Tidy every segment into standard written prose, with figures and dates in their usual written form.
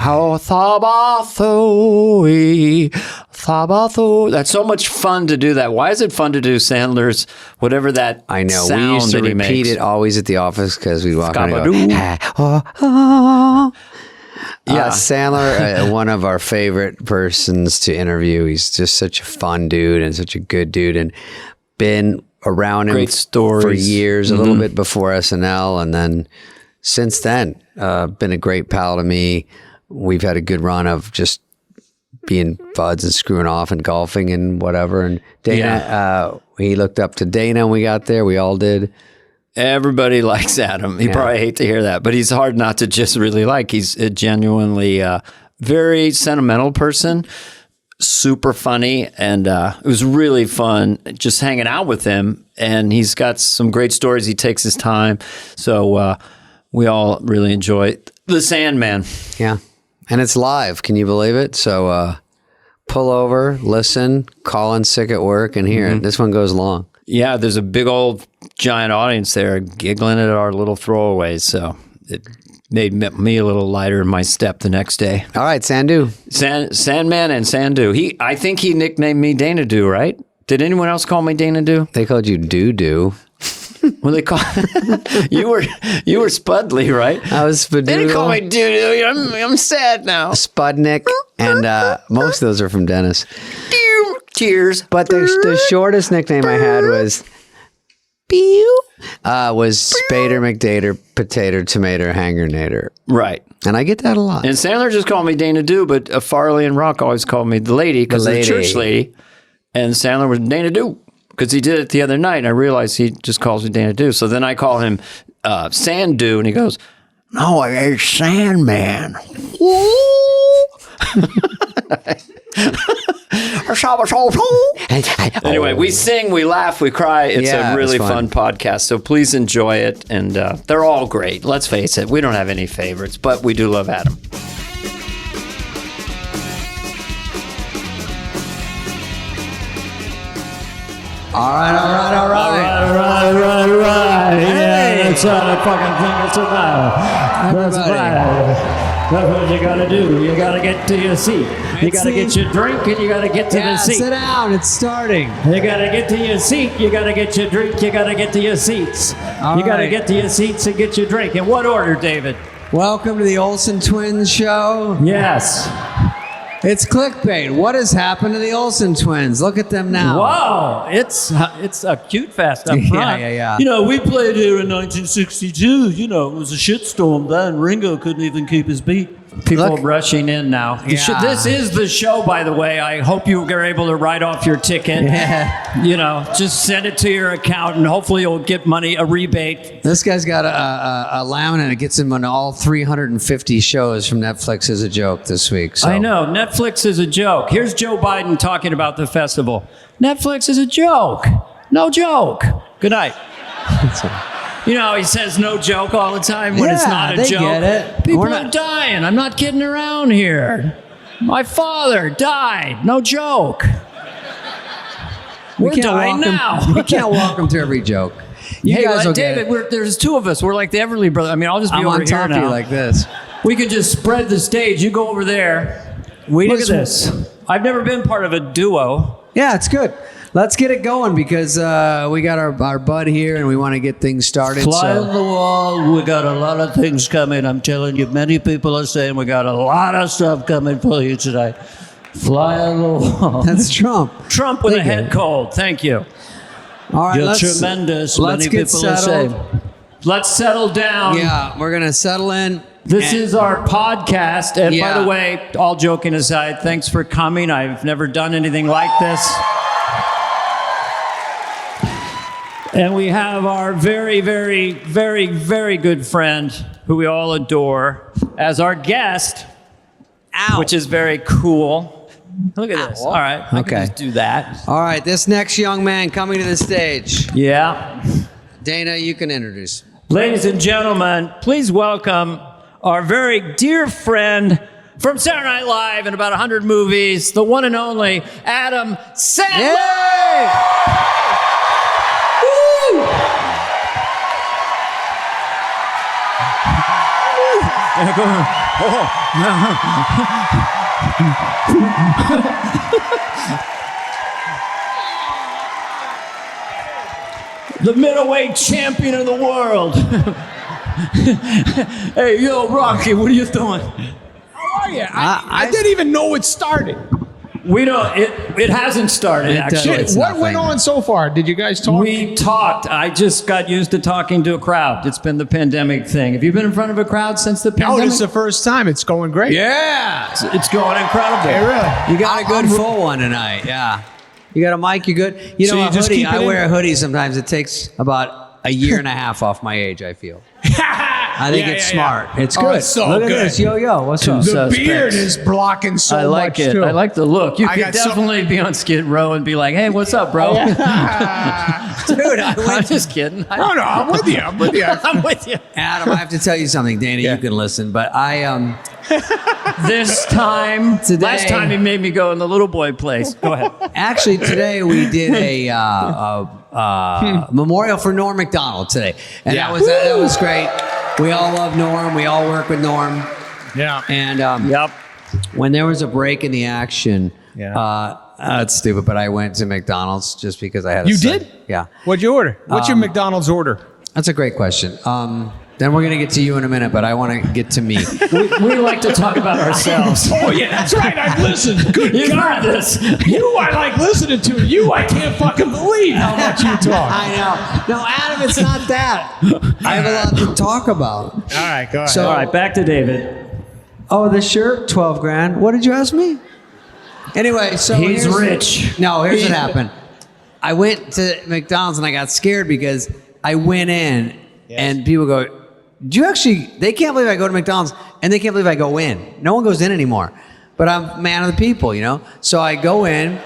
How Thabathui. That's so much fun to do that. Why is it fun to do Sandler's, whatever that I know. sound We used to that he repeat makes? it always at the office because we'd walk around and go, Yeah. Sandler, one of our favorite persons to interview. He's just such a fun dude and such a good dude, and been around him Great stories. for years, a little bit before SNL, and then since then, been a great pal to me. We've had a good run of just being buds and screwing off and golfing and whatever. And Dana, he looked up to Dana when we got there. We all did. Everybody likes Adam. He probably hate to hear that, but he's hard not to just really like. He's a genuinely very sentimental person, super funny, and it was really fun just hanging out with him. And he's got some great stories. He takes his time. So we all really enjoy The Sandman. Yeah. And it's live. Can you believe it? So pull over, listen, call in sick at work, and hear it. This one goes long. Yeah, there's a big old giant audience there giggling at our little throwaways. So it made me a little lighter in my step the next day. All right, Sandu. Sandman and Sandu. I think he nicknamed me Dana Doo, right? Did anyone else call me Dana Doo? They called you Doo-Doo. Well, they call you were Spudley, right? I was Spadoodle. They didn't call me Doo-Doo. I'm sad now. Spudnik. And most of those are from Dennis. Cheers. But the shortest nickname I had was Spader McDater Potato Tomato Hangernator. Right. And I get that a lot. And Sandler just called me Dana Doo, but Farley and Rock always called me the lady because the church lady. And Sandler was Dana Doo because he did it the other night. And I realized he just calls me Dana Doo. So then I call him Sandu, and he goes, "No, it's Sandman." Anyway, we sing, we laugh, we cry. It's a really fun podcast. So please enjoy it. And they're all great. Let's face it. We don't have any favorites, but we do love Adam. All right. Yeah, that's what I fucking think it's about. That's right. That's what you gotta do. You gotta get to your seat. You gotta get your drink and you gotta get to the seat. Sit down. It's starting. You gotta get to your seat. You gotta get your drink. You gotta get to your seats. You gotta get to your seats and get your drink. In what order, David? Welcome to the Olsen Twins show. Yes. It's clickbait. What has happened to the Olsen twins? Look at them now. Wow, it's a cute fest up front. Yeah. You know, we played here in 1962. You know, it was a shitstorm then. Ringo couldn't even keep his beat. People rushing in now. Yeah. This is the show, by the way. I hope you are able to write off your ticket. Yeah. You know, just send it to your account, and hopefully you'll get money, a rebate. This guy's got a laminate that gets him on all 350 shows from Netflix as a joke this week. So. I know. Netflix is a joke. Here's Joe Biden talking about the festival. Netflix is a joke. No joke. Good night. You know, he says no joke all the time when it's not a they joke. Get it. People are dying. I'm not kidding around here. My father died. No joke. We're dying now. We can't walk him to every joke. You guys will get David, it. there's two of us. We're like the Everly Brothers. I mean, I'll just be I'm over on here top of now. you like this. We could just spread the stage. You go over there. Look at this. I've never been part of a duo. Yeah, it's good. Let's get it going because we got our bud here and we want to get things started. Fly on the wall. We got a lot of things coming. I'm telling you, many people are saying we got a lot of stuff coming for you tonight. Fly on the wall. That's Trump. Trump with a head cold. Thank you. All right, You're tremendous. Let's Many get people are settled. saying. Let's settle down. Yeah, we're gonna settle in. This is our podcast. And by Yeah. the way, all joking aside, thanks for coming. I've never done anything like this. And we have our very, very, very, very good friend who we all adore as our guest, which is very cool. Look at this. All right. I Okay. can just do that. All right, this next young man coming to the stage. Yeah. Dana, you can introduce. Ladies and gentlemen, please welcome our very dear friend from Saturday Night Live and about 100 movies, the one and only Adam Sandler. Yay! The middleweight champion of the world. Hey, yo, Rocky, what are you doing? How are you? I didn't even know it started. We don't. It hasn't started actually. It's What nothing. went on so far? Did you guys talk? We talked. I just got used to talking to a crowd. It's been the pandemic thing. Have you been in front of a crowd since the No, pandemic? this is the first time. It's going great. Yeah. It's going incredible. Hey, really? You got a good full one tonight. Yeah. You got a mic, you good? You So know, you a just hoodie, keep it I in? wear a hoodie sometimes. It takes about a year and a half off my age, I feel. I think Yeah, it's yeah, smart. It's Oh, good. it's so Look at good. this. Yo, what's up? The Suspects. beard is blocking so I like much it. too. I like the look. You I could got so- definitely be on Skid Row and be like, "Hey, what's up, bro?" Dude, I I'm went just kidding. No, I'm with you. I'm with you. I'm with you. Adam, I have to tell you something, Danny. Yeah. You can listen, but I This time, Today- last time he made me go in the little boy place. Go ahead. actually today we did a memorial for Norm Macdonald today, and Yeah. that was great. We all love Norm. We all work with Norm, Yeah. and Yep. when there was a break in the action, Yeah. it's stupid, but I went to McDonald's just because I had. You son. did? Yeah. What'd you order? What's your McDonald's order? That's a great question. Then we're gonna get to you in a minute, but I want to get to me. We like to talk about ourselves. Oh yeah, that's right. I've listened. Good You God, got this. You I like listening to. You I can't fucking believe how much you talk. I know. No, Adam, it's not that. I have a lot to talk about. All right, go ahead. So- All right, back to David. Oh, this shirt, 12 grand. What did you ask me? Anyway, so He's here's- rich. No, here's what happened. I went to McDonald's and I got scared because I went in and people go, "Do you actually?" They can't believe I go to McDonald's and they can't believe I go in. No one goes in anymore. But I'm a man of the people, you know. So I go in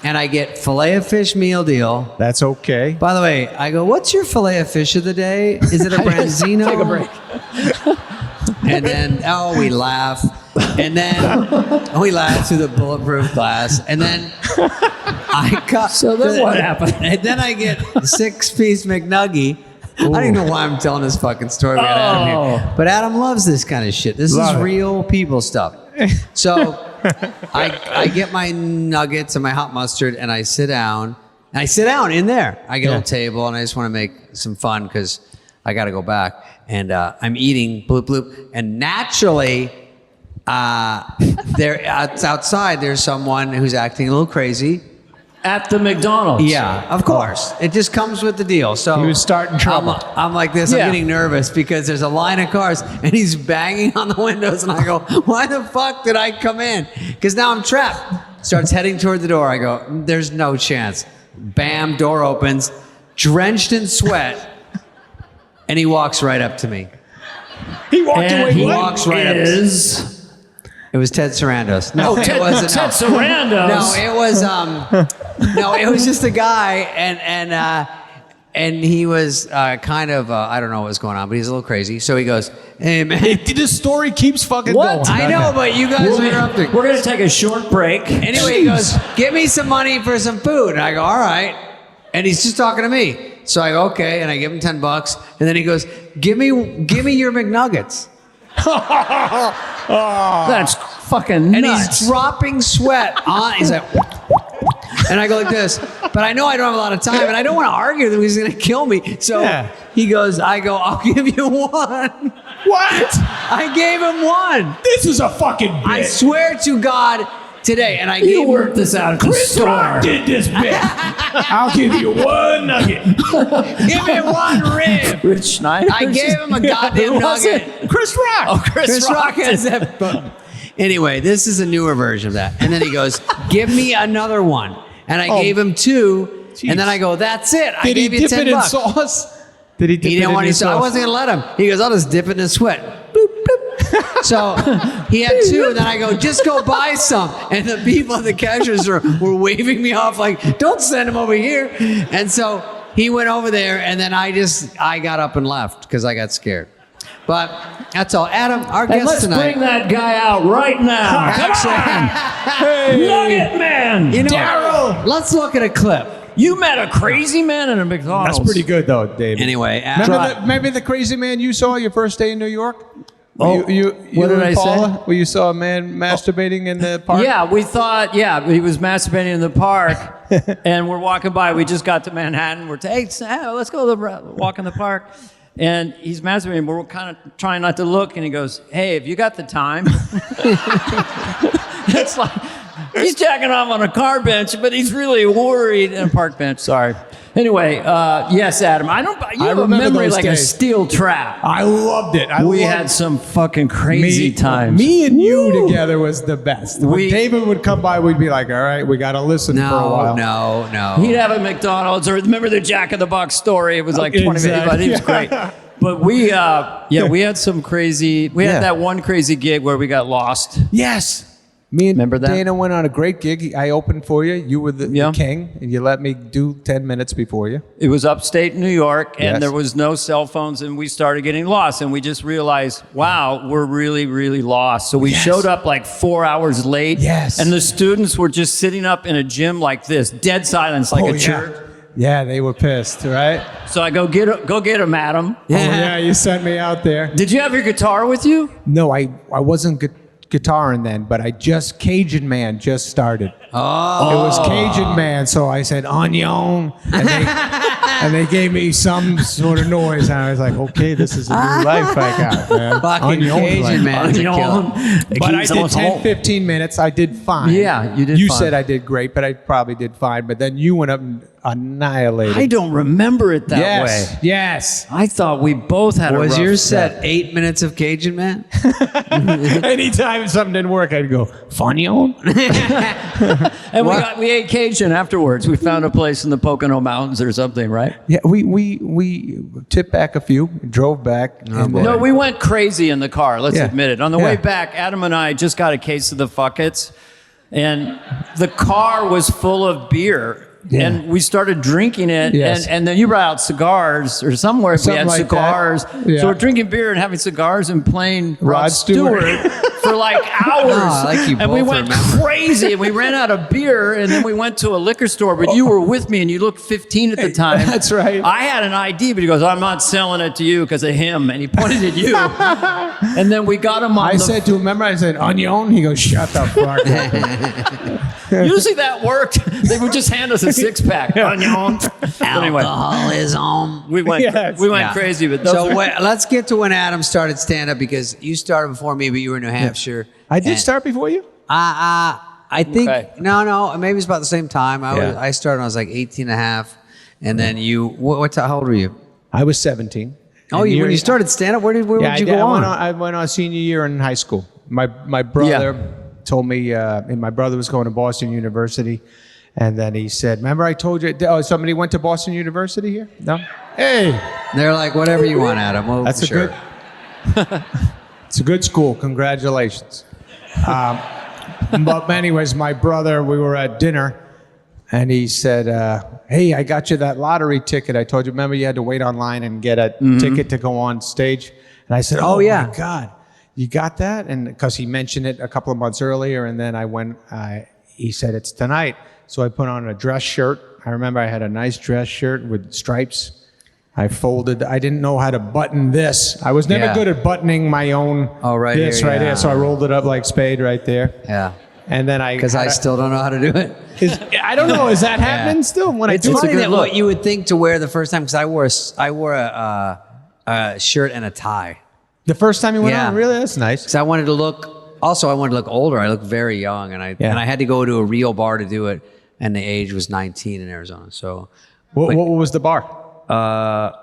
and I get filet of fish meal deal. That's okay. By the way, I go, "What's your filet of fish of the day? Is it a branzino?" Take a break. And then, we laugh. And then we laugh through the bulletproof glass. And then I cut. So then what happened? And then I get a 6-piece McNugget. I don't even know why I'm telling this fucking story. We got Adam here. But Adam loves this kind of shit. This Love is it. real people stuff. So I get my nuggets and my hot mustard and I sit down. And I sit down in there. I get a little table and I just want to make some fun because I got to go back. And I'm eating bloop bloop. And naturally, outside there's someone who's acting a little crazy. At the McDonald's. Yeah, of course. It just comes with the deal. So He was starting trouble. I'm like this. Yeah. I'm getting nervous because there's a line of cars and he's banging on the windows, and I go, "Why the fuck did I come in?" Because now I'm trapped. Starts heading toward the door. I go, "There's no chance." Bam! Door opens, drenched in sweat, and he walks right up to me. He walked And away. he what? walks right up. is... It was Ted Sarandos. No, Oh, it Ted wasn't. Ted Sarandos. No, it was it was just a guy, and he was kind of I don't know what was going on, but he's a little crazy. So he goes, "Hey man, This story keeps fucking What? going. I know, but you guys are interrupting." We're going to take a short break. Anyway, he goes, "Give me some money for some food," and I go, "All right," and he's just talking to me. So I go, "Okay," and I give him $10, and then he goes, "Give me your McNuggets." That's fucking And nuts. he's dropping sweat on. He's like, and I go like this. But I know I don't have a lot of time, and I don't want to argue with him. He's going to kill me. So Yeah. he goes, I go, "I'll give you one." What? I gave him one. This is a fucking bit. I swear to God today. And I You gave him. worked this out at the Chris Rock store. did this bit. I'll give you one nugget. Give me one rib. Rich Schneider. I gave him a goddamn Who was nugget. it? Chris Rock. Oh, Chris Rock has that button. Anyway, this is a newer version of that. And then he goes, "Give me another one." And I gave him 2. Jeez. And then I go, "That's it. I Did he gave you dip $10. it in sauce? Did he dip He it didn't in want his to. I sauce? wasn't gonna let him. He goes, "I'll just dip it in the sweat." Bloop, bloop. So he had 2, and then I go, "Just go buy some." And the people at the cashiers were waving me off like, "Don't send him over here." And so he went over there, and then I got up and left because I got scared. But that's all. Adam, our And guest let's tonight. bring that guy out right now. Come on. Nugget Man. You know, Daryl. let's look at a clip. You met a crazy man in a McDonald's. That's pretty good, though, David. Anyway, Remember the crazy man you saw your first day in New York? What did I say? Where you saw a man masturbating in the park? Yeah, we thought, he was masturbating in the park, and we're walking by. We just got to Manhattan. We're hey, let's go walk in the park. And he's masturbating. We're kind of trying not to look, and he goes, "Hey, have you got the time?" It's like he's jacking off on a car bench, but he's really worried. And a park bench, sorry. Anyway, yes, Adam. You have a memory like a steel trap. I loved it. We had some fucking crazy times. Me and you together was the best. When David would come by, we'd be like, all right, we got to listen for a while. No. He'd have a McDonald's, or remember the Jack in the Box story? It was like 20 minutes, but he was great. But we had some crazy, had that one crazy gig where we got lost. Yes. Me and Remember that? Dana went on a great gig. I opened for you. You were the king, and you let me do 10 minutes before you. It was upstate New York, and Yes. there was no cell phones, and we started getting lost, and we just realized, wow, we're really, really lost. So we showed up like 4 hours late, and the students were just sitting up in a gym like this, dead silence, like a church. Yeah, they were pissed, right? So I go get him, Adam. Oh, yeah, you sent me out there. Did you have your guitar with you? No, I wasn't guitaring then, but Cajun Man just started. Oh. It was Cajun Man, so I said, onion, and they gave me some sort of noise, and I was like, okay, this is a new life I got, man. Fucking Cajun Man. But I did 10, 15 minutes. I did fine. Yeah, you did You fine. said I did great, but I probably did fine. But then you went up and annihilated. I don't remember it that way. Yes. I thought we both had a rough Was your set 8 minutes of Cajun Man? Anytime something didn't work, I'd go, funny on. And we ate Cajun afterwards. We found a place in the Pocono Mountains or something, right? Yeah, we tipped back a few, drove back. No, we went crazy in the car. Let's admit it. On the way back, Adam and I just got a case of the Fuckets, and the car was full of beer. Yeah. And we started drinking it, and then you brought out cigars, or somewhere we had like cigars. Yeah. So we're drinking beer and having cigars and playing Rod Stewart for like hours. I like you and we both went remember. crazy, and we ran out of beer, and then we went to a liquor store, but you were with me, and you looked 15 at the time. That's right. I had an ID, but he goes, I'm not selling it to you because of him, and he pointed at you. And then we got him on I said to him, remember I said, onion? He goes, shut the fuck up. Usually that worked. They would just hand us a six-pack. Onion. Anyway, Alcoholism. we went crazy. But those are- Let's get to when Adam started stand-up, because you started before me, but you were in New Hampshire. I did start before you? I think, Okay. no, maybe it's about the same time. I started when I was like 18 and a half. And then you, how old were you? I was 17. Oh, when you started stand-up, where did you go on? I went on senior year in high school. My brother told me, and my brother was going to Boston University, and then he said, remember I told you, somebody went to Boston University here? No? Hey! They're like, whatever you want, Adam. Well, That's sure. It's a good school. Congratulations. But anyways, my brother, we were at dinner, and he said, hey, I got you that lottery ticket. I told you, remember you had to wait online and get a ticket to go on stage? And I said, oh yeah. My God, you got that? And because he mentioned it a couple of months earlier, and then I went, he said, it's tonight. So I put on a dress shirt. I remember I had a nice dress shirt with stripes. I didn't know how to button this. I was never good at buttoning my own this here, right here. So I rolled it up like Spade right there. Yeah. And then Because I still don't know how to do it. I don't know. Is that happening still? When It's I do funny it? that what you would think to wear the first time, because I wore a shirt and a tie. The first time you went Yeah. on? Really? That's nice. Because I wanted to look older. I looked very young, and I had to go to a real bar to do it, and the age was 19 in Arizona. So What was the bar?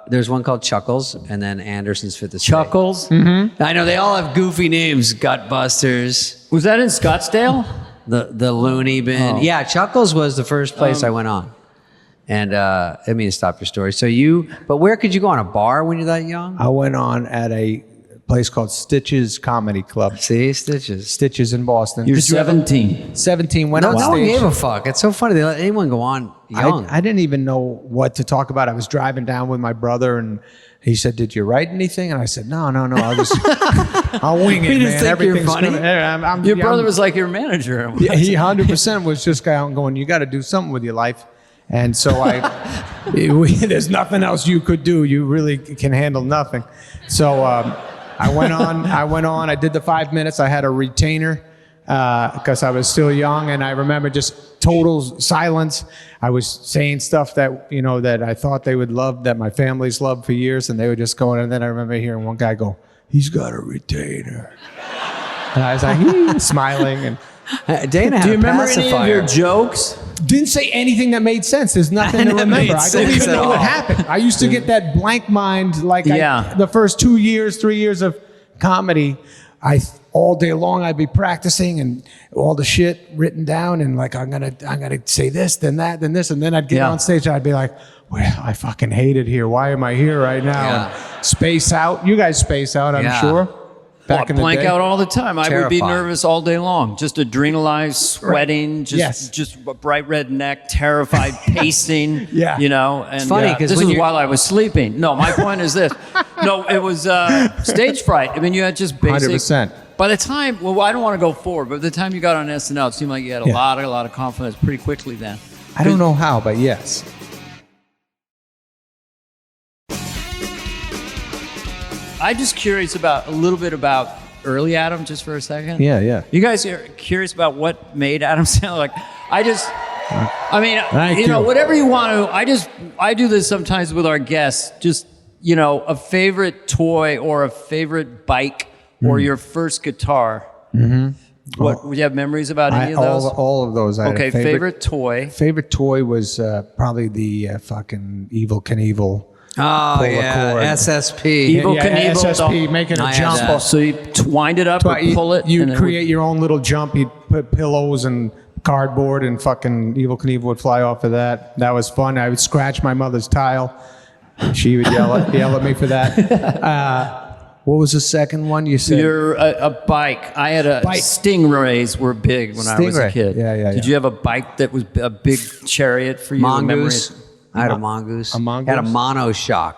there's one called Chuckles, and then Anderson's Fit the Spade. Chuckles. I know they all have goofy names. Gutbusters, Was that in Scottsdale? the Looney Bin. Yeah, Chuckles was the first place I went on. And I didn't mean to stop your story. But where could you go on a bar when you're that young? I went on at a place called Stitches Comedy Club. See, Stitches. Stitches in Boston. You're Did you ever- 17. 17. Went No on one stage. gave a fuck. It's so funny they let anyone go on young. I didn't even know what to talk about. I was driving down with my brother, and he said, "Did you write anything?" And I said, "No. I'll wing it, He just man. think you're Everything's funny? Your brother was like your manager. Yeah, he 100% was just going, you got to do something with your life. And so there's nothing else you could do. You really can handle nothing. So I went on. I did the 5 minutes. I had a retainer because I was still young, and I remember just total silence. I was saying stuff that that I thought they would love, that my family's loved for years, and they were just going. And then I remember hearing one guy go, "He's got a retainer," and I was like, smiling. And Dana had Do you a remember any of pacifier. your jokes? didn't say anything that made sense. There's nothing to remember. I don't even know what happened. I used to get that blank mind, like the first 2 years, 3 years of comedy. All day long I'd be practicing and all the shit written down, and like I'm gonna say this, then that, then this, and then I'd get on stage and I'd be like, well, I fucking hate it here. Why am I here right now? And space out. You guys space out, I'm sure. Back in the blank day. out all the time. I would be Terrifying. nervous all day long, just adrenalized, sweating, just a bright red neck, terrified, pacing. Yeah. And It's funny, 'cause this when was you're- while I was sleeping. No, my point is this. No, it was stage fright. I mean, you had just basic. 100%. By the time, well, I don't want to go forward, but by the time you got on SNL, it seemed like you had a lot of confidence pretty quickly then. I don't know how, but yes. I'm just curious about a little bit about early Adam, just for a second. Yeah. You guys are curious about what made Adam Sandler like? Thank you. Whatever you want to. I do this sometimes with our guests. Just a favorite toy or a favorite bike or your first guitar. Mm-hmm. What would you have memories about any of those? All of those. I had a favorite toy. Favorite toy was probably the fucking Evil Knievel. Oh, pull the yeah, cord. SSP. Evil Knievel. SSP, making a I had jump. that. So you wind it up or pull it. You'd and it create your own little jump. You'd put pillows and cardboard, and fucking Evil Knievel would fly off of that. That was fun. I would scratch my mother's tile. She would yell at me for that. What was the second one you said? You're a bike. I had Stingrays were big when I was a Stingray. kid. Yeah. Did you have a bike that was a big chariot for you? Mongoose. I had a mongoose. A mongoose? Had a monoshock.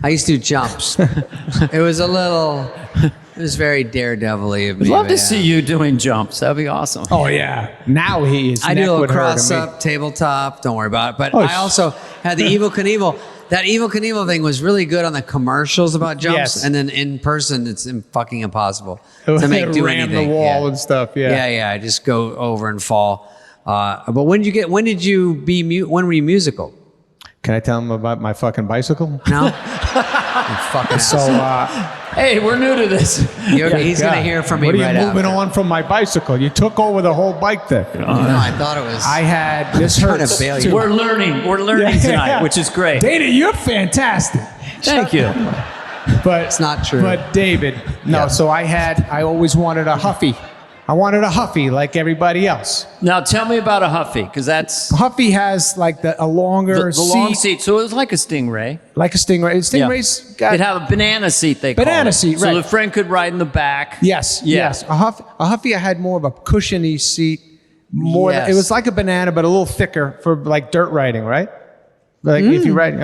I used to do jumps. It was very daredevil-y of me. I'd love to but see you doing jumps. That'd be awesome. Oh yeah. Now his I neck do a would hurt cross him. up tabletop. Don't worry about it. But I also had the Evil Knievel. That Evil Knievel thing was really good on the commercials about jumps, Yes. and then in person, it's fucking impossible to make do Ram anything. the wall and stuff. Yeah. I just go over and fall. But when were you musical? Can I tell him about my fucking bicycle? No. You fucking So Hey, we're new to this. he's gonna hear from me What are right you moving after. on from my bicycle? You took over the whole bike thing. No, I thought it was. I had this trying to hurts. bail you. We're learning. We're learning tonight, which is great. Dana, you're fantastic. Thank you. But It's not true. But David, no. Yeah. So I always wanted a Huffy. I wanted a Huffy like everybody else. Now tell me about a Huffy, because that's Huffy has like a longer the long seat. So it was like a Stingray. like a Stingray. Stingray's got It'd have a banana seat. They call Banana it. seat, So right. the friend could ride in the back. Yes. A Huffy I had more of a cushiony seat. Yes. It was like a banana, but a little thicker for like dirt riding, right? Like if you ride,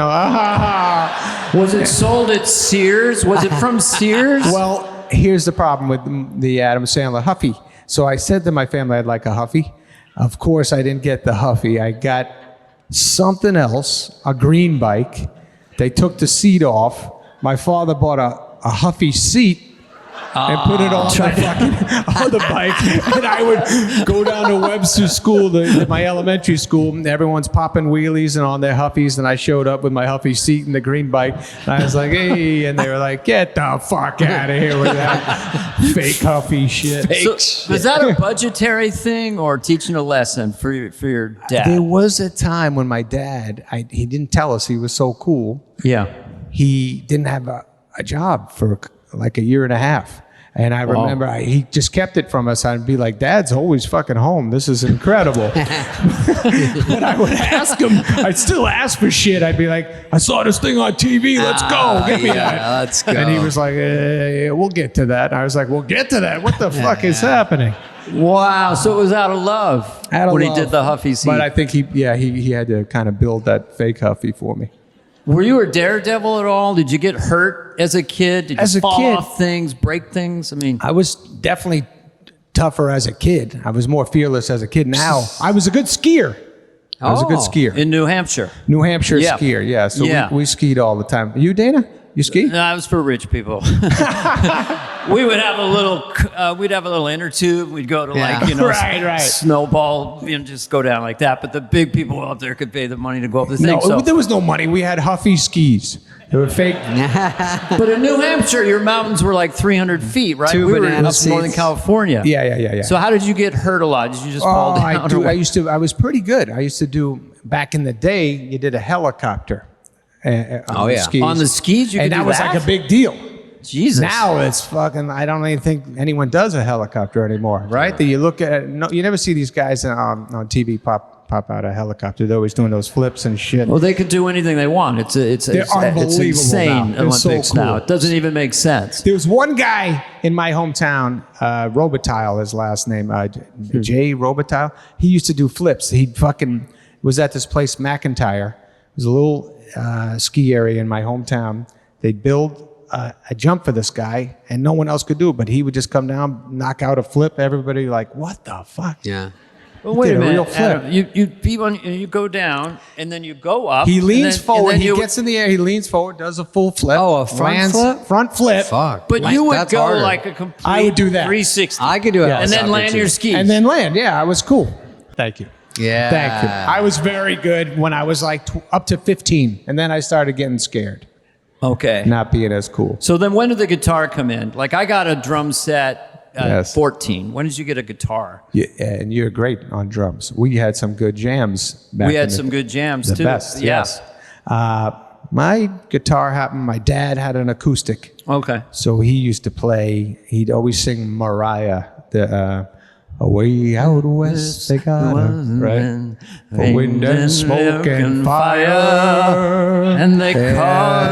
Was it sold at Sears? Was it from Sears? Well, here's the problem with the Adam Sandler Huffy. So I said to my family I'd like a Huffy. Of course, I didn't get the Huffy. I got something else, a green bike. They took the seat off. My father bought a Huffy seat and put it on the fucking on the bike. And I would go down to Webster School, my elementary school, and everyone's popping wheelies and on their Huffies, and I showed up with my Huffy seat and the green bike. And I was like, hey, and they were like, get the fuck out of here with that fake Huffy shit. So, was that a budgetary thing or teaching a lesson for your dad? There was a time when my dad, he didn't tell us he was so cool. Yeah. He didn't have a job for like a year and a half. And I remember he just kept it from us. I'd be like, Dad's always fucking home. This is incredible. But I would ask him, I'd still ask for shit. I'd be like, I saw this thing on TV. Let's go. Give me that. Let's go. And he was like, we'll get to that. And I was like, we'll get to that. What the fuck is happening? Wow. So it was out of love when he did the Huffy seat. But I think he had to kind of build that fake Huffy for me. Were you a daredevil at all? Did you get hurt as a kid? Did As you a fall kid- off things, break things? I mean, I was definitely tougher as a kid. I was more fearless as a kid. Now, I was a good skier. I was a good skier. in New Hampshire. New Hampshire Yeah. skier, yeah. So Yeah. we skied all the time. You, Dana? You ski? No, it was for rich people. We would have we'd have a little inner tube. We'd go to Right. snowball, just go down like that. But the big people up there could pay the money to go up the thing. No, so. there was no money. We had Huffy skis. They were fake. But in New Hampshire, your mountains were like 300 feet, right? Two We were banana up Northern seats. California. Yeah. So how did you get hurt a lot? Did you just fall down? I was pretty good. I used to do, back in the day, you did a helicopter. On the skis. On the skis, you could and that do was that? like a big deal. Jesus. Now it's fucking. I don't even think anyone does a helicopter anymore, right? That you look at. No, you never see these guys on TV pop out a helicopter. They're always doing those flips and shit. Well, they could do anything they want. It's unbelievable insane now. They're so Olympics cool. now. It doesn't even make sense. There was one guy in my hometown, Robitaille, his last name, Jay Robitaille. He used to do flips. He fucking was at this place, McIntyre. It was a little ski area in my hometown. They'd build a jump for this guy, and no one else could do it, but he would just come down, knock out a flip. Everybody like, what the fuck? Yeah. Well, wait a did a minute. real flip. Adam, you go down, and then you go up. He and leans then- forward. and then He you- gets in the air. He leans forward, does a full flip. Oh, a front flip? Front flip. Fuck. But you would That's go harder. like a complete I would do that. 360. I could do it. and then land your skis. And then land. Yeah, I was cool. Thank you. Yeah. Thank you. I was very good when I was like up to 15, and then I started getting scared, Okay. not being as cool. So then when did the guitar come in? Like I got a drum set at Yes. 14. When did you get a guitar? Yeah, and you're great on drums. We had some good jams back We had in some good jams the too. best, Yeah. yes. My guitar happened, my dad had an acoustic. Okay. So he used to play, he'd always sing Mariah, the Away Out West, they got her, right? For wind and smoke and fire. And they called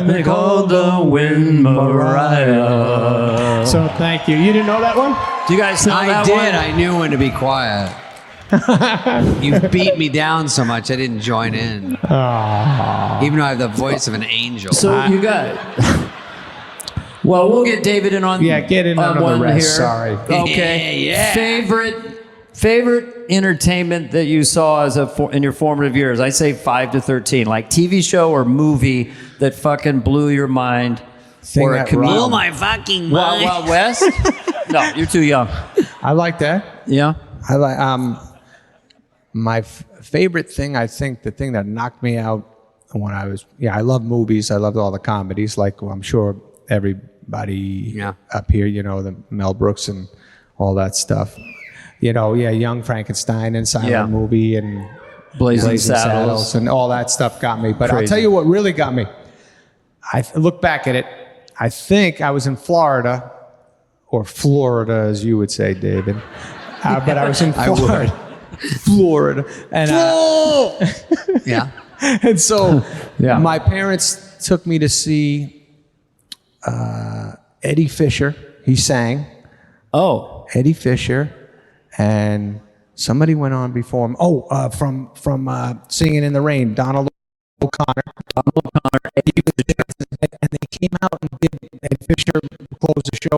they called the wind Mariah. So thank you. You didn't know that one? Do you guys know I that did. one? I knew when to be quiet. You beat me down so much I didn't join in. Even though I have the voice of an angel. So you got. Well, we'll get David in on. Yeah, get in on the one rest, here. sorry. Okay. Yeah. Favorite entertainment that you saw in your formative years? I say 5 to 13, like TV show or movie that fucking blew your mind, Thing or a that comedian. rocked. my fucking Wild Wild West? No, you're too young. I like that. Yeah. I like my favorite thing. I think the thing that knocked me out when I was I love movies. I loved all the comedies. Like I'm sure everybody up here, the Mel Brooks and all that stuff. Young Frankenstein and Silent Movie and Blazing Saddles. and all that stuff got me. But I'll Crazy. tell you what really got me. I look back at it. I think I was in Florida, or Florida, as you would say, David. But I was in Florida. Florida. And, Yeah. and so Yeah. my parents took me to see Eddie Fisher. He sang. Oh. Eddie Fisher. And somebody went on before him. From Singing in the Rain, Donald O'Connor. Eddie was there, and they came out and did, and Fisher closed the show.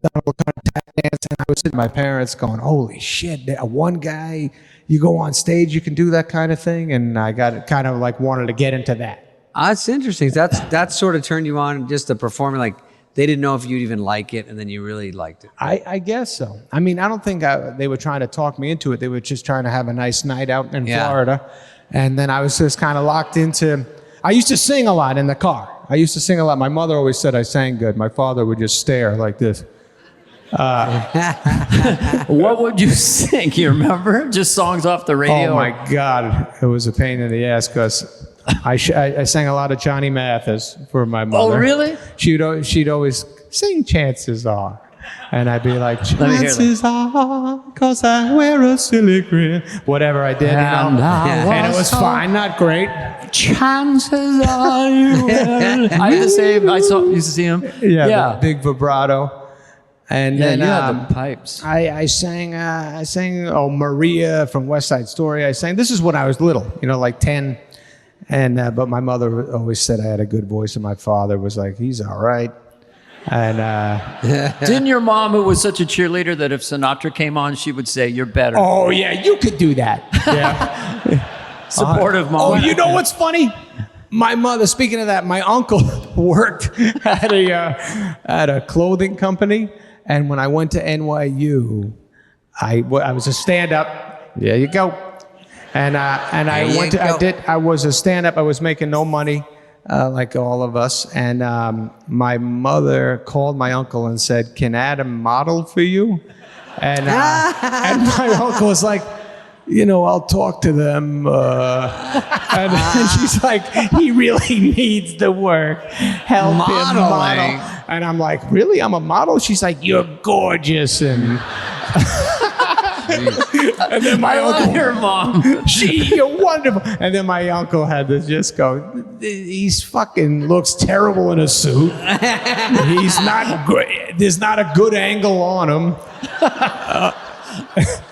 Donald O'Connor tap dance, and I was sitting with my parents going, holy shit, one guy, you go on stage, you can do that kind of thing. And I got kind of like wanted to get into that. That's interesting. That sort of turned you on just to performing. Like they didn't know if you'd even like it, and then you really liked it. I guess so. I mean, I don't think they were trying to talk me into it. They were just trying to have a nice night out in Florida. And then I was just kind of locked into, I used to sing a lot in the car. I used to sing a lot. My mother always said I sang good. My father would just stare like this. What would you sing? You remember? Just songs off the radio? Oh my God. It was a pain in the ass because I sang a lot of Johnny Mathis for my mother. Oh, really? She'd always sing Chances Are. And I'd be like, me hear that. chances are, because I wear a silly grin. Whatever I did, And and it was fine, not great. Chances are you will. I had the same. Used to see him. The big vibrato. And Yeah, then you had the pipes. I sang Maria from West Side Story. I sang, this is when I was little, like 10. And but my mother always said I had a good voice, and my father was like, he's all right. And Didn't your mom, who was such a cheerleader, that if Sinatra came on, she would say, "You're better." oh yeah, you could do that. Yeah. Supportive mom. Oh, you know what's funny? my mother, speaking of that, my uncle worked at a clothing company. And when I went to NYU, I was a stand-up. There you go. And I was a stand-up. I was making no money, like all of us. And my mother called my uncle and said, "Can Adam model for you?" And my uncle was like, "I'll talk to them." And she's like, "He really needs the work. Help him model." And I'm like, "Really? I'm a model?" She's like, "You're gorgeous." And and then my uncle, your mom. "You're wonderful." And then my uncle had to just go, "He's fucking looks terrible in a suit. He's not great. There's not a good angle on him."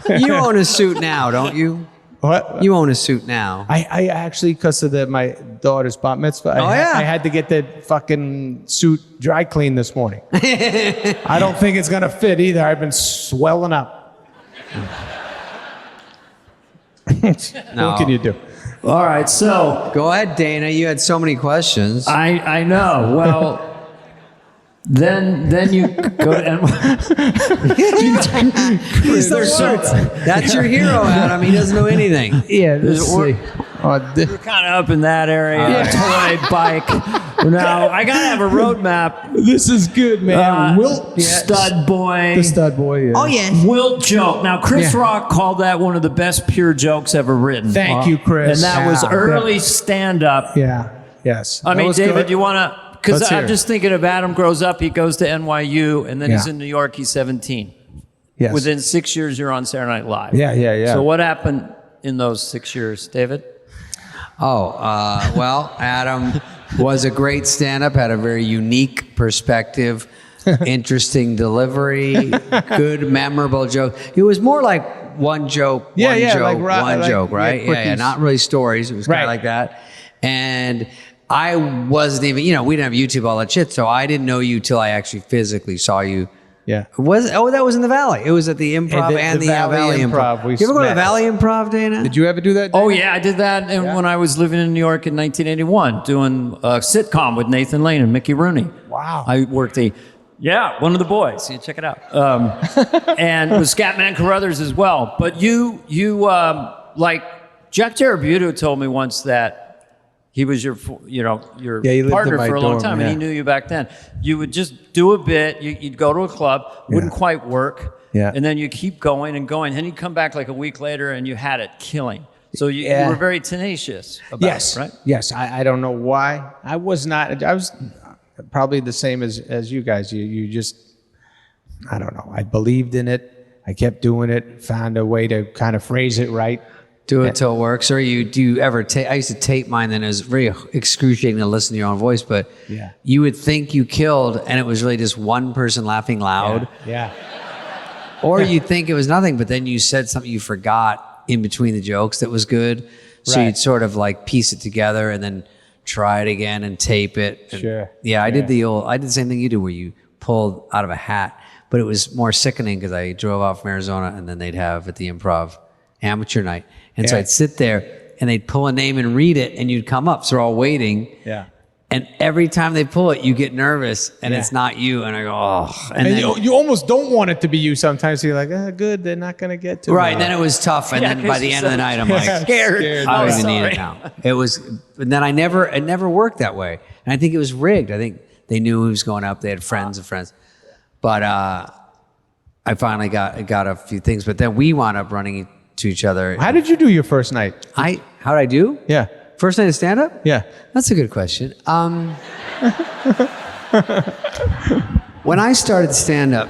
You own a suit now, don't you? What? You own a suit now. I actually, because of my daughter's bat mitzvah, I had to get the fucking suit dry cleaned this morning. I don't think it's going to fit either. I've been swelling up. No. What can you do? All right, so Go ahead, Dana. You had so many questions. I know. Well, then you go to He's the worst. That's your hero, Adam. He doesn't know anything. Yeah, let's see. we're kind of up in that area. Toy, bike. Now, I got to have a roadmap. This is good, man. Stud boy. The stud boy. Yeah. Oh, yeah. Wilt joke. Now, Chris Rock called that one of the best pure jokes ever written. Thank you, Chris. And that was early stand-up. Yeah. Yes. I That mean, was David, good. you want to... Because Let's hear I'm it. just thinking of Adam grows up, he goes to NYU, and then he's Yeah. in New York, he's 17. Yes. Within 6 years, you're on Saturday Night Live. Yeah. So what happened in those 6 years, David? Well, Adam was a great stand-up, had a very unique perspective, interesting delivery, good, memorable joke. It was more like one joke, one joke, right? Yeah, not really stories. It was kind of like that. And I wasn't even, we didn't have YouTube, all that shit, so I didn't know you till I actually physically saw you. Yeah. That was in the Valley. It was at the Improv And and the the Valley Valley Improv. We You ever go to the met. Valley Improv, Dana? Did you ever do that? Oh, Dana? yeah, I did that when I was living in New York in 1981, doing a sitcom with Nathan Lane and Mickey Rooney. Wow. I worked one of the boys. You check it out. And with Scatman Carruthers as well. But you like, Jack Tarabuto told me once that he was your he lived partner in my for a long dorm, time, and he knew you back then. You would just do a bit. You'd go to a club, wouldn't quite work, and then you keep going and going. And he'd come back like a week later, and you had it killing. So you were very tenacious about it, right? Yes. I don't know why. I was not. I was probably the same as you guys. You just, I don't know. I believed in it. I kept doing it. Found a way to kind of phrase it right. Do it till it works. Or do you ever tape? I used to tape mine, then it was very excruciating to listen to your own voice, but you would think you killed, and it was really just one person laughing loud. Yeah. Or you'd think it was nothing, but then you said something you forgot in between the jokes that was good. So you'd sort of like piece it together and then try it again and tape it. And Sure. Yeah, I did the same thing you do where you pulled out of a hat, but it was more sickening because I drove out from Arizona and then they'd have at the Improv amateur night. And so I'd sit there and they'd pull a name and read it and you'd come up. So we're all waiting. Yeah. And every time they pull it, you get nervous and it's not you. And I go, oh. And then, you almost don't want it to be you sometimes. So you're like, good, they're not going to get to Right, me. then it was tough. And then by the end of the night, I'm like, scared. I don't even need it now. It was, but then it never worked that way. And I think it was rigged. I think they knew he was going up. They had friends of friends. But I finally got a few things. But then we wound up running to each other. How did you do your first night? How'd I do? Yeah. First night of stand-up? Yeah. That's a good question. When I started stand-up,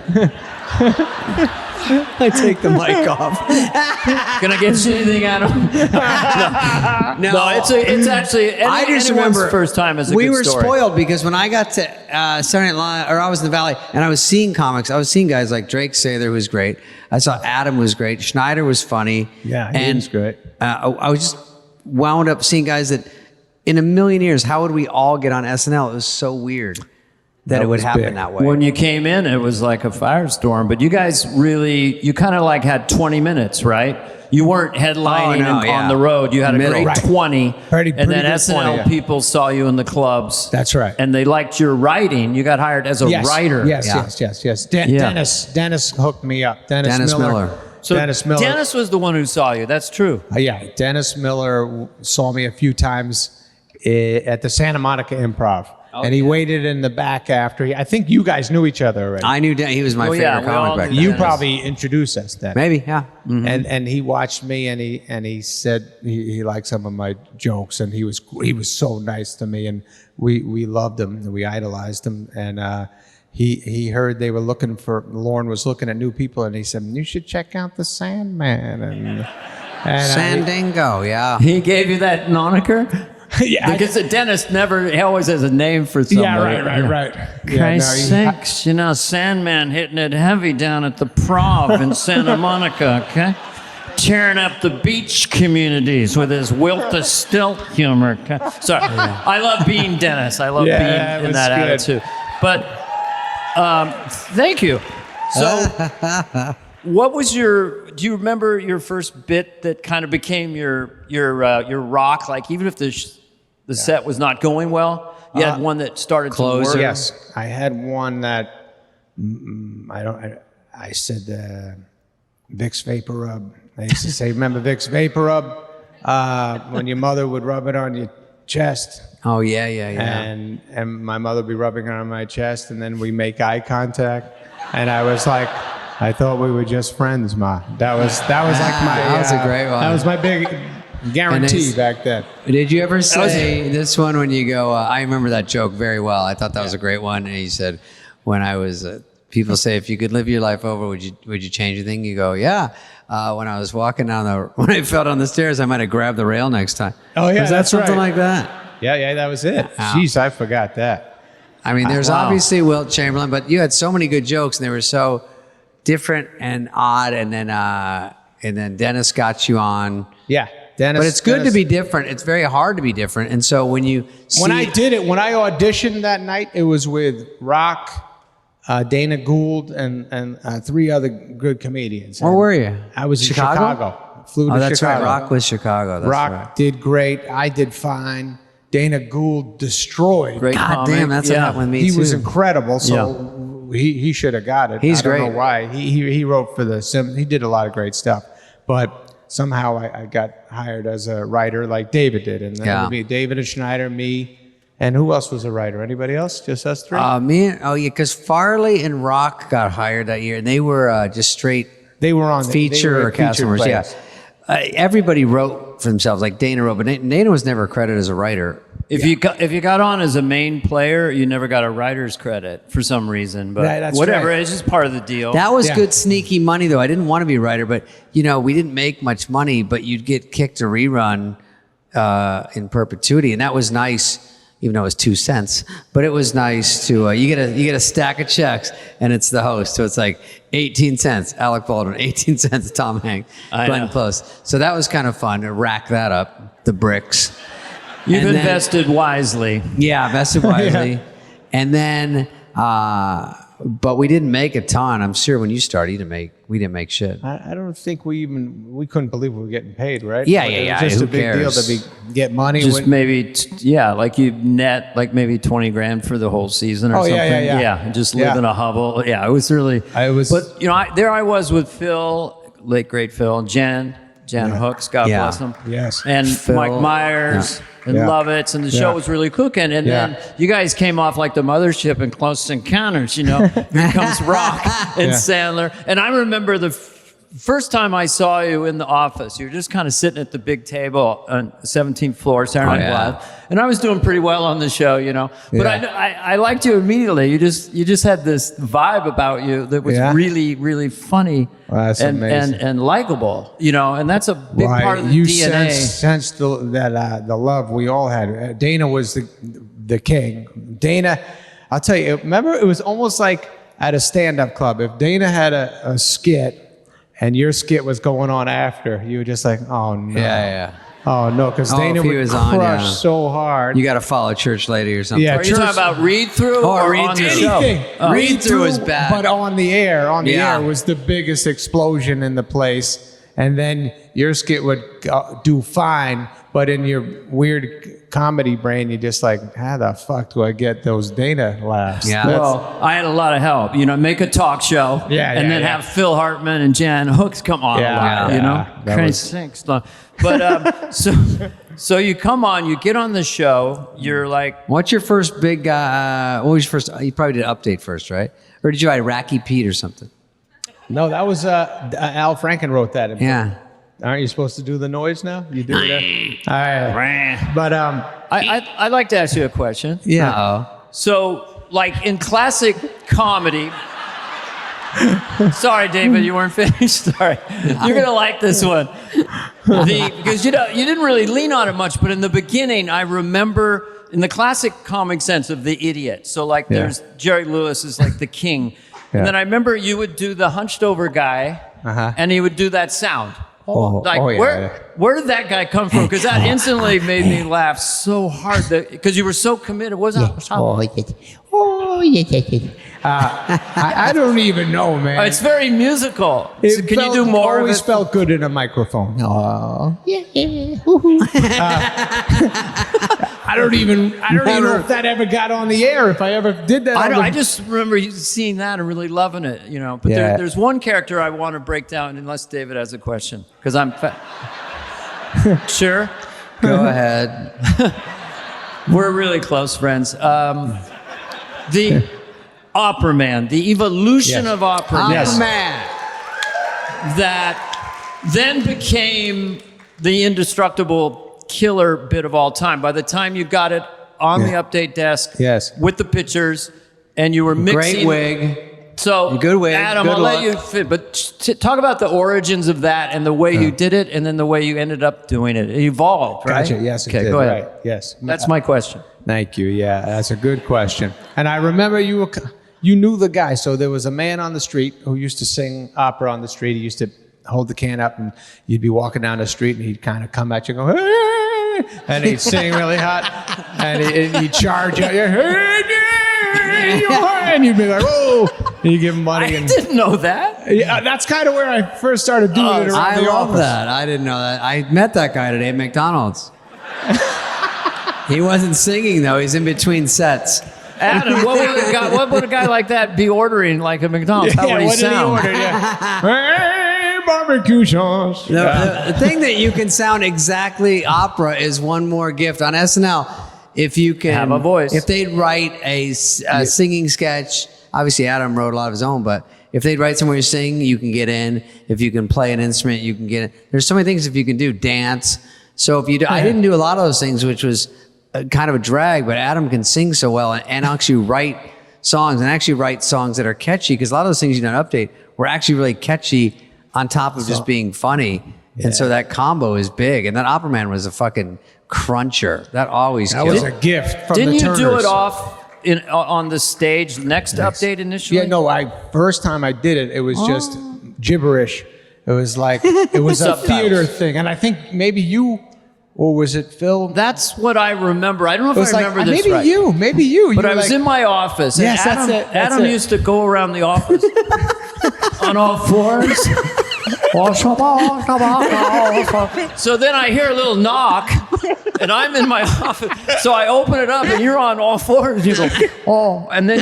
I take the mic off. Can I get you anything, Adam? No, it's actually I just anyone's remember first time is a we good were story. spoiled because when I got to Saturday Night Live, or I was in the Valley, and I was seeing comics. I was seeing guys like Drake Sather, who was great. I saw Adam was great. Schneider was funny. Yeah, he and was great. I was just wound up seeing guys that in a million years, how would we all get on SNL? It was so weird. that it would was happen big. that way. When you came in, it was like a firestorm. But you guys really, you kind of like had 20 minutes, right? You weren't headlining on the road. You had a great 20. Pretty and then good SNL 20, yeah. people saw you in the clubs. That's right. And they liked your writing. You got hired as a writer. Yes. Dennis hooked me up. Dennis Miller. So Dennis Miller. Dennis was the one who saw you. That's true. Yeah, Dennis Miller saw me a few times at the Santa Monica Improv. And he waited in the back after. I think you guys knew each other already. I knew he was my favorite we all comic back knew then. You probably introduced us then. Maybe, yeah. And he watched me and he said he liked some of my jokes and he was so nice to me and we loved him and we idolized him and he heard they were Lauren was looking at new people and he said you should check out the Sandman and Sandingo, yeah. He gave you that moniker? yeah, Because Dennis he always has a name for somebody. right. Christ's sakes, Sandman hitting it heavy down at the Prov in Santa Monica, okay? Tearing up the beach communities with his wilt to stilt humor. Okay? Sorry, I love being Dennis. I love being in that attitude. But thank you. So, what was do you remember your first bit that kind of became your rock? Like even if the set was not going well, you had one that started to work. Yes, I had one that I said Vicks Vapor Rub. I used to say, remember Vicks Vapor Rub? When your mother would rub it on your chest. Oh, yeah. And my mother would be rubbing it on my chest, and then we make eye contact. And I was like, I thought we were just friends, Ma. That was like my. That was a great one. That was my big guarantee back then. Did you ever say this one when you go, I remember that joke very well. I thought that was a great one. And he said, when I was, people say, if you could live your life over, would you change anything? You go, yeah. When I was walking when I fell down the stairs, I might have grabbed the rail next time. Oh, yeah, was that that's something right. like that? Yeah, that was it. Jeez, I forgot that. I mean, there's obviously Wilt Chamberlain, but you had so many good jokes, and they were so different and odd. And then Dennis got you on. Yeah, Dennis. But it's good to be different. It's very hard to be different. And so when you when I auditioned that night, it was with Rock, Dana Gould, and 3 other good comedians. Where were you? I was in Chicago. Flew to that's Chicago. right. Rock was Chicago. That's Rock right. did great. I did fine. Dana Gould destroyed. Great God comic. damn, that's what happened with me He too. was incredible. So he should have got it. He's I don't great. know why. He wrote for the Simpsons. He did a lot of great stuff. But somehow I got hired as a writer like David did. And then it would be David and Schneider, me, and who else was a writer? Anybody else? Just us 3? Because Farley and Rock got hired that year, and they were just straight They were on feature or cast members. Yeah, everybody wrote for themselves. Like Dana wrote, but Dana was never credited as a writer. If you got on as a main player, you never got a writer's credit for some reason. But That's whatever, right. it's just part of the deal. That was good sneaky money, though. I didn't want to be a writer, but we didn't make much money, but you'd get kicked a rerun in perpetuity, and that was nice. Even though it was 2 cents, but it was nice to you get a stack of checks, and it's the host, so it's like 18 cents, Alec Baldwin, 18 cents, Tom Hanks, Glenn Close. So that was kind of fun to rack that up, the bricks. You've invested wisely. Yeah, invested wisely, and then but we didn't make a ton. I'm sure when you started, we didn't make shit. I don't think we couldn't believe we were getting paid, right? Yeah. It was just Who a big cares? deal to get money. Just maybe, like you net like maybe 20 grand for the whole season or something. Yeah. Just live in a hovel. Yeah, it was really. But there I was with Phil, late great Phil, Jen Hooks, God bless him. Yes. And Phil, Mike Myers. And Lovitz, and the show was really cooking. And then you guys came off like the mothership in Close Encounters, Here comes Rock and Sandler. And I remember the first time I saw you in the office, you were just kind of sitting at the big table on 17th floor, Saturday Night Live. And I was doing pretty well on the show, But I liked you immediately. You just had this vibe about you that was really, really funny. Well, that's amazing. And likable, and that's a big part of the you DNA. sensed the love we all had. Dana was the king. Dana, I'll tell you, remember, it was almost like at a stand-up club. If Dana had a skit and your skit was going on after, you were just like, oh no. Yeah. Oh no, because Oh, Dana if he would was crush on, yeah. so hard. You got to follow church lady or something. Yeah, Are you talking about read through or read on the through. show? Anything. Read through is bad. But on the air Yeah. was the biggest explosion in the place. And then your skit would do fine, but in your weird comedy brain, you're just like, how the fuck do I get those Dana laughs? Yeah. Well, I had a lot of help. Make a talk show, Yeah, and yeah, then yeah. have Phil Hartman and Jan Hooks come on Yeah, a lot. yeah. That Crazy was- things. But so you come on, you get on the show, you're like, What's your first big? What was your first? You probably did Update first, right? Or did you write Racky Pete or something? No, that was Al Franken wrote that. Yeah. Aren't you supposed to do the noise now? You do it. All right. But I'd like to ask you a question. Yeah. Uh-oh. So, like in classic comedy. Sorry, David, you weren't finished. Sorry, you're gonna like this one. Because you didn't really lean on it much, but in the beginning, I remember in the classic comic sense of the idiot. So like, there's Jerry Lewis is like the king, and then I remember you would do the hunched over guy, and he would do that sound. Where did that guy come from? Because that instantly made me laugh so hard because you were so committed. What was that? I don't even know, man. It's very musical. So can you do more of always it? felt good in a microphone. I don't even know if that ever got on the air. If I ever did that, I just remember seeing that and really loving it, But Yeah. there's one character I want to break down, unless David has a question, because I'm sure. Go ahead. We're really close friends. The Opera Man, the evolution of Opera Man, Yes. Man. that then became the indestructible killer bit of all time. By the time you got it on the update desk, Yes. with the pictures, and you were mixing. Great wig. So, Good wig, Adam, good I'll let luck. you fit, but talk about the origins of that and the way you did it, and then the way you ended up doing it. It evolved, right? Gotcha. Yes, it Okay, did. go ahead. Right. Yes. That's my question. Thank you. Yeah, that's a good question. And I remember you knew the guy. So there was a man on the street who used to sing opera on the street. He used to hold the can up, and you'd be walking down the street, and he'd kind of come at you and go, hey! And he'd sing really hot, and he'd charge at you, and you'd be like, whoa! And you give him money. I didn't know that. Yeah, that's kind of where I first started doing it around I the love office. that. I didn't know that. I met that guy today at McDonald's. He wasn't singing though. He's in between sets. Adam, what would a guy like that be ordering, like a McDonald's? How would he what did he sound? order? Yeah. Hey, barbecue sauce. The thing that you can sound exactly opera is one more gift on SNL. If you can Have a voice. If they'd write a singing sketch, obviously Adam wrote a lot of his own, but if they'd write somewhere you sing, you can get in. If you can play an instrument, you can get in. There's so many things if you can do. Dance. So if you do, I didn't do a lot of those things, which was kind of a drag, but Adam can sing so well and actually write songs that are catchy, because a lot of those things you don't update were actually really catchy on top of just being funny. And so that combo is big. And that Opera Man was a fucking cruncher. That always That killed. was a gift from Didn't the you do Turners. it off on the stage next update initially? Yeah, no. First time I did it, it was just gibberish. It was like it was a Subtitles. theater thing, and I think maybe you, or was it Phil? That's what I remember. I don't know if It was I like remember this maybe right. maybe you. But You I were was like, in my office. And Yes, that's Adam, it, that's Adam it. used to go around the office on all fours. So then I hear a little knock, and I'm in my office. So I open it up, and you're on all fours. You go, oh, and then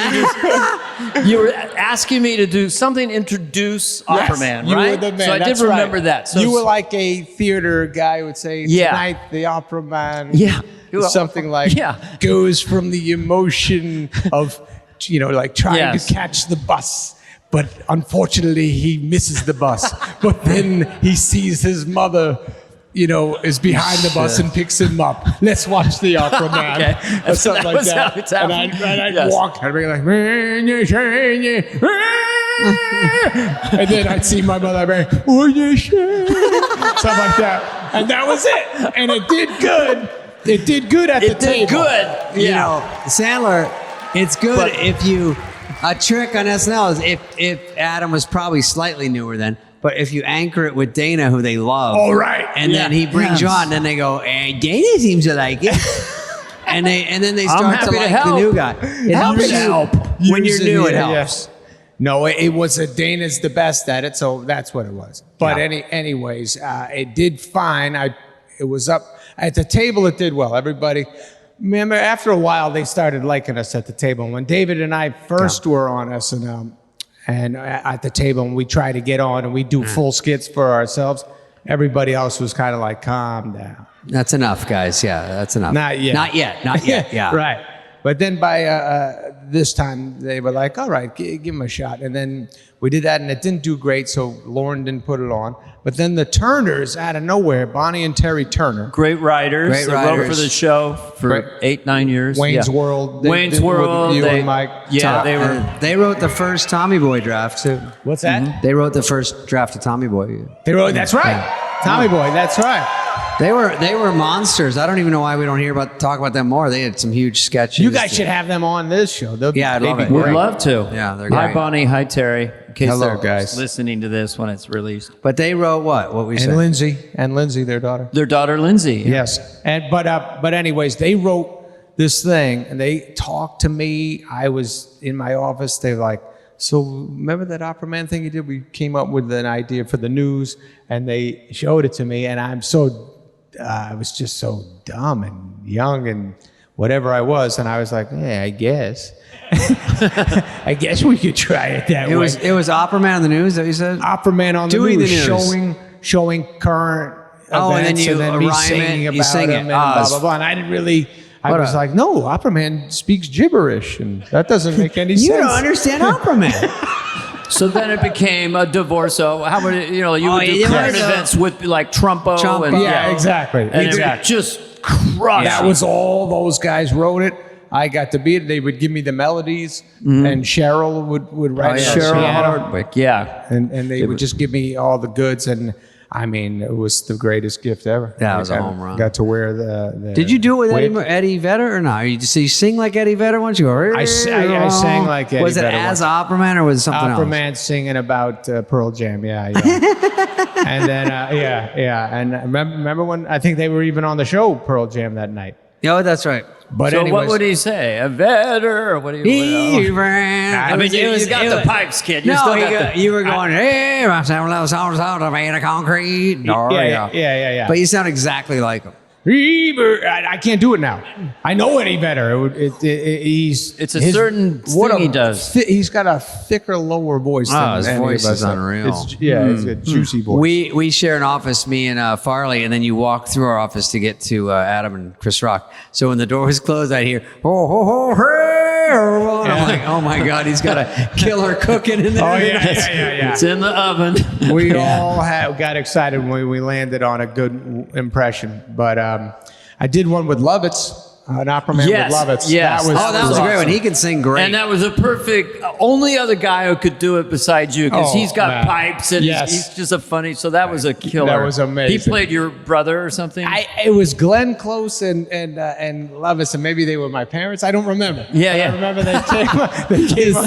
you were asking me to do something, introduce Opera Man, you right? were the man. So I did That's remember right. that. So you were like a theater guy who would say, Yeah. "Tonight, the Opera Man." Yeah. Something like goes from the emotion of like trying Yes. to catch the bus. But unfortunately, he misses the bus. But then he sees his mother, is behind the bus and picks him up. Let's watch the Opera Man. Okay. Or something That like was how that. it's And happening. I'd Yes. walk. I'd be like, and then I'd see my mother be something like that. And that was it. And it did good. It did good at the It did table. good. You know, Sandler, it's good if you, a trick on SNL is if Adam was probably slightly newer then, But if you anchor it with Dana, who they love, Oh, right. and then he brings you on, and then they go, hey, Dana seems to like it. And then they start to happy to like help. the new guy. It helps you when you're new. It helps. Yes. No, it was Dana's the best at it, so that's what it was. But anyways, it did fine. It was up at the table. It did well. Everybody, remember, after a while, they started liking us at the table. When David and I first were on SNL, and at the table, and we try to get on, and we do full skits for ourselves, everybody else was kind of like, calm down. That's enough, guys. Yeah, that's enough. Not yet. Not yet. Not yet. Yeah. Right. But then by this time, they were like, all right, give him a shot. And then we did that, and it didn't do great, so Lauren didn't put it on. But then the Turners, out of nowhere, Bonnie and Terry Turner. Great writers. Great They wrote writers. for the show for Right. 8-9 years. Wayne's Yeah. World. Wayne's World. You they, and Mike. Yeah, they were. And they wrote the first Tommy Boy draft too. What's that? They wrote the first draft of Tommy Boy. They wrote, that's right. Tommy Boy, that's right. They were monsters. I don't even know why we don't talk about them more. They had some huge sketches. You guys should have them on this show. Yeah, I'd they'd love be it. Would great. love to. Yeah, they're Hi, great. Bonnie. Hi, Terry. In case Hello, they're guys. listening to this when it's released. But they wrote what we said. And Lindsay, their daughter. Their daughter, Lindsay. Yes. But anyways, they wrote this thing, and they talked to me. I was in my office. They were like, so remember that Opera Man thing you did? We came up with an idea for the news, and they showed it to me, and I was just so dumb and young and whatever I was, and I was like, yeah, I guess. I guess we could try it that way. It was Opera Man on the news that you said. Opera Man on the Doing news, the news. showing current Oh, and then events, you and then me rhyme it, singing you about sing them it. and Ah, blah it's- blah blah. And I didn't really. I What was a- like, no, Opera Man speaks gibberish, and that doesn't make any You sense. don't understand Opera Man. So then it became a divorce. So how would it, you would Oh, do yeah, current so- events with like Trumpo. Trumpo. And, Yeah, exactly. And it Exactly. just crushed. That was all those guys wrote it. I got to be it. They would give me the melodies, and Cheryl would write it on Cheryl piano, Hardwick. Yeah. and they would just give me all the goods. And I mean, it was the greatest gift ever. That was a I home run. Got to wear the Did you do it with wig. Eddie Vedder or not? You sing like Eddie Vedder once you go. I sang like Eddie Was it Vedder as once. Opera Man or was it something Opera else? Man singing about Pearl Jam, yeah. And then, yeah. And remember when, I think they were even on the show, Pearl Jam, that night. Oh, that's right. But So anyways, what would he say? A vetter? Or what do you? I mean, you got the pipes, kid. You still got the- you were going, hey, I'm saying little songs out of made of concrete. Yeah. But you sound exactly like him. I can't do it now. I know Eddie better. It's a certain thing he does. He's got a thicker, lower voice. Oh, than his any voice of us is have. unreal. It's a juicy voice. We share an office, me and Farley, and then you walk through our office to get to Adam and Chris Rock. So when the door was closed, I'd hear, oh, ho, ho, hey, and I'm like, oh my God, he's got a killer cooking in there. Oh yeah. It's in the oven. We all got excited when we landed on a good impression. But I did one with Lovitz, an Opera Man Yes, with Lovitz. yes. Oh, that was a great awesome. one. He can sing great. And that was a perfect, only other guy who could do it besides you, because Oh, he's got man. pipes and Yes. he's just a funny, so that was a killer. That was amazing. He played your brother or something? It was Glenn Close and Lovitz, and maybe they were my parents. I don't remember. Yeah, But yeah. I remember they came on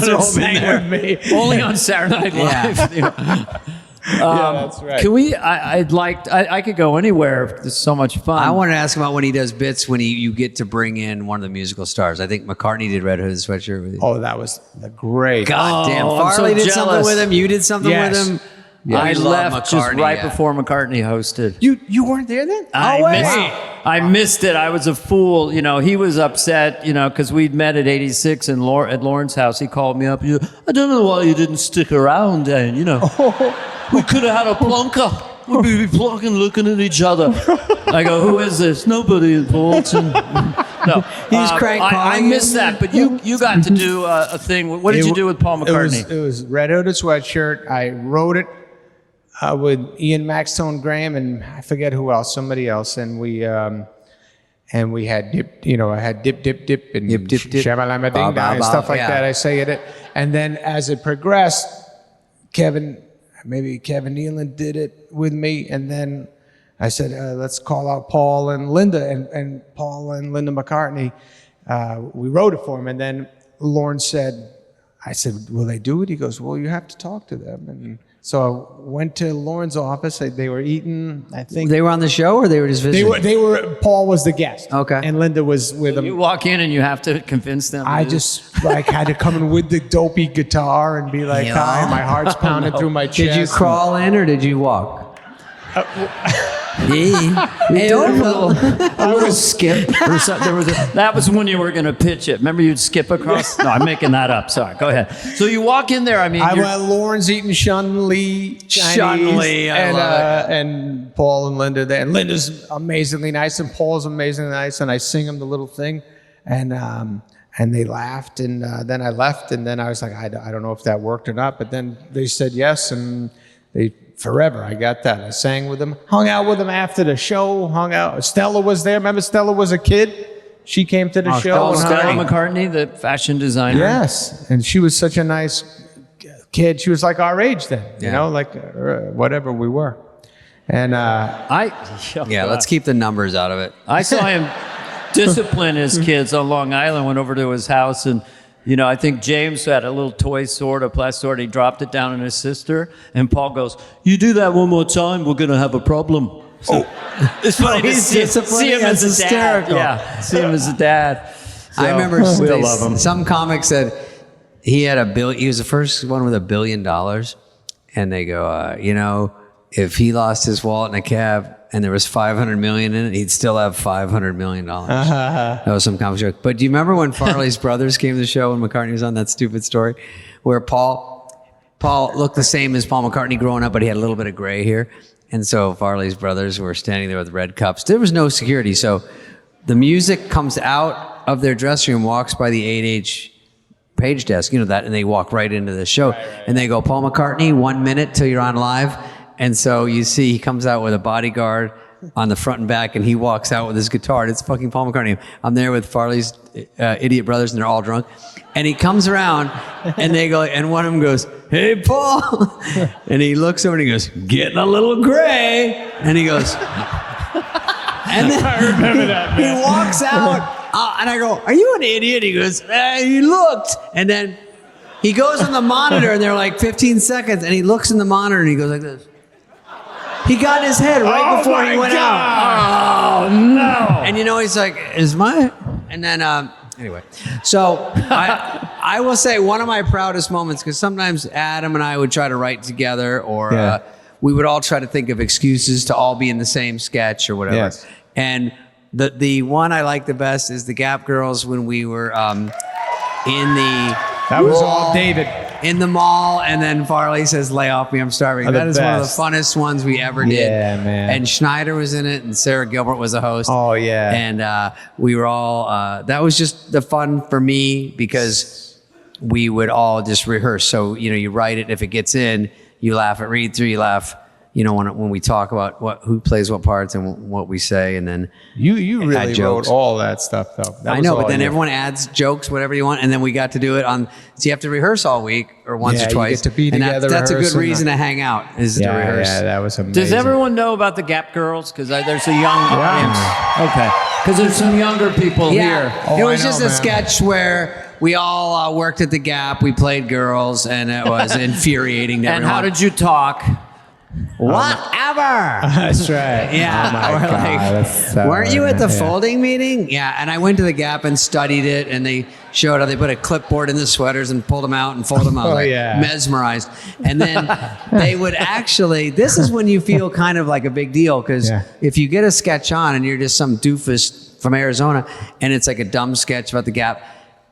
and all been sang there. with me. Only on Saturday Night Live. You know. Yeah, that's right. Can we, I could go anywhere. It's so much fun. I wanted to ask about when he does bits when you get to bring in one of the musical stars. I think McCartney did Red Hooded Sweatshirt with you. Oh, that was the great. God damn. I'm so Farley did something jealous. with him. You did something Yes. with him. I We love left just McCartney, right yeah. before McCartney hosted. You weren't there then? I missed it. I was a fool. You know, he was upset, you know, because we'd met at 86 at Lauren's house. He called me up. I don't know why you didn't stick around, and, you know, we could have had a plunker. We'd be plunking, looking at each other. I go, who is this? Nobody important. No. He's crank I calling missed that, but you got to do a thing. What did you do with Paul McCartney? It was Red Hooded Sweatshirt. I wrote it with Ian Maxtone Graham and I forget who else, somebody else, and we had dip, I had dip and Dip, dip, dip. shamalama Ba, ding ba, dong and ba, stuff like yeah. that. I say it, and then as it progressed, Kevin Nealon did it with me, and then I said, let's call out Paul and Linda, and Paul and Linda McCartney. We wrote it for him, and then Lauren said, I said, will they do it? He goes, well, you have to talk to them. And so I went to Lauren's office. They were eating, I think. They were on the show, or they were just visiting? They were. Paul was the guest. Okay. And Linda was with him. You walk in and you have to convince them. I just like had to come in with the dopey guitar and be like, hi, my heart's pounding through my chest. Did you crawl in or did you walk? I was skip. That was when you were going to pitch it. Remember, you'd skip across. No, I'm making that up. Sorry. Go ahead. So you walk in there. I mean, Lauren's eating Shun-Li Chinese, and Paul and Linda there. And Linda's amazingly nice, and Paul's amazingly nice. And I sing them the little thing, and they laughed. And then I left, and then I was like, I don't know if that worked or not. But then they said yes, and they. Forever, I got that. I sang with them, hung out with them after the show, hung out. Stella was there. Remember, Stella was a kid. She came to the show. Stella McCartney, the fashion designer. Yes, and she was such a nice kid. She was like our age then, you know, like whatever we were. And let's keep the numbers out of it. I saw him discipline his kids on Long Island. Went over to his house and. You know, I think James had a little toy sword, a plastic sword. He dropped it down on his sister, and Paul goes, "You do that one more time, we're gonna have a problem." So, it's funny to see him as a dad. Yeah, see him as a dad. So, I remember we love him. Some comic said he had $1 billion. He was the first one with $1 billion, and they go, you know, if he lost his wallet in a cab and there was $500 million in it, he'd still have $500 million. That was some comic joke. But do you remember when Farley's brothers came to the show when McCartney was on, that stupid story where Paul looked the same as Paul McCartney growing up, but he had a little bit of gray hair. And so Farley's brothers were standing there with red cups. There was no security. So the music comes out of their dressing room, walks by the 8H page desk, you know that, and they walk right into the show. And they go, Paul McCartney, 1 minute till you're on live. And so you see he comes out with a bodyguard on the front and back, and he walks out with his guitar, and it's fucking Paul McCartney. I'm there with Farley's idiot brothers, and they're all drunk. And he comes around, and they go, and one of them goes, "Hey, Paul." And he looks over and he goes, "Getting a little gray." And he goes, and then I remember that, man. he walks out, and I go, "Are you an idiot?" He goes, "He looked." And then he goes on the monitor, and they're like 15 seconds, and he looks in the monitor, and he goes like this. He got in his head right before he went out. Oh, no. And you know, he's like, "Is my..." And then, anyway. So I will say one of my proudest moments, because sometimes Adam and I would try to write together, or we would all try to think of excuses to all be in the same sketch or whatever. Yes. And the one I like the best is the Gap Girls when we were in the... That was all David. In the mall, and then Farley says, "Lay off me, I'm starving." That is one of the funnest ones we ever did. Yeah, man. And Schneider was in it, and Sarah Gilbert was the host. Oh, yeah. And we were all, that was just the fun for me, because we would all just rehearse. So, you know, you write it, if it gets in, you laugh at read through, you laugh, you know, when we talk about who plays what parts and what we say, and then You really add jokes. wrote all that stuff, though. That I was know, all but then you. everyone adds jokes, whatever you want, and then we got to do it on. So you have to rehearse all week or once Yeah, or you twice. get to be and together, That's a rehearse, good and reason to hang out is to rehearse. Yeah, that was amazing. Does everyone know about the Gap Girls? Because there's a young audience. Okay. Because there's some younger people here. Yeah, Oh, it was I know, just a man. sketch where we all worked at the Gap. We played girls, and it was infuriating to And everyone. how did you talk? Whatever. That's right. Yeah. Oh my We're God, like, that's so weren't you at the yeah. folding meeting? Yeah. And I went to the Gap and studied it, and they showed how they put a clipboard in the sweaters and pulled them out and folded them out. I was Oh, like, yeah. mesmerized. And then they would actually, this is when you feel kind of like a big deal, because Yeah. if you get a sketch on and you're just some doofus from Arizona, and it's like a dumb sketch about the Gap,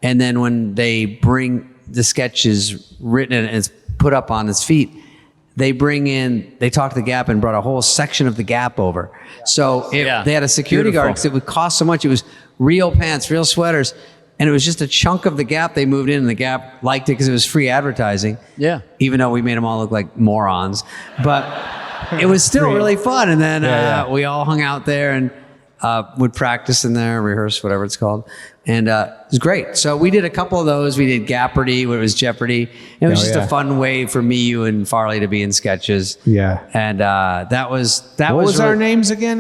and then when they bring the sketches written and it's put up on its feet, they talked to the Gap and brought a whole section of the Gap over. So they had a security guard, because it would cost so much. It was real pants, real sweaters, and it was just a chunk of the Gap they moved in, and the Gap liked it because it was free advertising. Yeah. Even though we made them all look like morons. But it was still really fun. And then we all hung out there and would practice in there, rehearse, whatever it's called. And it was great. So we did a couple of those. We did Gapperty, where it was Jeopardy. It was just a fun way for me, you, and Farley to be in sketches. Yeah. And that was What was really, our names again?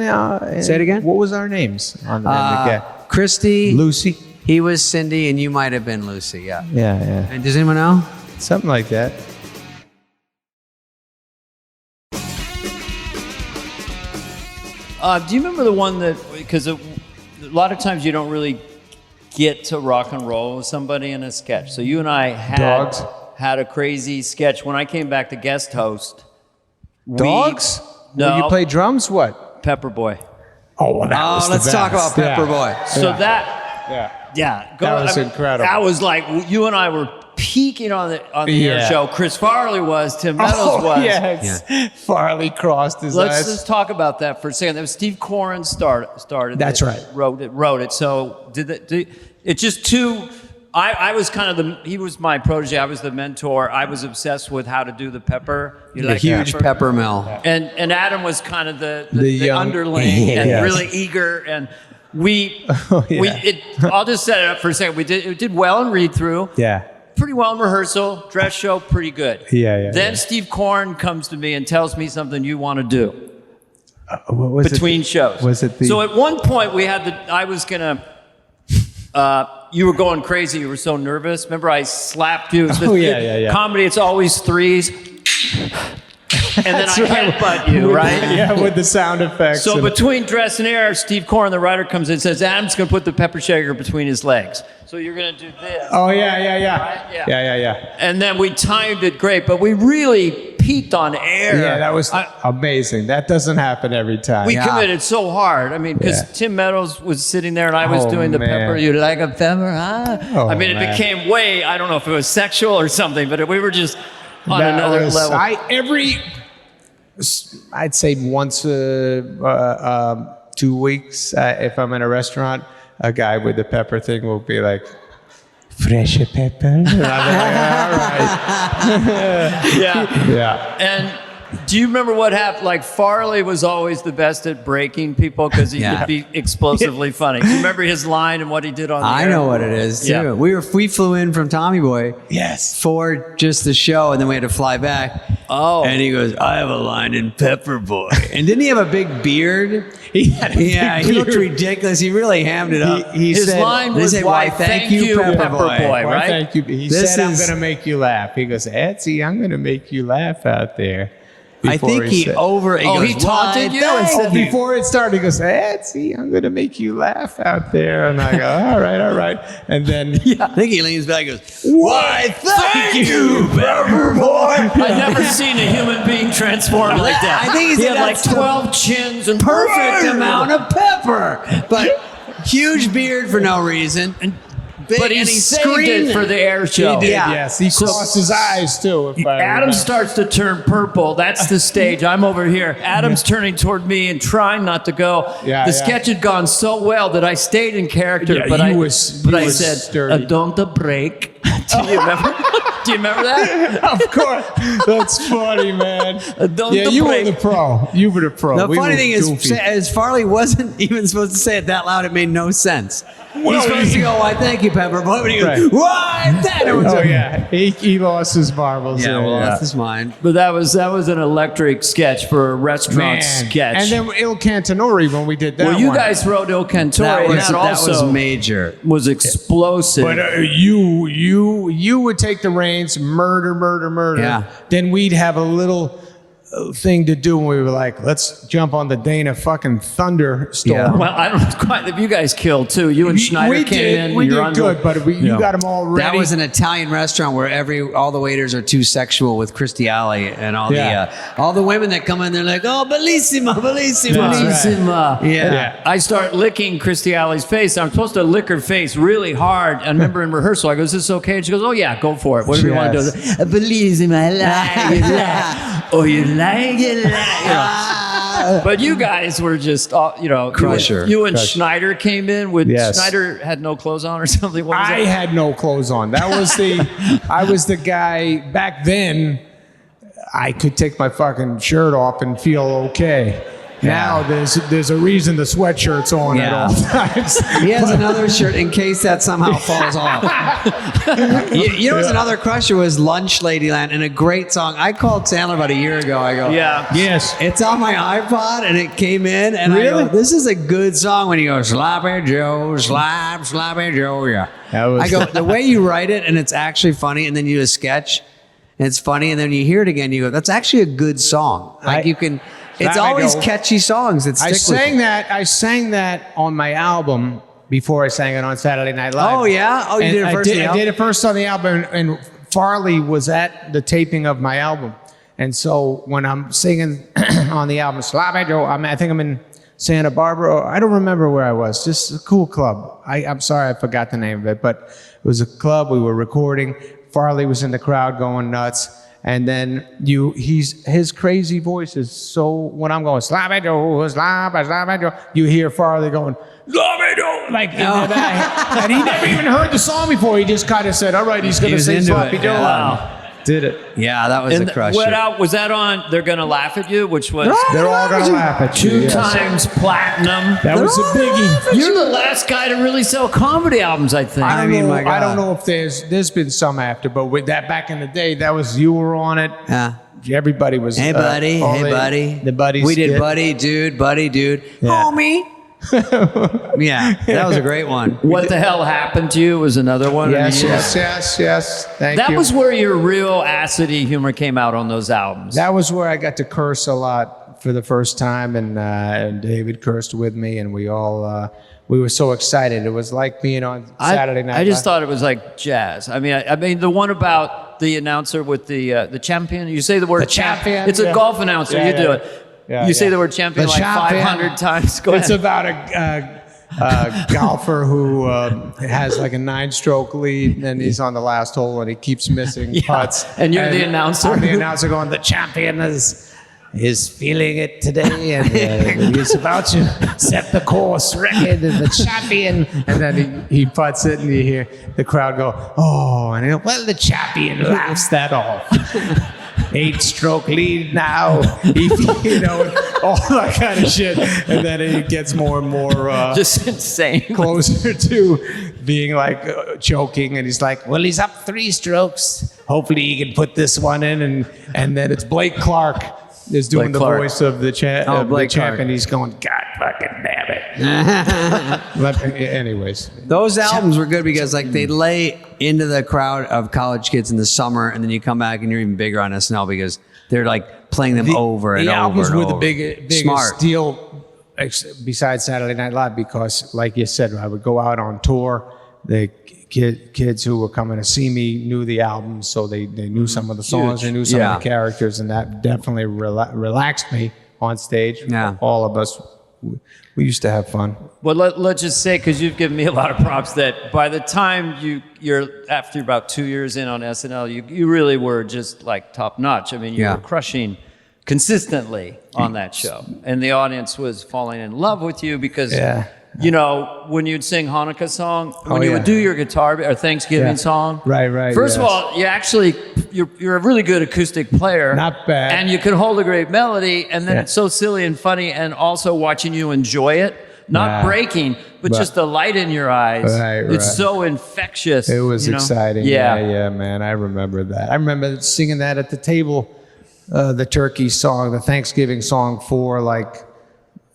Say it again? What was our names on the Gap? Christy, Lucy. He was Cindy, and you might have been Lucy. Yeah. Yeah. And does anyone know? Something like that. Do you remember the one that, because a lot of times you don't really get to rock and roll with somebody in a sketch. So you and I had a crazy sketch. When I came back to guest host. Dogs? No. When you play drums? What? Pepper Boy. Oh, well, that was the let's talk best. about Pepper Boy. So Yeah. that was incredible. That was like, you and I were peaking on the air show. Chris Farley was, Tim Meadows was. Yes. Farley crossed his eyes. Let's talk about that for a second. That was Steve Coren started. That's right. Wrote it. So it's just too. I was kind of he was my protege. I was the mentor. I was obsessed with how to do the pepper. The huge pepper mill. And Adam was kind of the young underling and Yes. really eager. And I'll just set it up for a second. It did well in read through. Yeah. Pretty well in rehearsal. Dress show, pretty good. Yeah. Then Steve Coren comes to me and tells me something you want to do What was between shows. Was it the? So at one point I was gonna. You were going crazy. You were so nervous. Remember, I slapped you. Yeah. Comedy, it's always threes. And then I headbutt you, right? Yeah, with the sound effects. So between dress and air, Steve Coren, the writer, comes in and says, Adam's going to put the pepper shaker between his legs. So you're going to do this. Oh, yeah. Right? Yeah. And then we timed it great, but we really peaked on air. Yeah, that was amazing. That doesn't happen every time. We committed so hard. I mean, because Tim Meadows was sitting there and I was doing the pepper. You like a pepper, huh? Oh, I mean, it became way, I don't know if it was sexual or something, but we were just on another level. I'd say once 2 weeks, if I'm in a restaurant, a guy with the pepper thing will be like, fresh pepper. And I'm like, all right. Yeah. And do you remember what happened? Like, Farley was always the best at breaking people because he could be explosively funny. Do you remember his line and what he did on the I air? know what it is too. Yeah. We flew in from Tommy Boy. Yes. For just the show, and then we had to fly back. Oh. And he goes, I have a line in Pepper Boy. And didn't he have a big beard? He had a big he looked beard. ridiculous. He really hammed it up. His said, line they was, said, why thank you, Pepper Boy, Why, right? thank you. He This said, I'm is- going to make you laugh. He goes, Etsy, I'm going to make you laugh out there. I think he said- He taunted you and said, before it started, he goes, Etsy, I'm going to make you laugh out there. And I go, all right. And then I think he leans back and goes, why, thank you, Pepper Boy. I've never seen a human being transform like that. I think he had said like that's the 12 chins and Perfect amount of pepper. But huge beard for no reason. And big, But he and saved screamed it for the air show. he did, Yeah. yes. He crossed his eyes, too. If I Adam remember. starts to turn purple. That's the stage. I'm over here. Adam's turning toward me and trying not to go. Yeah, the yeah. sketch had gone so well that I stayed in character. Yeah, but you I was said, sturdy. don't break. Do you remember? Do you remember that? Of course. That's funny, man. Don't Yeah, you were break. the pro. You were the pro. The We funny were thing is, goofy. as Farley wasn't even supposed to say it that loud, it made no sense. Well, He's supposed to go, why, thank you, Pepper Boy. But he goes, Right. why, that? Oh, yeah. He lost his marbles. Yeah, there, well, that's his mind. But that was an electric sketch for a restaurant Man. sketch. And then Il Cantonori when we did that well, you one. guys wrote Il Cantori, That and was, that that also was major. was explosive. But you would take the reins, murder. Yeah. Then we'd have a little thing to do when we were like, let's jump on the Dana fucking thunderstorm. Yeah. well, I don't quite. If you guys killed too, you and Schneider we came did, in. We you're did good, but you got them all ready. That was an Italian restaurant where all the waiters are too sexual with Christy Alley and all the women that come in, they're like, oh, bellissima. That's right. Bellissima. Yeah. I start licking Christy Alley's face. I'm supposed to lick her face really hard. I remember in rehearsal, I go, is this okay? And she goes, oh, yeah, go for it. Whatever you want to do. Bellissima, I like it. Oh, you like it? But you guys were just, Crusher. You and Schneider came in with, Yes. Schneider had no clothes on or something. What was I that? had no clothes on. That was I was the guy back then. I could take my fucking shirt off and feel okay. Now there's a reason the sweatshirt's on at all times. He has another shirt in case that somehow falls off. You know what's another crusher was Lunch Ladyland, and a great song. I called Sandler about a year ago. I go, Yes. it's on my iPod, and it came in, and I Really? go, this is a good song when he goes, Sloppy Joe, Sloppy Joe, yeah. Was I go, the way you write it, and it's actually funny, and then you do a sketch, and it's funny, and then you hear it again, you go, that's actually a good song. Like you can... It's always catchy songs that stick I sang that on my album before I sang it on Saturday Night Live. Oh, yeah? Oh, you did it first on the album? I did it first on the album, and Farley was at the taping of my album. And so when I'm singing on the album, Sloppy Joe, I think I'm in Santa Barbara. I don't remember where I was. Just a cool club. I'm sorry I forgot the name of it, but it was a club. We were recording. Farley was in the crowd going nuts. And then his crazy voice is so, when I'm going, Sloppy Joe, Sloppy Joe, you hear Farley going, Sloppy Joe, like, and he never even heard the song before. He just kind of said, all right, he's going to sing Sloppy Joe. Wow. Did it. Yeah, that was a crusher. Was that on They're Gonna Laugh at You, which was They're all going to laugh at you. 2 yes. times platinum? That was a biggie. You're the last guy to really sell comedy albums, I think. I my God. don't know if there's been some after, but with that back in the day, that was, you were on it. Yeah. Everybody was. Hey, buddy. The buddies. We did buddy, dude. Yeah. Homie. Yeah, that was a great one. What the Hell Happened to You was another one. Yes, I mean, yes. Thank you. That was where your real acidy humor came out on those albums. That was where I got to curse a lot for the first time, and David cursed with me, and we all we were so excited. It was like being on Saturday Night I just Live. thought it was like jazz. I mean, the one about the announcer with the champion. You say the word champion, It's a yeah. golf announcer. Yeah, you do yeah. it. Yeah, you say yeah. the word champion The like champion. 500 times. Go It's ahead. about a golfer who has like a 9-stroke lead, and he's on the last hole, and he keeps missing putts. And you're the announcer? I'm the announcer going, the champion is feeling it today, and he's about to set the course record, and the champion. And then he putts it, and you hear the crowd go, oh, and he'll, well, the champion laughs that off. 8-stroke lead now, you know, all that kind of shit. And then it gets more and more Just insane. closer to being like choking, and he's like, well, he's up 3 strokes. Hopefully he can put this one in, and then it's Blake Clark is doing Blake the Clark. voice of the Blake champ, Clark. and he's going, God fucking damn it. Anyways, Those albums were good because like they lay into the crowd of college kids in the summer, and then you come back and you're even bigger on SNL because they're like playing them over and the over albums and were over. the biggest Smart. deal besides Saturday Night Live, because, like you said, I would go out on tour. The kids who were coming to see me knew the albums, so they knew some of the songs, they knew some of the characters, and that definitely relaxed me on stage. Yeah. All of us, we used to have fun. Well, let's just say, because you've given me a lot of props, that by the time you're after about 2 years in on SNL, you really were just like top notch. I mean, you were crushing consistently on that show, and the audience was falling in love with you because, you know, when you'd sing Hanukkah song, when you would do your guitar or Thanksgiving song, Right. First of all, you're a really good acoustic player, Not bad. and you can hold a great melody, and then it's so silly and funny, and also watching you enjoy it. Not breaking, but just the light in your eyes. Right. It's so infectious. It was you know? exciting. Yeah, man. I remember that. I remember singing that at the table, the turkey song, the Thanksgiving song for like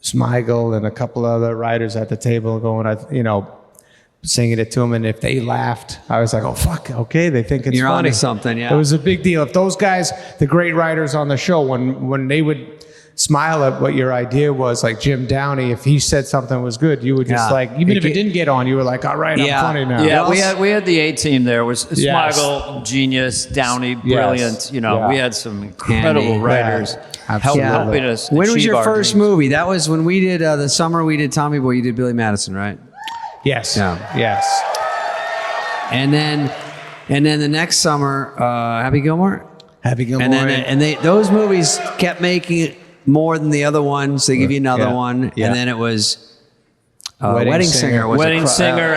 Smigel and a couple other writers at the table going, singing it to them. And if they laughed, I was like, oh, fuck, okay, they think it's You're funny. onto something, yeah. It was a big deal. If those guys, the great writers on the show, when they would smile at what your idea was, like Jim Downey, if he said something was good, you would just like, even if it didn't get on, you were like, all right, I'm funny now. Yeah, we had the A-team there. Was Smigel, genius, Downey, brilliant. You know, we had some incredible writers helping us. When was achieve your our first dreams. movie? That was when we did the summer we did Tommy Boy. You did Billy Madison, right? Yes. Yeah. Yes. And then the next summer, Happy Gilmore. Happy Gilmore. And then those movies kept making it more than the other ones. They give you another one, and then it was Wedding Singer. Was Wedding Singer.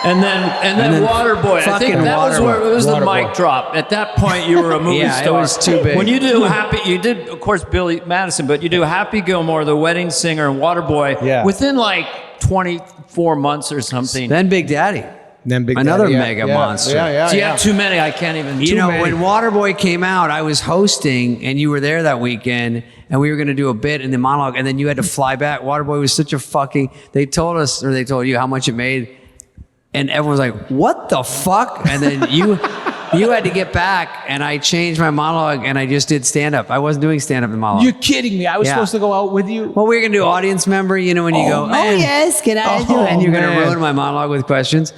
And then Waterboy. I think fucking that was where it was the Waterboy. mic drop. At that point, you were a movie Yeah, it star. was too big. When you do you did, of course, Billy Madison, but you do Happy Gilmore, The Wedding Singer, and Waterboy Yeah. within like 24 months or something. Then Big Daddy. Then Big Another Daddy, mega monster. Yeah. So you have too many. I can't even. You know, many. when Waterboy came out, I was hosting, and you were there that weekend, and we were going to do a bit in the monologue, and then you had to fly back. Waterboy was such a fucking. They told us, or they told you how much it made, and everyone was like, "What the fuck?" And then you had to get back, and I changed my monologue, and I just did stand up. I wasn't doing stand up in monologue. You're kidding me. I was Yeah. supposed to go out with you. Well, we were gonna do audience member, you know, when you go, man. oh yes, can I do Oh, it? And you're gonna man. ruin my monologue with questions.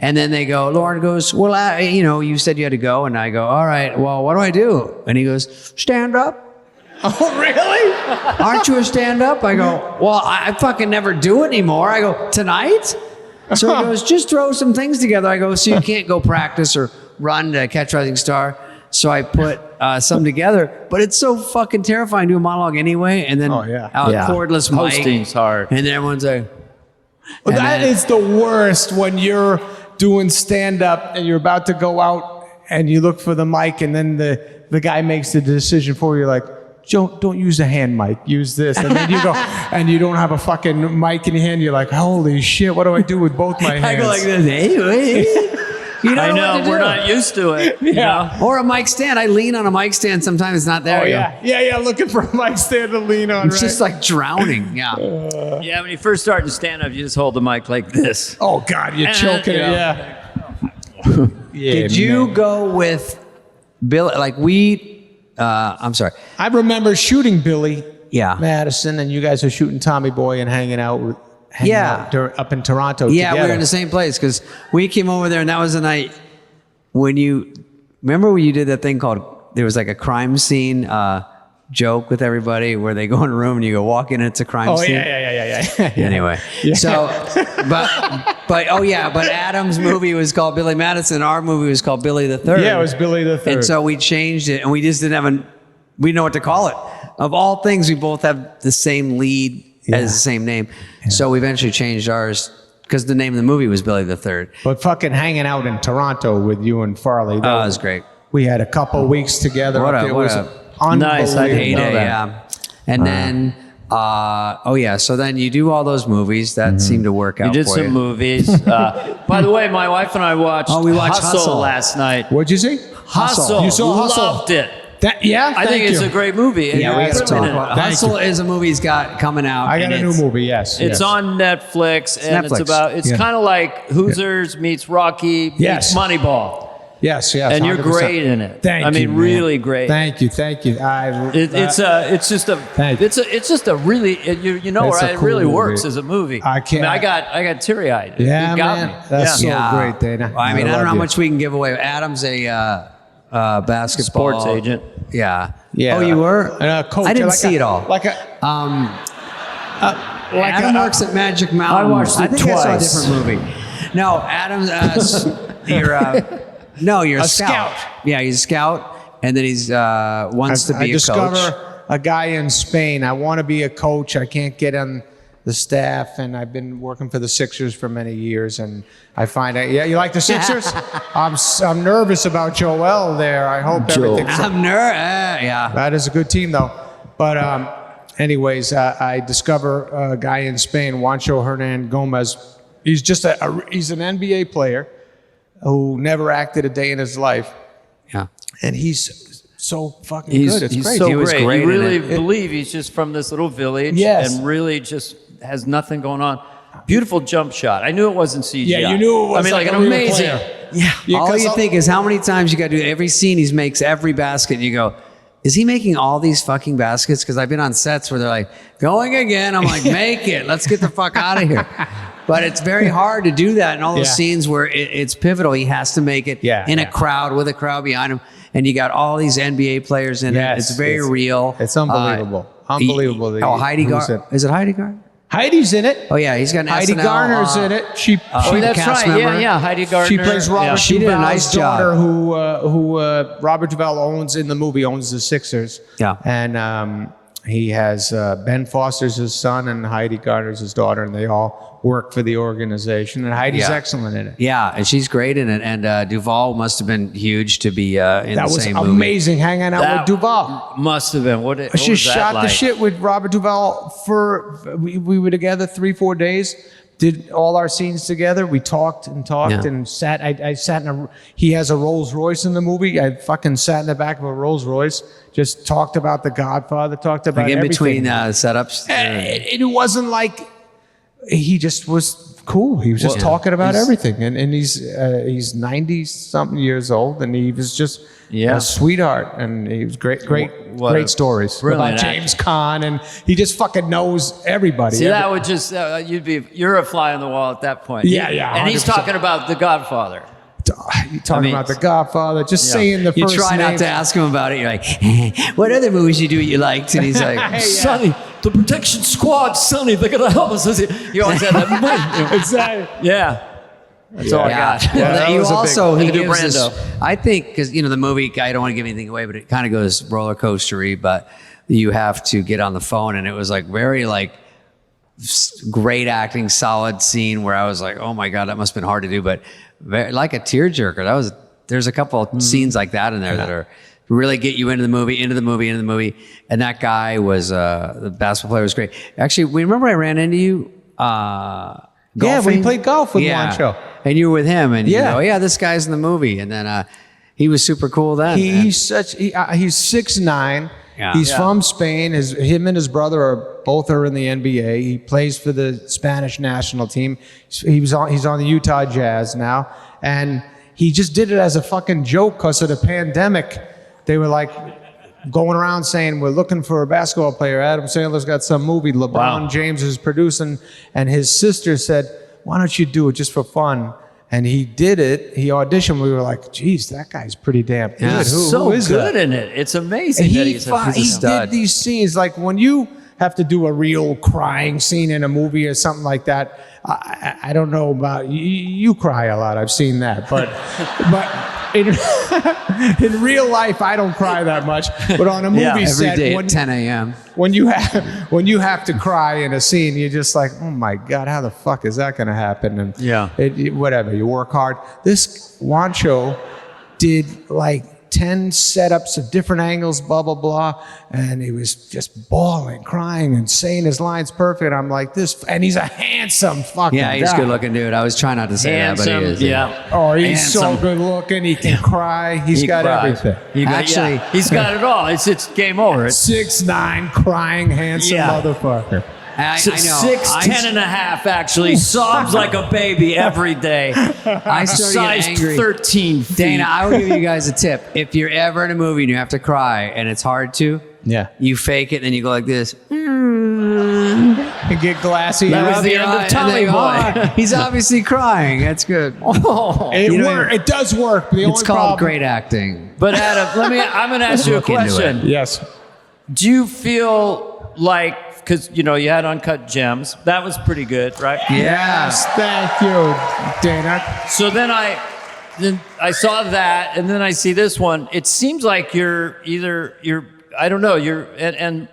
And then they go, Lauren goes, well, you know, you said you had to go. And I go, all right, well, what do I do? And he goes, stand up. Oh, really? Aren't you a stand up? I go, well, I fucking never do it anymore. I go, tonight? So he goes, just throw some things together. I go, so you can't go practice or run to Catch a Rising Star. So I put some together, but it's so fucking terrifying to do a monologue anyway. And then Oh, yeah. cordless mic. Hosting's hard. And then everyone's like, Well, And that then- is the worst when you're doing stand up and you're about to go out and you look for the mic and then the guy makes the decision for you like, don't use a hand mic, use this. And then you go and you don't have a fucking mic in your hand. You're like, holy shit, what do I do with both my hands? I go like this. Hey, you don't I know, what know to we're do. not used to it. You know? Or a mic stand. I lean on a mic stand. Sometimes it's not there. Oh, You go, yeah, looking for a mic stand to lean on, It's right? just like drowning. Yeah. Yeah, when you first start to stand up, you just hold the mic like this. Oh, God, you're And, choking you it, know. yeah. Yeah, Did you man. go with Bill? Like I'm sorry. I remember shooting Billy Yeah. Madison, and you guys were shooting Tommy Boy and hanging out up in Toronto Yeah, together. we were in the same place because we came over there, and that was the night when you remember when you did that thing called there was like a crime scene joke with everybody where they go in a room and you go walk in and it's a crime Oh, scene. yeah. Anyway, so but Adam's movie was called Billy Madison. Our movie was called Billy the Third. Yeah, it was Billy the Third. And so we changed it, and we just didn't have we didn't know what to call it. Of all things, we both have the same lead as the same name. So we eventually changed ours because the name of the movie was Billy the Third. But fucking hanging out in Toronto with you and Farley. Oh, it was great. We had a couple weeks together. What up a- there. It what was a- Nice, I didn't know Heyday, that. yeah. And then, so then you do all those movies that seem to work out You did for some you. movies. By the way, my wife and I watched, Oh, we watched Hustle. last night. What'd you see? Hustle. You saw Hustle? Loved it. Yeah, I think it's a great movie. and Yeah, we you got to put 'em talk in it. about Thank Hustle you. is a movie he's got coming out. I got and a new it's- movie, yes. It's yes. on Netflix, and Netflix. it's Yeah. kind of like Hoosiers meets Rocky Yes. meets Moneyball, Yes. and you're 100%. great in it. Thank I you, mean, man. really great. Thank you. It's just a Thank you. it's just a really you know It's a right? It cool really movie. works as a movie. I can't- I got teary eyed. Yeah, it got man. me. That's yeah. so great, Dana. Well, I mean, I don't love know how you. much we can give away. Adam's a basketball Sports agent. Yeah. Yeah. Oh, you were? And a coach. I didn't like see it all. Like a. like Adam a- works at Magic Mountain. I watched it think I saw a twice. different movie. No, Adam's you're a A scout. scout. Yeah, he's a scout, and then he's wants to I be a discover coach. a guy in Spain. I want to be a coach. I can't get on the staff, and I've been working for the Sixers for many years. And I find out, yeah, you like the Sixers? I'm nervous about Joel there. I hope everything's. I'm yeah. That is a good team, though. But anyways, I discover a guy in Spain, Juancho Hernan Gomez. He's just he's an NBA player who never acted a day in his life, Yeah. and he's so fucking He's, good. It's he's great. so He was great. great You in really it. believe he's just from this little village Yes. and really just has nothing going on. Beautiful jump shot. I knew it wasn't CGI. Yeah, you knew it was I mean, like like an a real amazing. player. Yeah. Yeah, All 'cause you I'll- think is how many times you got to do every scene he makes, every basket, and you go, is he making all these fucking baskets? Because I've been on sets where they're like, going again. I'm like, make it. Let's get the fuck out of here. But it's very hard to do that in all those Yeah. scenes where it's pivotal. He has to make it Yeah, in a yeah. crowd with a crowd behind him. And you got all these NBA players in it. Yes, It's very real. It's unbelievable. Unbelievable that Heidi who's Gardner. it. Is it Heidi Gardner? Heidi's in it. Oh, yeah. He's got an Heidi SNL, Garner's in it. She Oh, that's cast right. member. Yeah. Heidi Gardner. She plays Robert Yeah. She did a Duvall's nice job. daughter, who Robert Duvall owns in the movie, owns the Sixers. Yeah. And he has Ben Foster's his son and Heidi Gardner's his daughter, and they all work for the organization. And Heidi's excellent in it. Yeah, and she's great in it. And Duvall must have been huge to be in the same movie. That was amazing, hanging out with Duvall. Must have been. What She was shot that the like? shit with Robert Duvall we were together 3-4 days. Did all our scenes together. We talked and sat. I sat in he has a Rolls Royce in the movie. I fucking sat in the back of a Rolls Royce. Just talked about The Godfather. Talked about Like in everything. between setups. It wasn't like he just was cool. He was just talking about everything. And he's 90-something years old, and he was just a sweetheart. And he was great stories about James Caan, and he just fucking knows everybody. See, that would just you're a fly on the wall at that point. Yeah, And he's 100%. talking about The Godfather. You're talking about The Godfather, just saying the You first try name. not to ask him about it. You're like, what other movies you do you liked? And he's like, Sonny, the protection squad, Sonny, they're gonna help us. He always had that. Exactly. Yeah. That's all I got. Yeah, that you was a big also, one. he Look at gives this, Brando. I think, because, the movie, I don't want to give anything away, but it kind of goes roller coastery, but you have to get on the phone, and it was like very great acting, solid scene where I was like, oh my God, that must have been hard to do, but very, like a tearjerker. There's a couple of scenes like that in there that are really get you into the movie. And that guy was, the basketball player was great. Actually, remember I ran into you, Yeah, we golfing? played golf with Juancho. And you were with him, and you Yeah. go, this guy's in the movie. And then he was super cool then. He's 6'9". Yeah. He's from Spain. Him and his brother both are in the NBA. He plays for the Spanish national team. He's on the Utah Jazz now, and he just did it as a fucking joke because of the pandemic. They were like going around saying, we're looking for a basketball player. Adam Sandler's got some movie LeBron James is producing, and his sister said, why don't you do it just for fun? And he did it. He auditioned. We were like, geez, that guy's pretty damn good. Yeah. So who is good that? in it. It's amazing. And that he he's a did these scenes, like when you have to do a real crying scene in a movie or something like that. I don't know about you. You cry a lot. I've seen that, but in real life, I don't cry that much. But on a movie every set, day at 10 a.m. when you have to cry in a scene, you're just like, oh my God, how the fuck is that going to happen? And whatever, you work hard. This Juancho did like 10 setups of different angles, blah, blah, blah. And he was just bawling, crying, and saying his lines perfect. I'm like, and he's a handsome fucking Yeah, he's a guy. good looking dude. I was trying not to say that, but he is. Yeah. Oh, he's so Handsome. good looking. He can cry. He's got cries. everything. Actually- he's got it all. It's game over. It's 6'9", crying, handsome motherfucker. I know. 6'10" and a half, actually. Sobs like a baby every day. I started Size getting angry. 13 feet. Dana, I will give you guys a tip. If you're ever in a movie and you have to cry and it's hard to, you fake it and then you go like this. And get glassy. That was eyes. the end of Tommy Boy. He's obviously crying. That's good. It does work. The It's only called problem, great acting. But Adam, I'm going to ask you a Look into it. question. Yes. Do you feel like, because you had Uncut Gems, that was pretty good, right? Yes. Thank you, Dana. So then I saw that, and then I see this one. It seems like you're I don't know, and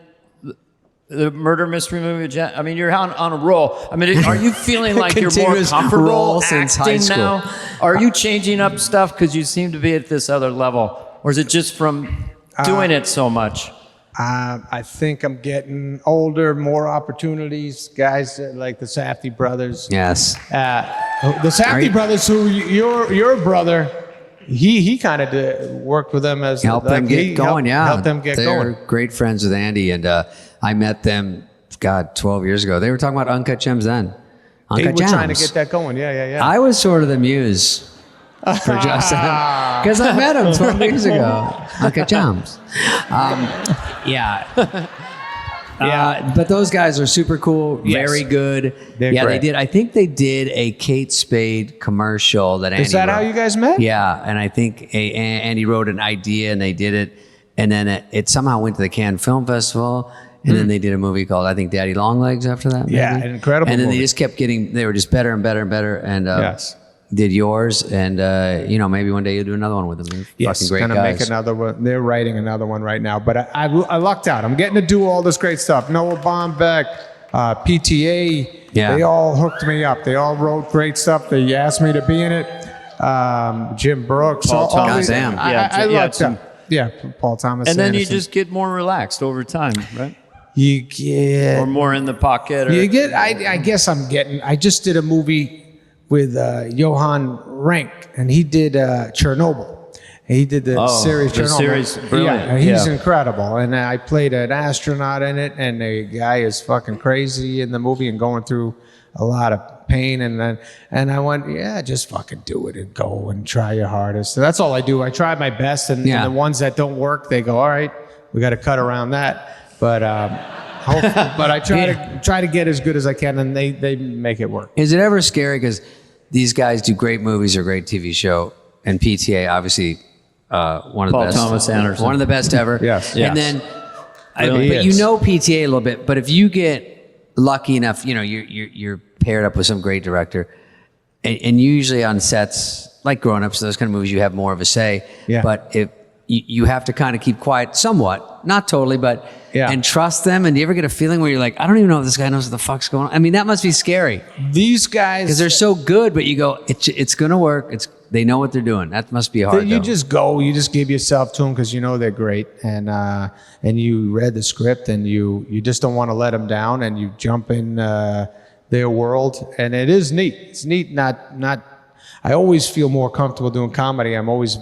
the murder mystery movie. I mean, you're on a roll. I mean, are you feeling like you're more Continuous comfortable roll since high acting school. now? Are you changing up stuff because you seem to be at this other level, or is it just from doing it so much? I think I'm getting older, more opportunities. Guys like the Safdie brothers. Yes. The Safdie brothers, who your brother, he kind of worked with them as Help them get going, help them get They're going. great friends with Andy, and I met them, 12 years ago. They were talking about Uncut Gems then. They Uncut were Gems. trying to get that going. Yeah. I was sort of the muse for Justin because I met him 12 years ago. Uncut Gems. But those guys are super cool, Yes. very good. They're They great. did. I think they did a Kate Spade commercial that Andy Is that wrote. how you guys met? Yeah, and I think Andy wrote an idea and they did it, and then it somehow went to the Cannes Film Festival, and then they did a movie called, I think, Daddy Longlegs after that. Yeah, maybe. an incredible And then movie. they just kept getting, they were just better and better and better, and Yes. did yours, and you know, maybe one day you'll do another one with them. They're Yes, fucking great gonna guys. make another one. They're writing another one right now. But I lucked out. I'm getting to do all this great stuff. Noah Baumbach, PTA. Yeah. They all hooked me up. They all wrote great stuff. They asked me to be in it. Jim Brooks. Paul all these- Thomas. Damn. I Yeah, lucked some- out. Yeah, Paul Thomas. And then you Anderson. just get more relaxed over time, right? you get Or more in the pocket. Or, you get. I guess I'm getting. I just did a movie with Johan Renck, and he did Chernobyl. He did the series the Chernobyl. series, brilliant. Yeah, he's Yeah. incredible. And I played an astronaut in it, and the guy is fucking crazy in the movie and going through a lot of pain. And I went, yeah, just fucking do it and go and try your hardest. So that's all I do. I try my best, and the ones that don't work, they go, all right, we got to cut around that. But but I try to get as good as I can, and they make it work. Is it ever scary? Because these guys do great movies or great TV show, and PTA obviously one of the Paul best. Thomas Anderson. One of the best ever. Yes. Yes. And then, He but you is. know PTA a little bit. But if you get lucky enough, you know you're paired up with some great director, and usually on sets like Grown Ups, those kind of movies, you have more of a say. Yeah. But if you have to kind of keep quiet somewhat, not totally, but Yeah. and trust them. And do you ever get a feeling where you're like, I don't even know if this guy knows what the fuck's going on? I mean, that must be scary These guys, because they're so good. But you go, it's gonna work. They know what they're doing. That must be hard. you though. just go, you just give yourself to them because you know they're great, and you read the script, and you just don't want to let them down, and you jump in their world, and it is neat. It's neat, not. I always feel more comfortable doing comedy. I'm always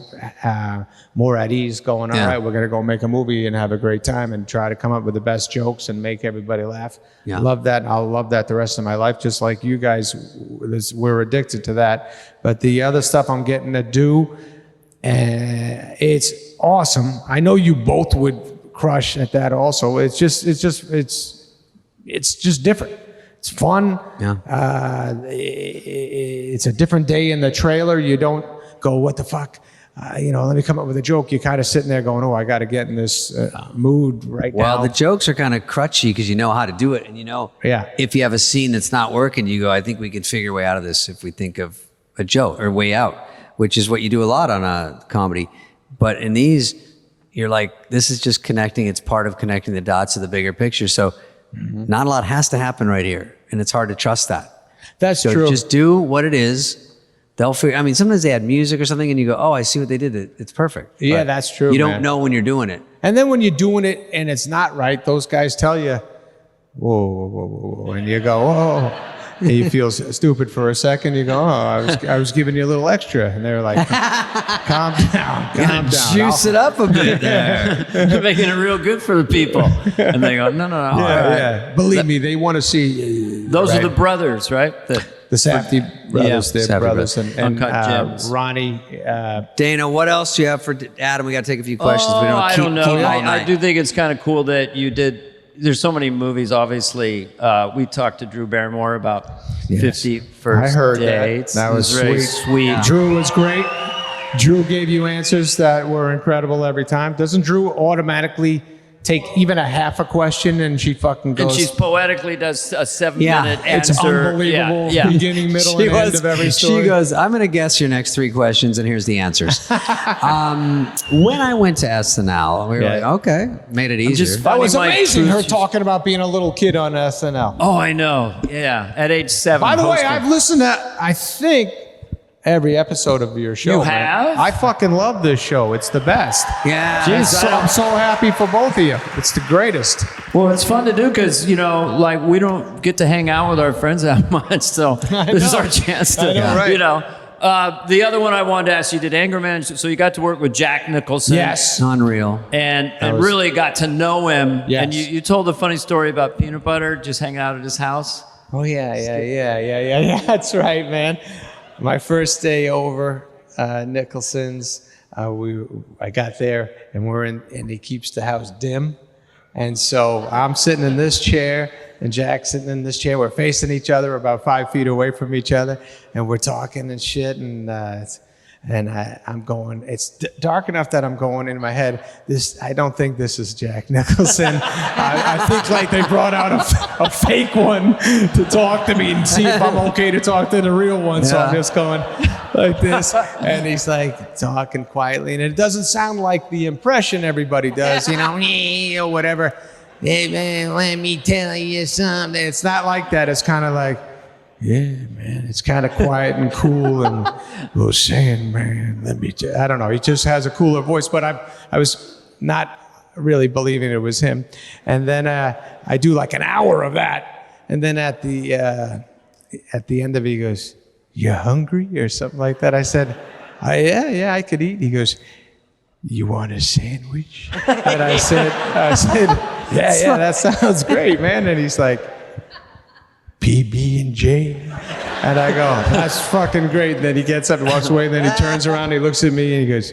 more at ease going, all Yeah. right, we're going to go make a movie and have a great time and try to come up with the best jokes and make everybody laugh. Yeah. Love that. I'll love that the rest of my life, just like you guys. We're addicted to that. But the other stuff I'm getting to do, it's awesome. I know you both would crush at that also. It's just different. It's fun. Yeah. It's a different day in the trailer. You don't go, what the fuck? Let me come up with a joke. You're kind of sitting there going, oh, I got to get in this mood right Well, now. the jokes are kind of crutchy because you know how to do it, and you know Yeah. if you have a scene that's not working, you go, I think we can figure a way out of this if we think of a joke or way out, which is what you do a lot on a comedy. But in these, you're like, this is just connecting. It's part of connecting the dots of the bigger picture. So not a lot has to happen right here, and it's hard to trust that. That's So true. just do what it is. They'll figure. I mean, sometimes they add music or something, and you go, "Oh, I see what they did. It's perfect." Yeah, But that's true, You don't man. know when you're doing it. And then when you're doing it and it's not right, those guys tell you, whoa, whoa, whoa, whoa, whoa. And you go, oh. And you feel stupid for a second. You go, oh, I was giving you a little extra. And they're like, calm down, calm down. Juice it up a bit there. You're making it real good for the people. And they go, no. All right. Yeah. Believe me, they want to see Those right? are the brothers, right? the Safdie brothers, Yeah. their Safdie brothers, and Uncut Gems. Ronnie. Dana, what else do you have for Adam? We got to take a few questions. Oh, we don't I keep, don't know. keep all I night. do think it's kind of cool that you did. There's so many movies, obviously. We talked to Drew Barrymore about 50 First I heard Dates. that. That was very sweet. sweet. Drew was great. Drew gave you answers that were incredible every time. Doesn't Drew automatically take even a half a question and she fucking goes? And she's poetically does a 7-minute Yeah, answer. it's unbelievable. Yeah. Beginning, middle, and end of every story. She goes, I'm going to guess your next 3 questions, and here's the answers. When I went to SNL, we were Yeah. like, okay, made it easier. just That was Finding my amazing. truth. Her talking about being a little kid on SNL. Oh, I know. Yeah. At age 7. By the way, hosting. I've listened to, I think, every episode of your show. You man. have? I fucking love this show. It's the best. yeah. I'm so happy for both of you. It's the greatest. Well, it's fun to do because, like we don't get to hang out with our friends that much. So this is know. our chance to, I know, right. The other one I wanted to ask you, did Anger Management, so you got to work with Jack Nicholson. Yes. Unreal. And was- really got to know him. Yes. And you told a funny story about peanut butter, just hanging out at his house. Oh yeah. That's right, man. My first day over, Nicholson's. I got there and and he keeps the house dim, and so I'm sitting in this chair and Jack's sitting in this chair. We're facing each other, about 5 feet away from each other, and we're talking and shit. And I'm going. It's dark enough that I'm going in my head. I don't think this is Jack Nicholson. I think like they brought out a fake one to talk to me and see if I'm okay to talk to the real one. So I'm just going. like this, and he's like talking quietly, and it doesn't sound like the impression everybody does, you know, or whatever. Hey man, let me tell you something. It's not like that. It's kind of like, yeah, man. It's kind of quiet and cool, and well, saying, man, let me. I don't know. He just has a cooler voice, but I was not really believing it was him. And then I do like an hour of that, and then at the end of it, he goes, "You hungry?" or something like that. I said, "Yeah, I could eat." He goes, "You want a sandwich?" And I said, yeah, that sounds great, man. And he's like, PB&J. And I go, that's fucking great. And then he gets up and walks away. And then he turns around, he looks at me, and he goes,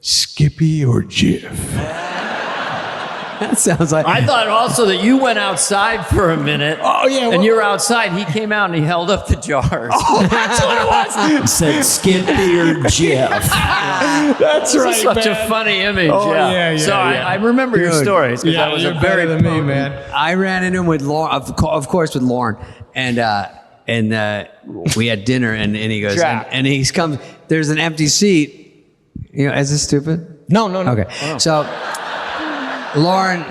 Skippy or Jiff? That sounds like. I thought also that you went outside for a minute. Oh, yeah. And you were outside. He came out and he held up the jars. Oh, that's what it was. He said Skippy or Jeff. That's right, Such man. a funny image. Oh, yeah, So yeah. I remember your stories. 'Cause Yeah, that was you're a very better than me, potent- man. I ran into him with Lauren, of course, with Lauren, and we had dinner, and he goes, Jack. and he comes. There's an empty seat. You know, is this stupid? No. Okay, so Lauren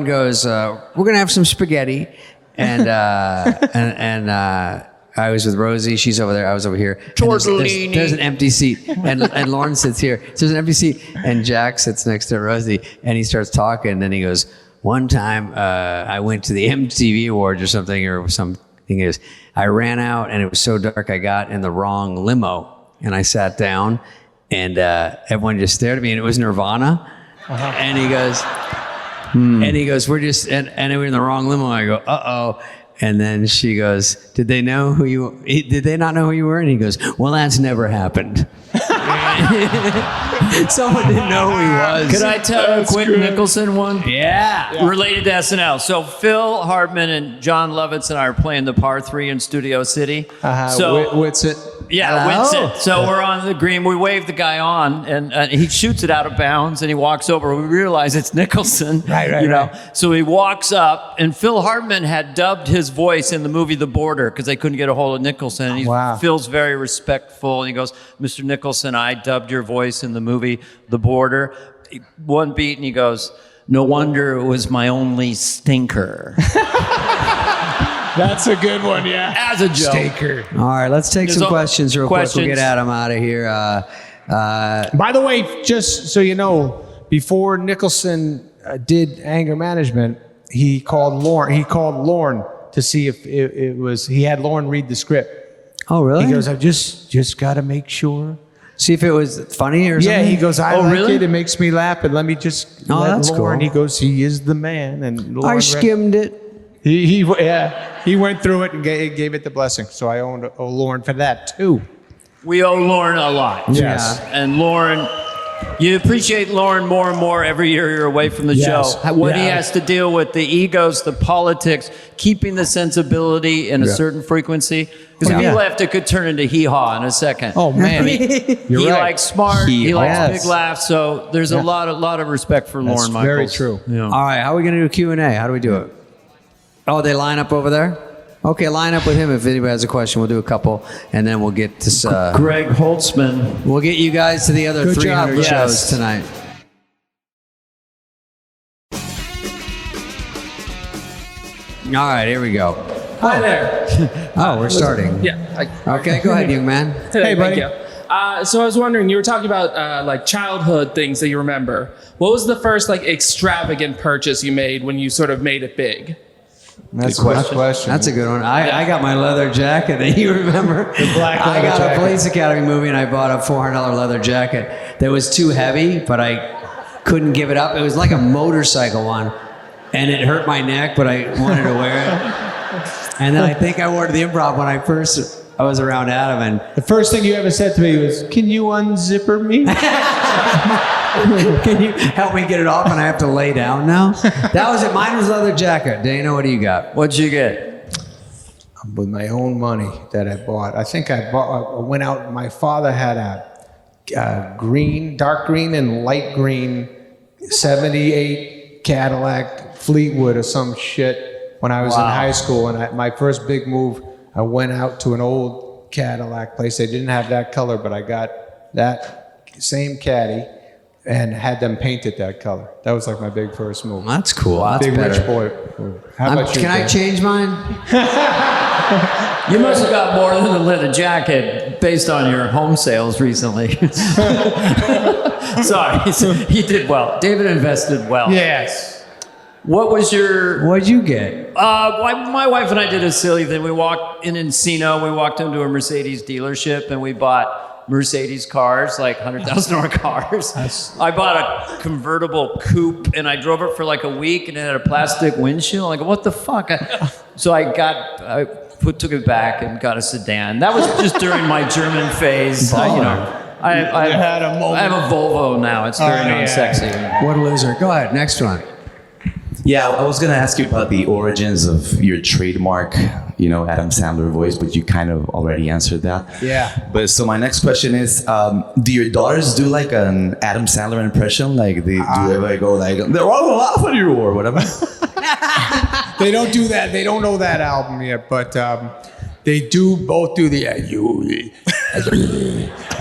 goes, we're gonna have some spaghetti, and I was with Rosie. She's over there. I was over here. And there's an empty seat, and Lauren sits here. So there's an empty seat, and Jack sits next to Rosie, and he starts talking. And then he goes, "One time, I went to the MTV Awards or something, He goes, I ran out, and it was so dark. I got in the wrong limo, and I sat down, and everyone just stared at me, and it was Nirvana. And he goes, we're just, and we're in the wrong limo. I go, uh-oh. And then she goes, did they not know who you were? And he goes, well, that's never happened. Someone didn't know who he was. Could I tell a quick Nicholson one? Yeah. Related to SNL. So Phil Hartman and John Lovitz and I are playing the Par 3 in Studio City. Wits it. Yeah, Hello. wins it. So we're on the green. We wave the guy on, and he shoots it out of bounds, and he walks over. We realize it's Nicholson. Right, you know? right. So he walks up, and Phil Hartman had dubbed his voice in the movie The Border because they couldn't get a hold of Nicholson. And Wow. Phil's very respectful, and he goes, Mr. Nicholson, I dubbed your voice in the movie The Border. One beat, and he goes, no wonder it was my only stinker. That's a good one, yeah. As a joke. Staker. All right, let's take There's some a- questions real quick. questions. We'll get Adam out of here. By the way, just so you know, before Nicholson did anger management, he called Lorne to see if it was. He had Lorne read the script. Oh, really? He goes, I just got to make sure. See if it was funny or something? Yeah, he goes, I like really? it. It makes me laugh, and let me just Oh, let that's Lorne. cool. He goes, he is the man, and Lorne I skimmed it. He went through it and gave it the blessing. So I owe Lorne for that too. We owe Lauren a lot. Yes. And Lauren, you appreciate Lauren more and more every year you're away from the Yes. show. What he Yeah. has to deal with, the egos, the politics, keeping the sensibility in a certain frequency. Because if he left, it could turn into hee-haw in a second. Oh man, He you're right. likes smart, he likes Yes. big laughs. So there's a lot of respect for That's Lauren Michaels. very true. Yeah. All right, how are we going to do Q&A? How do we do it? Oh, they line up over there? Okay, line up with him if anybody has a question. We'll do a couple, and then we'll get this. Greg Holtzman. We'll get you guys to the other Good job, 300 Greg. shows Yes. tonight. All right, here we go. Hi there. Oh, we're starting. Yeah. Okay, go ahead, young man. Hey, buddy. Thank you. So I was wondering, you were talking about like childhood things that you remember. What was the first like extravagant purchase you made when you sort of made it big? That's a good question. That's a good one. I got my leather jacket that you remember. The black I leather got jacket. a Police Academy movie, and I bought a $400 leather jacket that was too heavy, but I couldn't give it up. It was like a motorcycle one, and it hurt my neck, but I wanted to wear it. And then I think I wore it to the Improv when I was around Adam, and The first thing you ever said to me was, "Can you unzipper me?" can you help me get it off? And I have to lay down now. That was it. Mine was leather jacket. Dana, what do you got? What'd you get? With my own money that I bought. I think I went out. My father had a green, dark green, and light green '78 Cadillac Fleetwood or some shit when I was in high school. And my first big move, I went out to an old Cadillac place. They didn't have that color, but I got that same caddy and had them paint it that color. That was like my big first move. That's cool. That's Big better. rich boy. How about you, Can I Dan? change mine? You must have got more than a leather jacket based on your home sales recently. Sorry, he did well. David invested well. Yes. What was your? What'd you get? My wife and I did a silly thing. We walked in Encino. We walked into a Mercedes dealership and we bought Mercedes cars, like $100,000 cars. I bought a convertible coupe and I drove it for like a week and it had a plastic windshield. Like, what the fuck? So I took it back and got a sedan. That was just during my German phase. I had a moment. I have a Volvo now. It's very non-sexy. What a loser. Go ahead. Next one. Yeah, I was gonna ask you about the origins of your trademark, Adam Sandler voice, but you kind of already answered that. Yeah. But so my next question is, do your daughters do like an Adam Sandler impression? Like, do they ever go like, they're all laughing at you or whatever? They don't do that. They don't know that album yet, but they do both do the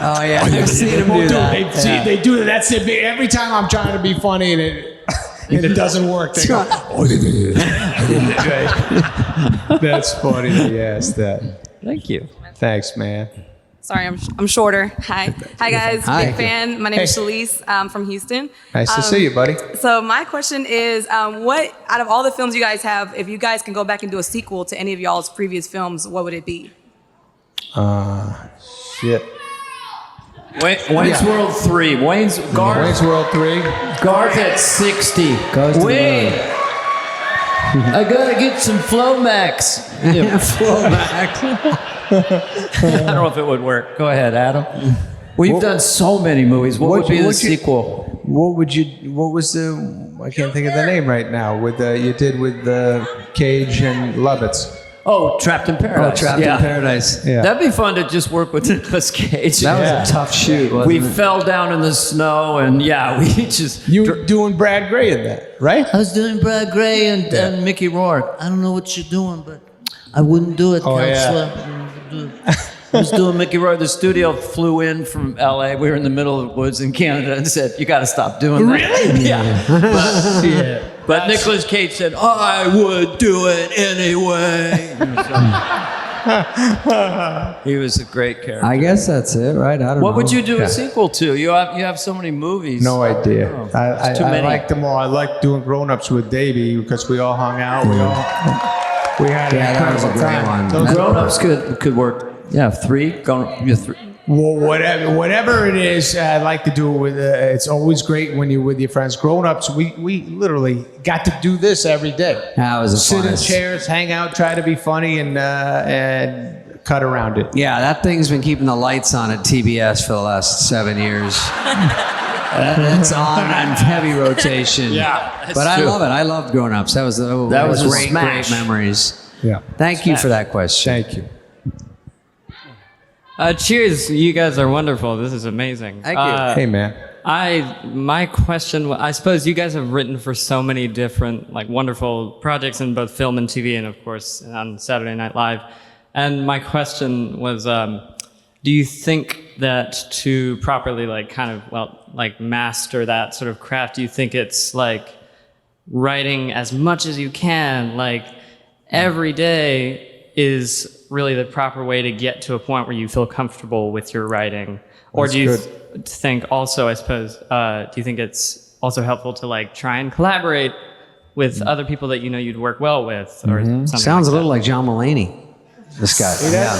Oh, yeah. I've seen him do that. They do that. That's it. Every time I'm trying to be funny and it doesn't work, they go, That's funny that you asked that. Thank you. Thanks, man. Sorry, I'm shorter. Hi guys. Hi. Big fan. My name is Hey. Shalise from Houston. Nice to see you, buddy. So my question is, what out of all the films you guys have, if you guys can go back and do a sequel to any of y'all's previous films, what would it be? Shit. Wayne's World 3. Wayne's World 3. Garth at 60. Goes to the Wayne, moon. I gotta get some Flomax. Flomax. I don't know if it would work. Go ahead, Adam. We've done so many movies. What would be the sequel? What was the, I can't think of the name right now, you did with Cage and Lovitz. Oh, Trapped in Paradise. Trapped in Paradise. Yeah. That'd be fun to just work with Nicolas Cage. That was a tough shoot, wasn't We it? fell down in the snow and we just... You were doing Brad Gray in that, right? I was doing Brad Gray and Mickey Rourke. I don't know what you're doing, but I wouldn't do it, counselor. I was doing Mickey Rourke. The studio flew in from LA. We were in the middle of the woods in Canada and said, you got to stop doing that. Really? Yeah. But Nicolas Cage said, I would do it anyway. He was a great character. I guess that's it, right? I don't know. What would you do a sequel to? You have so many movies. No idea. Oh, I too many. liked them all. I liked doing Grown Ups with Davey because we all hung out. We had that was a great one. Those Grown-ups could work. Yeah, 3. Three. Well, whatever it is, I like to do it with. It's always great when you're with your friends. Grown Ups, we literally got to do this every day. That was a Sit in funnest. chairs, hang out, try to be funny, and cut around it. Yeah, that thing's been keeping the lights on at TBS for the last 7 years. It's on heavy rotation. Yeah, but I love it. I loved Grown Ups. That was was a great smash. memories. Yeah. Thank you for that question. Thank you. Cheers, you guys are wonderful. This is amazing. Thank you. Hey, man. My question, I suppose you guys have written for so many different, like, wonderful projects in both film and TV, and of course on Saturday Night Live. And my question was, do you think that to properly, master that sort of craft, do you think it's like writing as much as you can, like every day, is really the proper way to get to a point where you feel comfortable with your writing? Or That's do you good. think also, I suppose, do you think it's also helpful to like try and collaborate with other people that you know you'd work well with or something? Sounds a like little like John Mulaney. This guy. Yeah.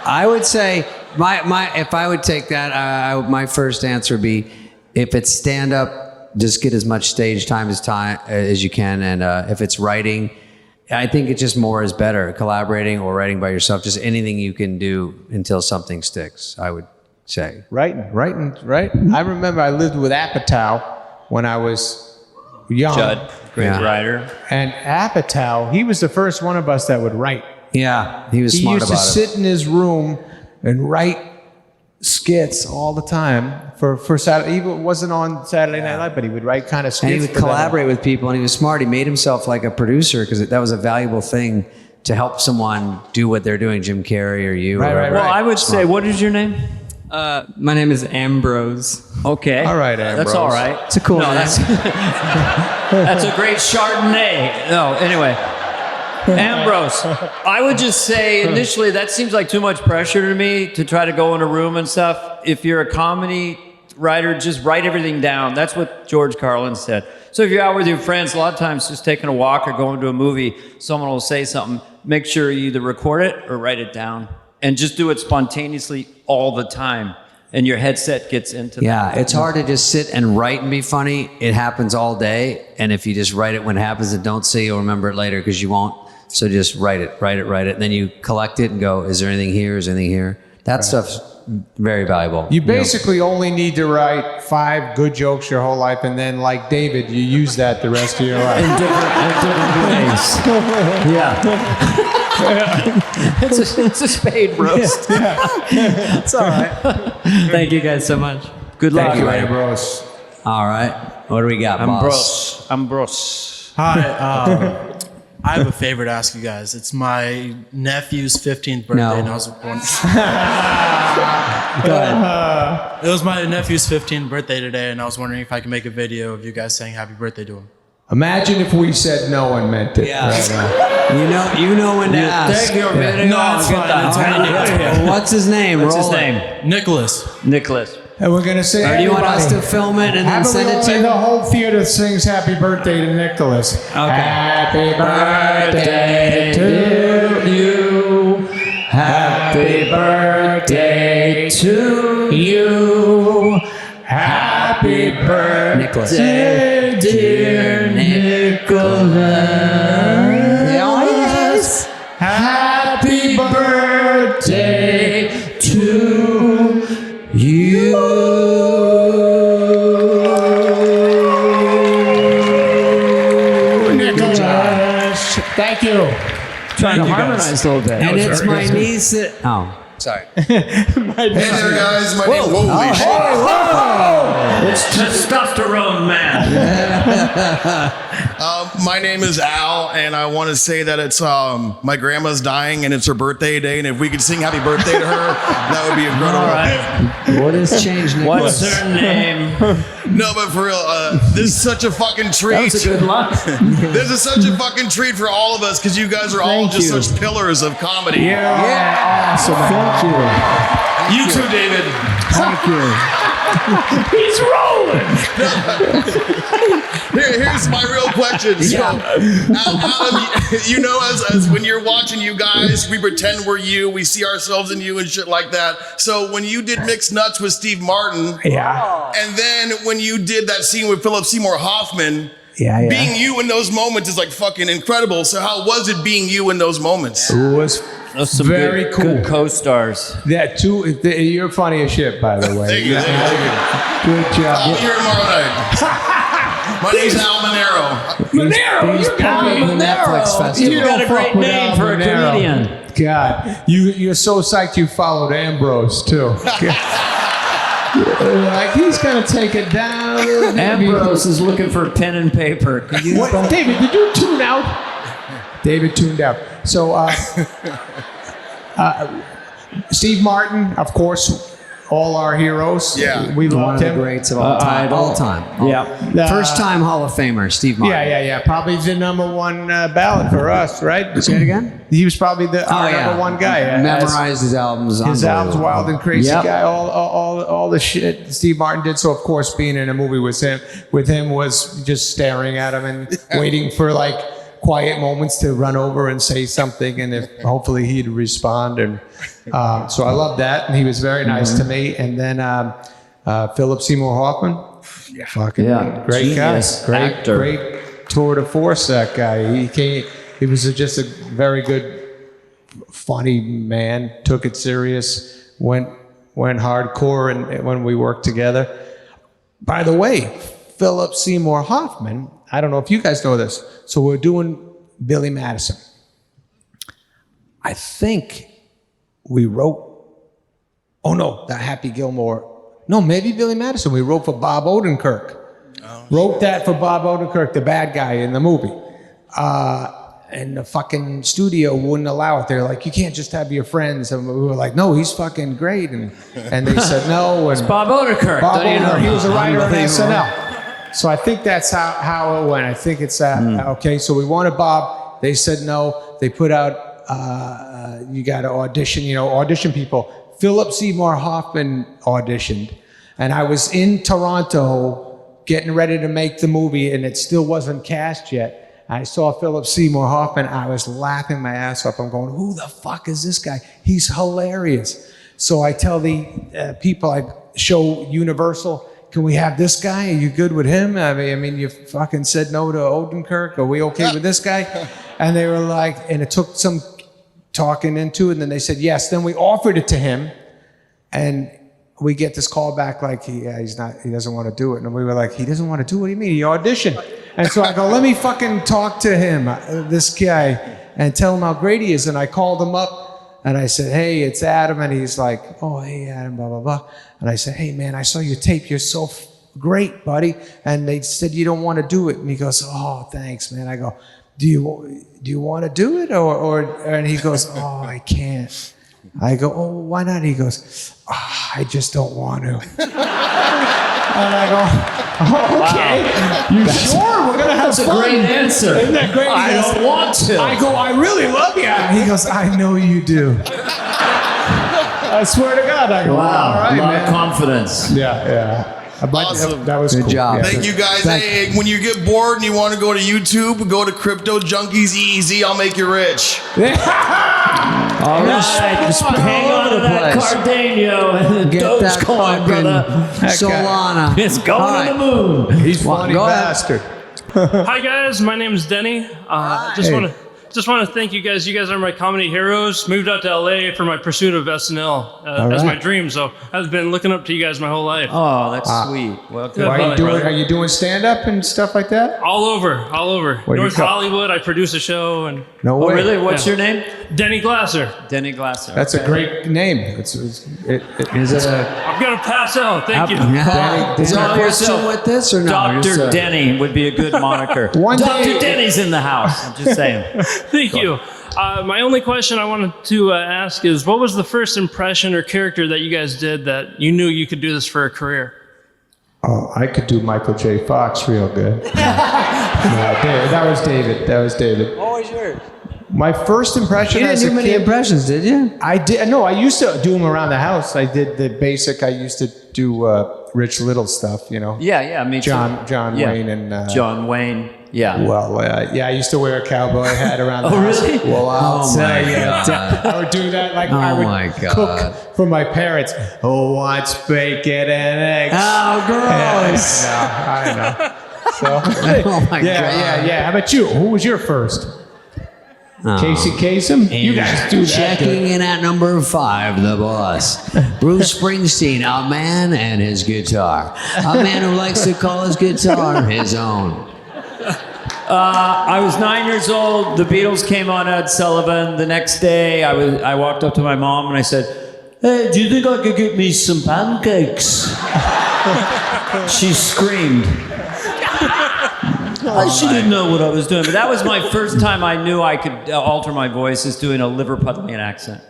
I would say if I would take that, my first answer would be, if it's stand up, just get as much stage time as you can, and if it's writing, I think it's just more is better. Collaborating or writing by yourself, just anything you can do until something sticks, I would say. Writing. I remember I lived with Apatow when I was young. Judd, great Yeah. writer. And Apatow, he was the first one of us that would write. Yeah, he was He smart used to about it. sit in his room and write skits all the time for Saturday. Even it wasn't on Saturday Night Live, but he would write kind of skits. And he would for them. collaborate with people, and he was smart. He made himself like a producer because that was a valuable thing to help someone do what they're doing, Jim Carrey or you. Right, or right, Well, right. I would say, what is your name? My name is Ambrose. Okay. All right, Ambrose. That's all right. It's a cool name. That's a great Chardonnay. No, anyway. Ambrose, I would just say initially that seems like too much pressure to me to try to go in a room and stuff. If you're a comedy writer, just write everything down. That's what George Carlin said. So if you're out with your friends, a lot of times just taking a walk or going to a movie, someone will say something. Make sure you either record it or write it down. And just do it spontaneously all the time. And your headset gets into that. Yeah, it's hard to just sit and write and be funny. It happens all day. And if you just write it when it happens and don't say you'll remember it later because you won't. So just write it. And then you collect it and go, is there anything here? Is there anything here? That stuff's very valuable. You basically only need to write 5 good jokes your whole life, and then, like David, you use that the rest of your life. In different ways. Yeah. It's a Spade roast. It's all right. Thank you guys so much. Good luck. Thank you, Ambrose. All right. What do we got, boss? Ambrose. Hi. I have a favor to ask you guys. It's my nephew's 15th birthday, No. and I was wondering. Go ahead. It was my nephew's 15th birthday today, and I was wondering if I could make a video of you guys saying happy birthday to him. Imagine if we said no and meant it. Yeah. Right now. You know when to ask. Take your video. No, it's and get fine. the It's hell fine. out of here. What's his name? What's his Roll it. name? Nicholas. Nicholas. And we're going to say, Or do you want us to everybody, film it and then have send it to the you? whole theater sings happy birthday to Nicholas. Happy birthday to you. Happy birthday to you. Happy birthday, dear Nicholas. Happy birthday to you. Nicholas. Thank you. Trying to harmonize a little bit. And it's my niece that... Oh, sorry. Hey there, guys. My name. Holy shit. It's testosterone, man. My name is Al, and I want to say that it's my grandma's dying, and it's her birthday today. And if we could sing happy birthday to her, that would be incredible. All right. What has changed, Nicholas? What's her name? No, but for real, this is such a fucking treat. That was a good line. This is such a fucking treat for all of us because you guys are all just such pillars of comedy. Yeah. Awesome. Thank you. You too, David. Thank you. He's rolling. Here's my real question. So, Adam, you know, as when you're watching you guys, we pretend we're you, we see ourselves in you and shit like that. So when you did Mixed Nuts with Steve Martin, and then when you did that scene with Philip Seymour Hoffman, being you in those moments is like fucking incredible. So how was it being you in those moments? It was Some very good, cool. Good co-stars. That too. You're funny as shit, by the way. Thank you. Good I'll job. be here tomorrow night. My name's Al Monero. He's part of the Netflix festival. You got a great name for a comedian. God, you're so psyched you followed Ambrose too. Like he's gonna take it down. Ambrose is looking for pen and paper. Could you What, David? Did you tune out? David tuned out. So, Steve Martin, of course, all our heroes. Yeah. We One loved of the him. greats of all time. All time. Yeah. First time Hall of Famer, Steve Martin. Yeah. Probably the number one ballot for us, right? Say it again? He was probably our number one guy. Memorized his albums. His albums, Wild and Crazy Yep. Guy, all the shit Steve Martin did. So of course, being in a movie with him was just staring at him and waiting for like quiet moments to run over and say something, and if hopefully he'd respond. And so I love that, and he was very nice to me. And then Philip Seymour Hoffman, fucking great Genius guy, actor. great tour de force. That guy, he was just a very good, funny man. Took it serious, went hardcore, and when we worked together. By the way, Philip Seymour Hoffman, I don't know if you guys know this. So we're doing Billy Madison. I think we wrote, the Happy Gilmore. No, maybe Billy Madison. We wrote for Bob Odenkirk. Wrote that for Bob Odenkirk, the bad guy in the movie. and the fucking studio wouldn't allow it. They're like, you can't just have your friends. And we were like, no, he's fucking great. And they said no. And Bob Odenkirk. Bob Don't you know? Odenkirk, he was a writer on Unbelievable. SNL. So I think that's how it went. I think it's okay. So we wanted Bob. They said no. They put out, you got to audition, audition people. Philip Seymour Hoffman auditioned. And I was in Toronto getting ready to make the movie, and it still wasn't cast yet. I saw Philip Seymour Hoffman. I was laughing my ass off. I'm going, who the fuck is this guy? He's hilarious. So I tell the people, I show Universal, can we have this guy? Are you good with him? I mean, you fucking said no to Odenkirk. Are we okay with this guy? And they were like, and it took some talking into it, and then they said yes. Then we offered it to him, and we get this call back like he doesn't want to do it. And we were like, he doesn't want to do it? What do you mean? He auditioned. And so I go, let me fucking talk to him, this guy, and tell him how great he is. And I called him up and I said, hey, it's Adam. And he's like, oh, hey, Adam, blah, blah, blah. And I said, hey, man, I saw your tape. You're so great, buddy. And they said, you don't want to do it. And he goes, oh, thanks, man. I go, do you want to do it? And he goes, oh, I can't. I go, oh, why not? He goes, oh, I just don't want to. And I go, oh, okay. Wow. You sure? We're going to have That's fun. a great answer. Isn't that great? I don't want to. I go, I really love you. He goes, I know you do. I swear to God. I go, wow. All right, a lot man. of confidence. Yeah. Awesome. That was Good cool. job. Yeah. Thank you guys. Hey, when you get bored and you want to go to YouTube, go to Crypto Junkies EZ. I'll make you rich. All right, just hang on to that Cardano and the Get that Dogecoin, brother. Solana. It's going to the moon. He's funny Go ahead. bastard. Hi guys, my name is Denny. Just want to thank you guys. You guys are my comedy heroes. Moved out to LA for my pursuit of SNL as my dream. So I've been looking up to you guys my whole life. Oh, that's sweet. Welcome. Are you doing stand-up and stuff like that? All over. Where do you North go? Hollywood. I produce a show and. No Oh, way. really? What's your name? Denny Glasser. Denny Glasser. That's a great name. Is it I'm gonna pass out. Thank you. Is there a Call question yourself with this or no? Dr. Denny would be a good moniker. Dr. Denny's in the house. I'm just saying. Thank you. My only question I wanted to ask is, what was the first impression or character that you guys did that you knew you could do this for a career? Oh, I could do Michael J. Fox real good. That was David. What was yours? My first impression You didn't as a do many kid, impressions, did you? I did. No, I used to do them around the house. I did the basic. I used to do Rich Little stuff. Yeah, me too. John Yeah. Wayne and John Wayne. Yeah. Well, I used to wear a cowboy hat around the Oh, house. really? Well, I'll Oh, tell my you, God. I would do that like Oh, I would my God. cook for my parents. Oh, what's bacon and eggs? Oh, gross. I know. So, Oh, my God. Yeah. How about you? Who was your first? Casey Kasem? You guys do that. Checking in at number 5, the boss. Bruce Springsteen, a man and his guitar. A man who likes to call his guitar his own. I was 9 years old. The Beatles came on Ed Sullivan. The next day, I walked up to my mom and I said, "Hey, do you think I could get me some pancakes?" She screamed. She didn't know what I was doing, but that was my first time I knew I could alter my voice is doing a Liverpudlian accent.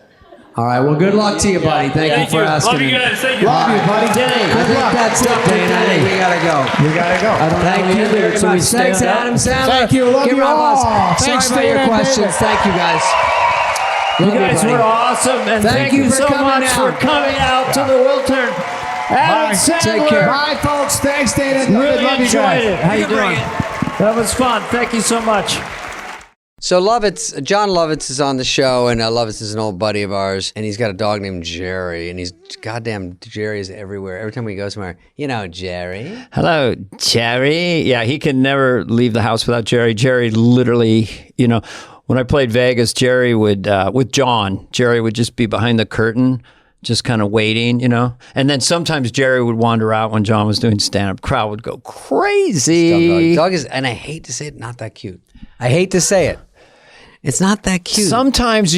All right, well, good luck to you, buddy. Thank you for asking. Love you guys. Thank you. Love you, buddy. I think that's it, Dane. I think we gotta go. You gotta go. Thank you very much. Thanks, Adam Sandler. Thank you. Love Give you a round of applause. all. Thanks, Sorry about your Dana and questions. David. Thank you, guys. You Love guys buddy. were awesome, and thank you for so coming much down. for coming out to the Wiltern. Adam Sandler. Take care. Bye, folks. Thanks, Dana. Really Love you enjoyed guys. it. How you doing? That was fun. Thank you so much. So Lovitz, Jon Lovitz is on the show, and Lovitz is an old buddy of ours, and he's got a dog named Jerry, and goddamn Jerry is everywhere. Every time we go somewhere, Jerry. Hello, Jerry. Yeah, he can never leave the house without Jerry. Jerry literally, when I played Vegas, Jerry would, with John, Jerry would just be behind the curtain, just kind of waiting, And then sometimes Jerry would wander out when John was doing stand-up. Crowd would go crazy. Dog is, and I hate to say it, not that cute. I hate to say it. It's not that cute. Sometimes,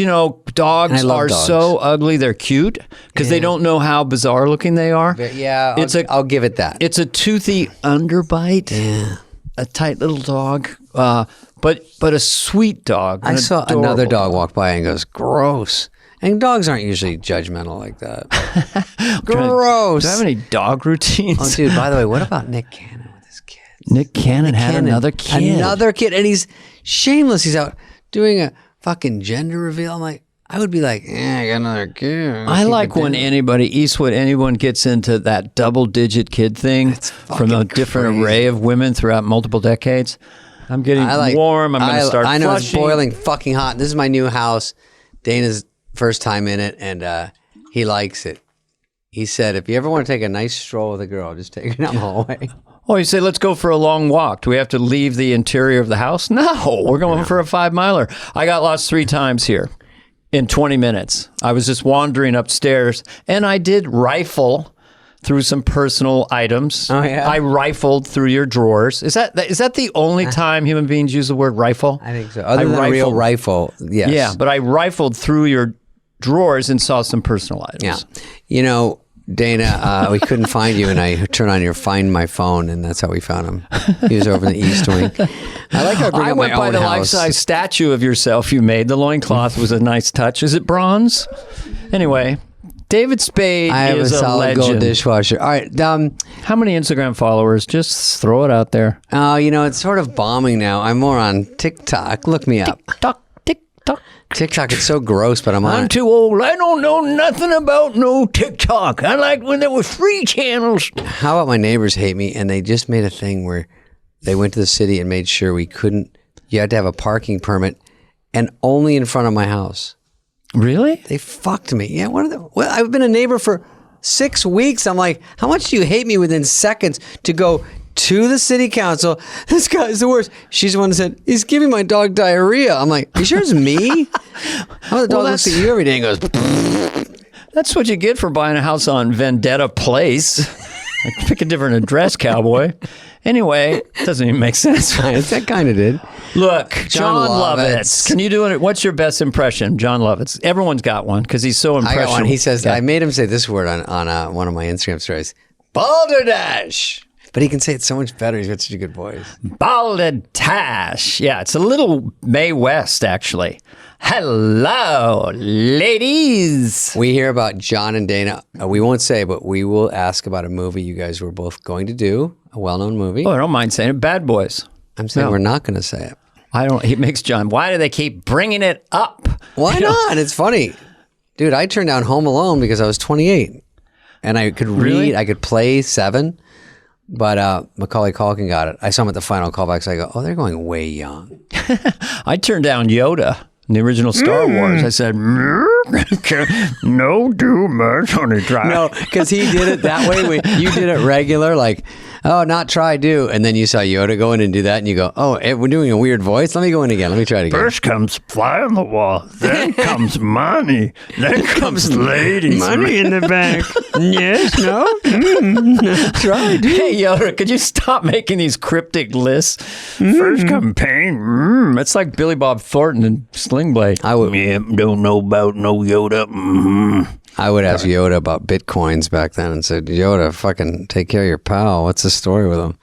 dogs are dogs. so ugly, they're cute because they don't know how bizarre looking they are. Yeah, I'll give it that. It's a toothy underbite. Yeah. a tight little dog, but a sweet dog. I saw adorable another dog walk by and goes, gross. And dogs aren't usually judgmental like that. Gross. Do I have any dog routines? Oh, dude, by the way, what about Nick Cannon with his kids? Nick Cannon had another kid. Another kid. And he's shameless. He's out doing a fucking gender reveal. I'm like, I would be like, I got another kid. I like when anyone gets into that double-digit kid thing from a different array of women throughout multiple decades. I'm getting warm. I'm going to start I know flushing. It's boiling fucking hot. This is my new house. Dana's first time in it, and he likes it. He said, if you ever want to take a nice stroll with a girl, just take her down the hallway. Oh, you say, let's go for a long walk. Do we have to leave the interior of the house? No, we're going for a 5-miler. I got lost 3 times here in 20 minutes. I was just wandering upstairs, and I did rifle through some personal items. Oh, yeah? I rifled through your drawers. Is that the only time human beings use the word rifle? I think so. Other than a real rifle, yes. Yeah, but I rifled through your drawers and saw some personal items. Yeah. You know, Dana, we couldn't find you, and I turned on your Find My Phone, and that's how we found him. He was over in the East Wing. I like how I bring up my went by own the house. life-size statue of yourself you made. The loincloth was a nice touch. Is it bronze? Anyway, David Spade I have is a solid legend. gold dishwasher. All right. How many Instagram followers? Just throw it out there. Oh, you know, it's sort of bombing now. I'm more on TikTok. Look me up. TikTok. TikTok, it's so gross, but I'm on I'm it. too old. I don't know nothing about no TikTok. I like when there was free channels. How about my neighbors hate me, and they just made a thing where they went to the city and made sure you had to have a parking permit, and only in front of my house. Really? They fucked me. Yeah, well, I've been a neighbor for 6 weeks. I'm like, how much do you hate me within seconds to go to the city council? This guy's the worst. She's the one that said, he's giving my dog diarrhea. I'm like, are you sure it's me? How the dog looks at you every day and goes, that's what you get for buying a house on Vendetta Place. Like, pick a different address, cowboy. Anyway, doesn't even make sense. That kind of did. Look, John Lovitz. Lovitz. Can you do it? What's your best impression, John Lovitz? Everyone's got one because he's so I impressionable. got one. He says, I made him say this word on one of my Instagram stories. Balderdash. But he can say it so much better. He's got such a good voice. Balderdash. Yeah, it's a little Mae West, actually. Hello, ladies. We hear about John and Dana. We won't say, but we will ask about a movie you guys were both going to do, a well-known movie. Oh, I don't mind saying it. Bad Boys. I'm saying we're not going to say it. I don't. He makes John. Why do they keep bringing it up? Why not? It's funny. Dude, I turned down Home Alone because I was 28. And I could read, Really? I could play 7. But Macaulay Culkin got it. I saw him at the final callbacks. I go, oh, they're going way young. I turned down Yoda in the original Star Wars. I said, no too much on the drive. No, because he did it that way. You did it regular, like, oh, not try, do. And then you saw Yoda go in and do that, and you go, oh, we're doing a weird voice. Let me go in again. Let me try it again. First comes fly on the wall, then comes money, then comes ladies. Money in the bank. Yes, no? Try, do. Hey, Yoda, could you stop making these cryptic lists? First come pain. It's like Billy Bob Thornton and Sling Blade. I would, Don't know about no Yoda. I would ask Yoda about Bitcoins back then and said, Yoda, fucking take care of your pal. What's the story with him?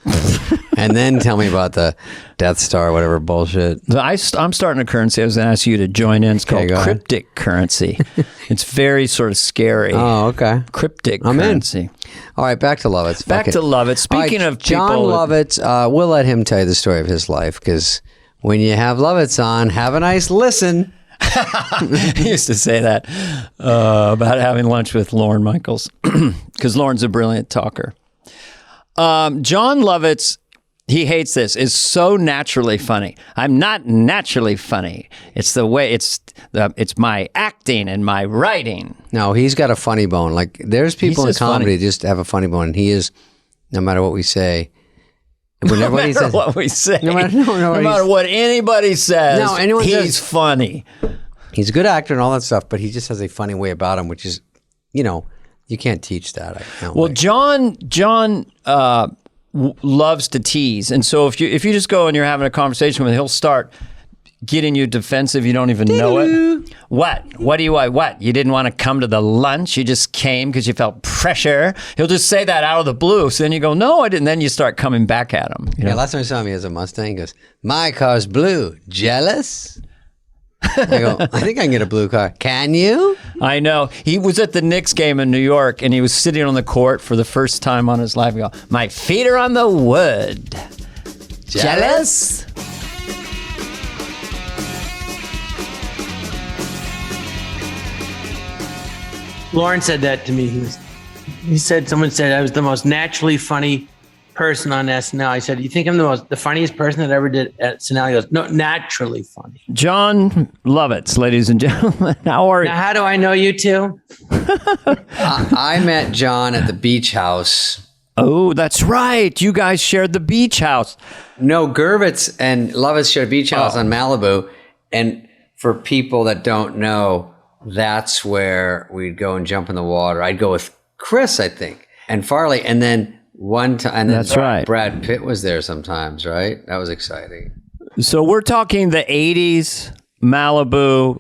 And then tell me about the Death Star, whatever bullshit. I'm starting a currency. I was going to ask you to join in. It's called go ahead. cryptic currency. It's very sort of scary. Oh, okay. Cryptic I'm currency. in. All right, back to Lovitz. Back to Lovitz. Speaking of John people, Lovitz, we'll let him tell you the story of his life, because when you have Lovitz on, have a nice listen. he used to say that about having lunch with Lorne Michaels, because Lorne's a brilliant talker. John Lovitz, he hates this, is so naturally funny. I'm not naturally funny. It's the way, it's my acting and my writing. No, he's got a funny bone. Like, there's people in just comedy funny. that just have a funny bone, and he is, no matter what we say, No matter what we say, no matter what anybody says, No, anyone he's says- funny. He's a good actor and all that stuff, but he just has a funny way about him, which is, you know, you can't teach that. Well, John loves to tease, and so if you just go and you're having a conversation with him, he'll start getting you defensive. You don't even know it. What? What do you want? What? You didn't want to come to the lunch. You just came because you felt pressure. He'll just say that out of the blue. So then you go, no, I didn't. Then you start coming back at him. You know? Yeah, last time I saw him, he has a Mustang. He goes, my car's blue. Jealous? I go, I think I can get a blue car. Can you? I know. He was at the Knicks game in New York, and he was sitting on the court for the first time on his life. He go, my feet are on the wood. Jealous? Lauren said that to me. Someone said I was the most naturally funny person on SNL. I said, you think I'm the funniest person that ever did at SNL? He goes, no, naturally funny. Jon Lovitz, ladies and gentlemen. How are you? Now, how do I know you two? I met Jon at the beach house. Oh, that's right. You guys shared the beach house. No, Gurvitz and Lovitz shared a beach house on Malibu. And for people that don't know, that's where we'd go and jump in the water. I'd go with Chris, I think, and Farley. And then one time, and then That's right. Brad Pitt was there sometimes, right? That was exciting. So we're talking the 80s, Malibu,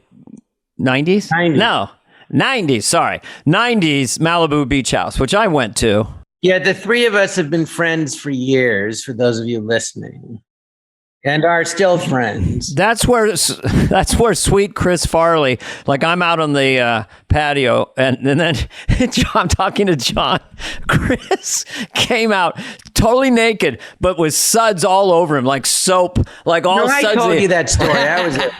90s? 90s. No, 90s, sorry. 90s Malibu Beach House, which I went to. Yeah, the three of us have been friends for years, for those of you listening, and are still friends. That's where sweet Chris Farley, like I'm out on the patio, and then I'm talking to Jon. Chris came out totally naked, but with suds all over him, like soap, like all sudsy. I told you that story. That was it.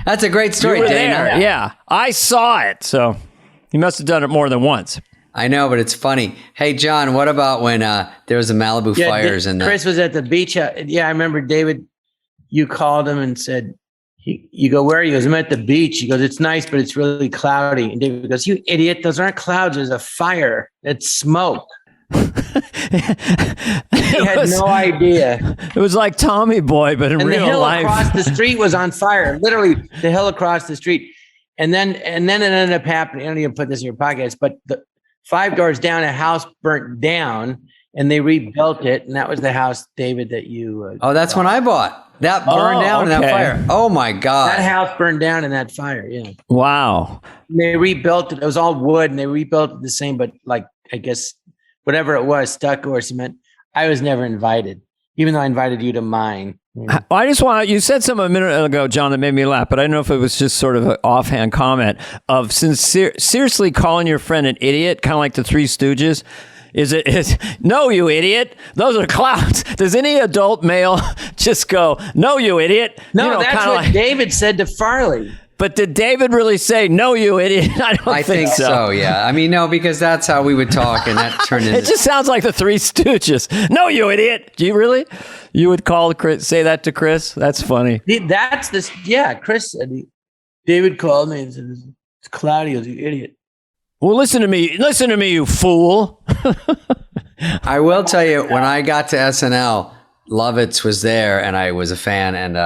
That's a great story, You were Dana. there. Yeah, I saw it. So you must have done it more than once. I know, but it's funny. Hey, Jon, what about when there was the Malibu fires? And Chris was at the beach. Yeah, I remember, David, you called him and said, you go, where are you? He goes, I'm at the beach. He goes, it's nice, but it's really cloudy. And David goes, you idiot. Those aren't clouds. There's a fire. It's smoke. He had no idea. It was like Tommy Boy, but in And the real hill life. across the street was on fire. Literally, the hill across the street. And then it ended up happening. I don't even put this in your podcast, but the 5 doors down, a house burnt down, and they rebuilt it. And that was the house, David, that you. oh, that's when I bought. That burned down in that okay. fire. Oh my God. That house burned down in that fire. Yeah. Wow. And they rebuilt it. It was all wood, and they rebuilt it the same, but like, I guess, whatever it was, stucco or cement. I was never invited, even though I invited you to mine. I just want you said something a minute ago, Jon, that made me laugh, but I don't know if it was just sort of an offhand comment of seriously calling your friend an idiot, kind of like the Three Stooges. No, you idiot. Those are clouds. Does any adult male just go, no, you idiot? No, that's what David said to Farley. But did David really say, no, you idiot? I think so. Yeah. I mean, no, because that's how we would talk, and that turned into... It just sounds like the Three Stooges. No, you idiot. Do you really? You would call Chris, say that to Chris? That's funny. Chris said, David called me and said, it's cloudy. I was, you idiot. Well, listen to me, you fool. I will tell you, when I got to SNL, Lovitz was there, and I was a fan, and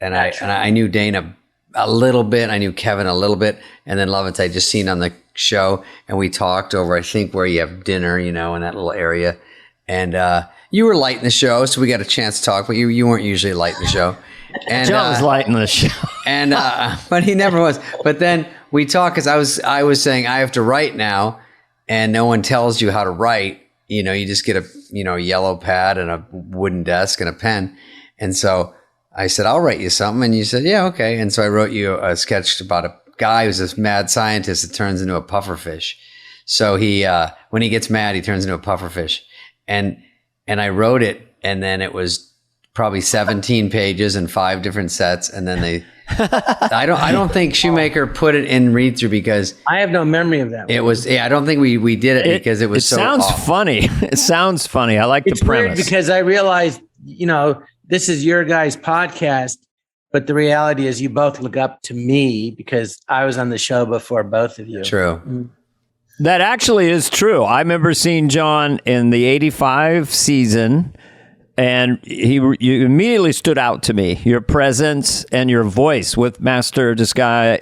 I knew Dana a little bit. I knew Kevin a little bit, and then Lovitz I just seen on the show, and we talked over, I think, where you have dinner, in that little area, and you were lighting the show, so we got a chance to talk, but you weren't usually lighting the show. And Jon was lighting the show, and but he never was. But then we talked because I was saying I have to write now, and no one tells you how to write. You just get a yellow pad and a wooden desk and a pen, and so I said, I'll write you something. And you said, yeah, okay. And so I wrote you a sketch about a guy who's this mad scientist that turns into a pufferfish. So he, when he gets mad, he turns into a pufferfish. And I wrote it, and then it was probably 17 pages and 5 different sets. And then I don't think Shoemaker put it in read through because I have no memory of that. It was, I don't think we did it because it was so sounds off. funny. It sounds funny. I like the premise. Weird because I realized, this is your guys' podcast, but the reality is you both look up to me because I was on the show before both of you. True. Mm-hmm. That actually is true. I remember seeing Jon in the 85 season, and you immediately stood out to me. Your presence and your voice with Master Disguise.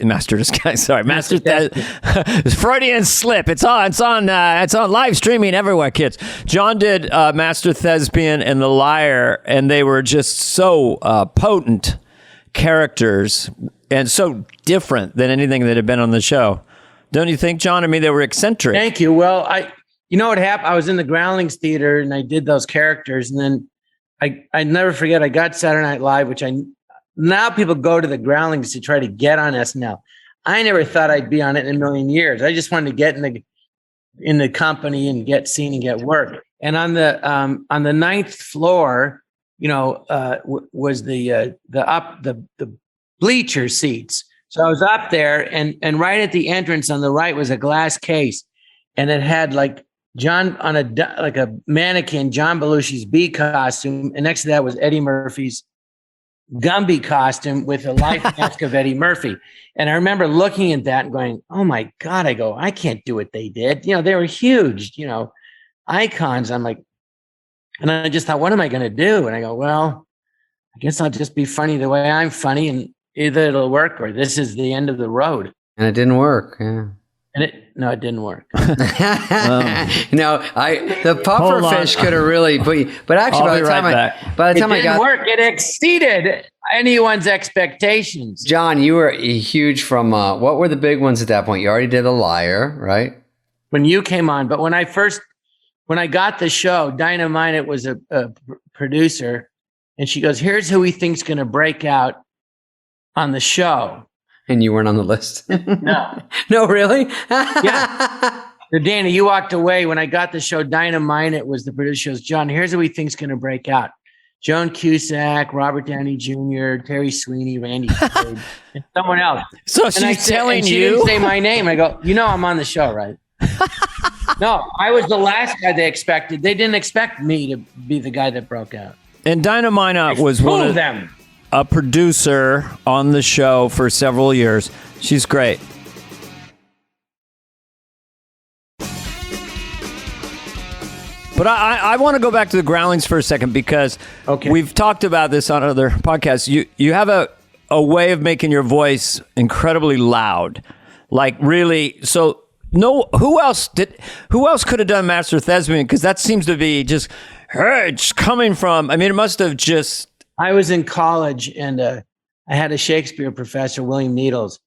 Freudian slip. It's on live streaming everywhere, kids. Jon did Master Thespian and The Liar, and they were just so potent characters and so different than anything that had been on the show. Don't you think, John? I mean, they were eccentric. Thank you. Well, you know what happened? I was in the Groundlings Theater and I did those characters, and then I never forget, I got Saturday Night Live, which now people go to the Groundlings to try to get on SNL. I never thought I'd be on it in a million years. I just wanted to get in the company and get seen and get work. And on the ninth floor, was the bleacher seats. So I was up there, and right at the entrance on the right was a glass case, and it had like John on like a mannequin, John Belushi's bee costume, and next to that was Eddie Murphy's Gumby costume with a life mask of Eddie Murphy. And I remember looking at that and going, "Oh my God!" I go, "I can't do what they did." They were huge, icons. I'm like, and I just thought, what am I going to do? And I go, well, I guess I'll just be funny the way I'm funny, and either it'll work or this is the end of the road. And it didn't work. Yeah. And it didn't work. The puffer fish could have really put you, but actually by the time I got work, it exceeded anyone's expectations. John, you were huge from, what were the big ones at that point? You already did The Liar, right? When you came on, but when I got the show, Dinah Minot was a producer, and she goes, "Here's who we think's going to break out on the show." And you weren't on the list? No. No, really? Yeah. So Dana, you walked away when I got the show. Dinah Minot was the producer. She goes, "John, here's who we think's going to break out: Joan Cusack, Robert Downey Jr., Terry Sweeney, Randy Quaid, and someone else." So she's telling she you? didn't say my name. I go, I'm on the show, right? No, I was the last guy they expected. They didn't expect me to be the guy that broke out. And Dinah Minot was one of them. A producer on the show for several years. She's great. But I want to go back to the Groundlings for a second, because we've talked about this on other podcasts. You have a way of making your voice incredibly loud, like really. So who else could have done Master Thespian? Because that seems to be just coming from. I mean, it must have just. I was in college, and I had a Shakespeare professor, William Needles,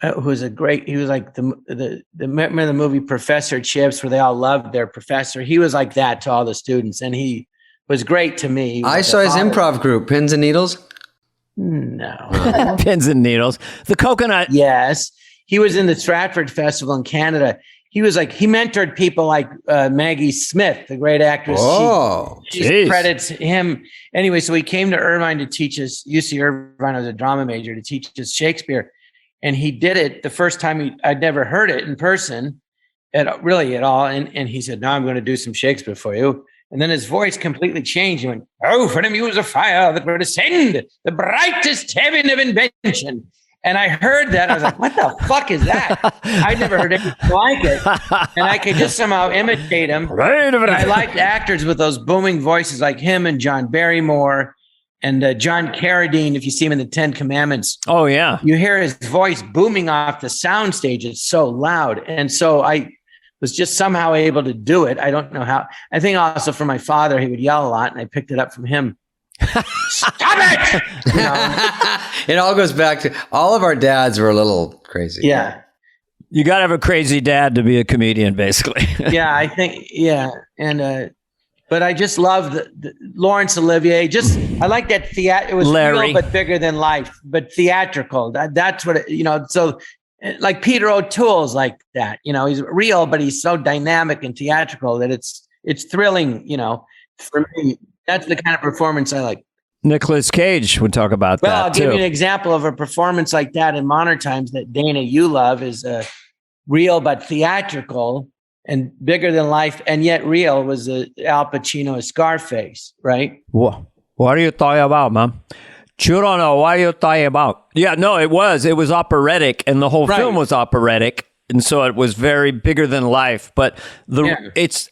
who was he was like remember the movie Professor Chips, where they all loved their professor? He was like that to all the students, and he was great to me. I saw his improv group, Pins and Needles. No. Pins and Needles. The Coconut. Yes. He was in the Stratford Festival in Canada. He mentored people like Maggie Smith, the great actress. She credits him. Anyway, so he came to Irvine to teach us, UC Irvine, I was a drama major, to teach us Shakespeare. And he did it the first time I'd never heard it in person at all. And he said, "Now I'm going to do some Shakespeare for you." And then his voice completely changed. He went, "Oh, for the muse of fire that will ascend the brightest heaven of invention." And I heard that. I was like, what the fuck is that? I'd never heard anything like it. And I could just somehow imitate him. And I liked actors with those booming voices like him and John Barrymore and John Carradine, if you see him in the 10 Commandments. Oh, yeah. You hear his voice booming off the soundstage. It's so loud. And so I was just somehow able to do it. I don't know how. I think also from my father, he would yell a lot, and I picked it up from him. Stop it! It all goes back to all of our dads were a little crazy. Yeah. You got to have a crazy dad to be a comedian, basically. Yeah, I think, yeah. And, but I just love the Laurence Olivier. I like that it was Larry. Real, but bigger than life, but theatrical. That's what, so like Peter O'Toole's like that, he's real, but he's so dynamic and theatrical that it's thrilling, for me. That's the kind of performance I like. Nicolas Cage would talk about that. Well, I'll give you an example of a performance like that in modern times that Dana, you love, is real but theatrical and bigger than life, and yet real, was Al Pacino's Scarface, right? What are you talking about, man? You don't know what you're talking about. Yeah, no, it was operatic, and the whole film was operatic. And so it was very bigger than life. But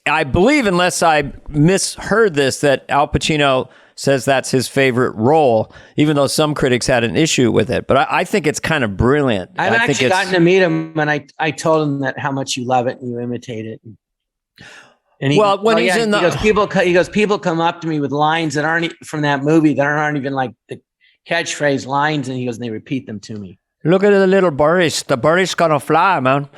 I believe, unless I misheard this, that Al Pacino says that's his favorite role, even though some critics had an issue with it. But I think it's kind of brilliant. I've actually gotten to meet him, and I told him that how much you love it and you imitate it. And he goes, people come up to me with lines that aren't from that movie, that aren't even like catchphrase lines, and he goes, and they repeat them to me. Look at the little birdies. The birdie's gonna fly, man.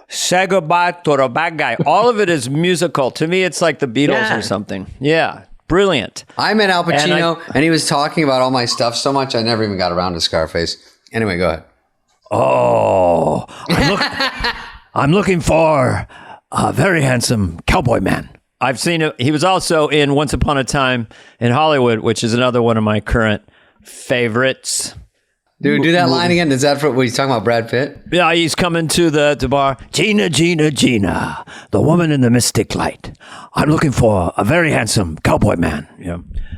Say goodbye to the bad guy. All of it is musical. To me, it's like the Beatles or something. Yeah, brilliant. I met Al Pacino, and he was talking about all my stuff so much, I never even got around to Scarface. Anyway, go ahead. Oh, I'm looking for a very handsome cowboy man. I've seen it. He was also in Once Upon a Time in Hollywood, which is another one of my current favorites. Dude, do that line again. Is that for what he's talking about, Brad Pitt? Yeah, he's coming to the bar. Gina, Gina, Gina, the woman in the mystic light. I'm looking for a very handsome cowboy man. Yeah,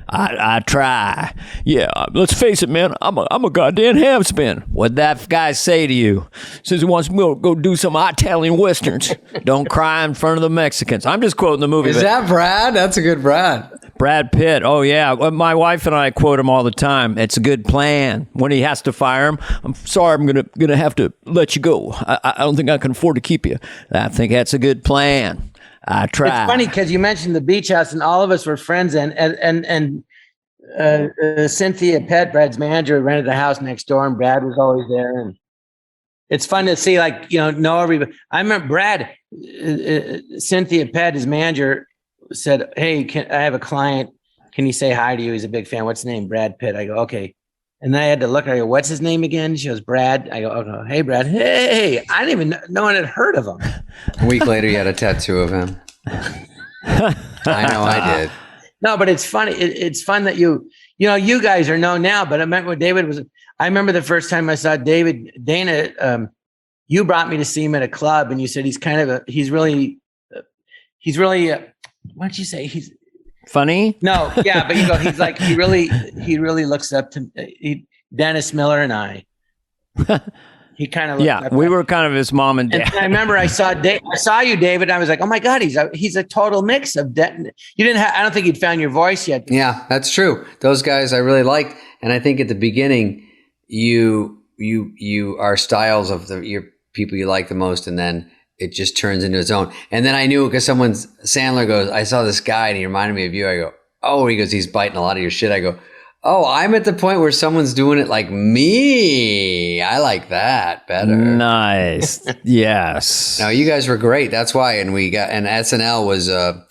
I try. Yeah, let's face it, man. I'm a goddamn ham spin. What'd that guy say to you? Says he wants me to go do some Italian westerns. Don't cry in front of the Mexicans. I'm just quoting the movie. Is that Brad? That's a good Brad. Brad Pitt. Oh, yeah. Well, my wife and I quote him all the time. It's a good plan. When he has to fire him, I'm sorry, I'm gonna have to let you go. I don't think I can afford to keep you. I think that's a good plan. I try. It's funny because you mentioned the beach house, and all of us were friends, and Cynthia Pett, Brad's manager, rented the house next door, and Brad was always there. And it's fun to see, like, know everybody. I remember Brad, Cynthia Pett, his manager, said, "Hey, I have a client. Can you say hi to you? He's a big fan. What's his name? Brad Pitt." I go, "Okay." And then I had to look at her. I go, "What's his name again?" She goes, "Brad." I go, "Okay. Hey, Brad." Hey, I didn't even know no one had heard of him. A week later, you had a tattoo of him. I know I did. No, but it's funny. It's fun that you guys are known now, but I remember when David was, I remember the first time I saw Dana, you brought me to see him at a club, and you said he's really, what'd you say? He's funny. No, yeah, but you go, he's like, he really looks up to Dennis Miller and I. He kind of we were kind of his mom and dad. And I remember I saw you, David. And I was like, oh my God, he's a total mix of that. You didn't have. I don't think you'd found your voice yet. Yeah, that's true. Those guys I really liked, and I think at the beginning, you are styles of your people you like the most, and then it just turns into its own. And then I knew because Sandler goes, I saw this guy and he reminded me of you. I go, oh, he goes, he's biting a lot of your shit. I go, oh, I'm at the point where someone's doing it like me. I like that better. Nice. Yes. No, you guys were great. That's why. And SNL was, I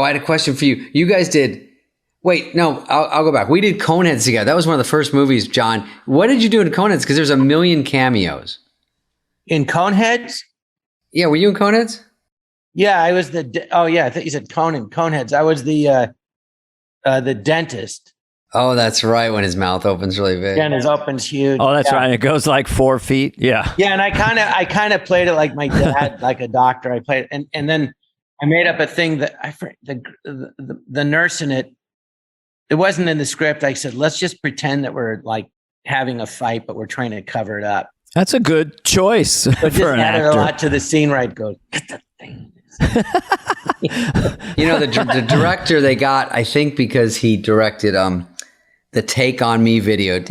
had a question for you. You guys did, I'll go back. We did Coneheads together. That was one of the first movies, John. What did you do in Coneheads? Because there's a million cameos. In Coneheads? Yeah, were you in Coneheads? Yeah, I was I thought you said Coneheads. I was the dentist. Oh, that's right. When his mouth opens really big. Yeah, and his opens huge. Oh, that's right. It goes like 4 feet. Yeah. Yeah, and I kind of played it like my dad, like a doctor. I played it, and then I made up a thing that the nurse in it. It wasn't in the script. I said, let's just pretend that we're like having a fight, but we're trying to cover it up. That's a good choice. So just added a lot to the scene where I'd go, get that thing. The director they got, I think, because he directed the Take on Me video, and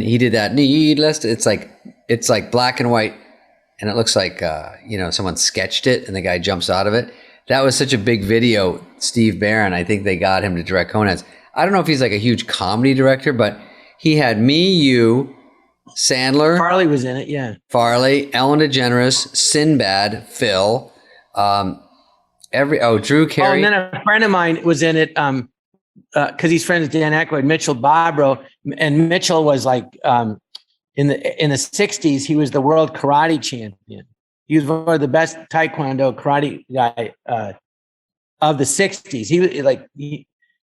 he did that needless. It's like black and white, and it looks like someone sketched it, and the guy jumps out of it. That was such a big video. Steve Barron, I think they got him to direct Coneheads. I don't know if he's like a huge comedy director, but he had me, you, Sandler. Farley was in it, yeah. Farley, Ellen DeGeneres, Sinbad, Phil, Drew Carey. And then a friend of mine was in it because he's friends with Dan Aykroyd, Mitchell Bobrow. And Mitchell was like, in the 60s, he was the world karate champion. He was one of the best Taekwondo karate guy of the 60s.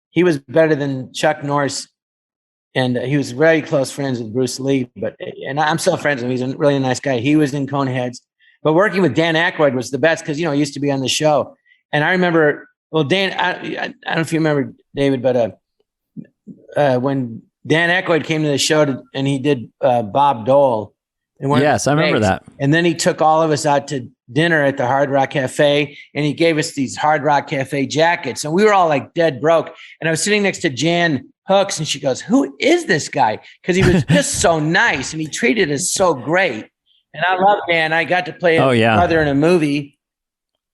He was better than Chuck Norris. And he was very close friends with Bruce Lee, and I'm still friends with him. He's a really nice guy. He was in Coneheads, but working with Dan Aykroyd was the best because he used to be on the show. And I remember, Dan, I don't know if you remember, David, but when Dan Aykroyd came to the show and he did Bob Dole. Yes, I remember that. And then he took all of us out to dinner at the Hard Rock Cafe, and he gave us these Hard Rock Cafe jackets, and we were all like dead broke. And I was sitting next to Jan Hooks, and she goes, who is this guy? Because he was just so nice, and he treated us so great. And I love Dan. I got to play his brother in a movie.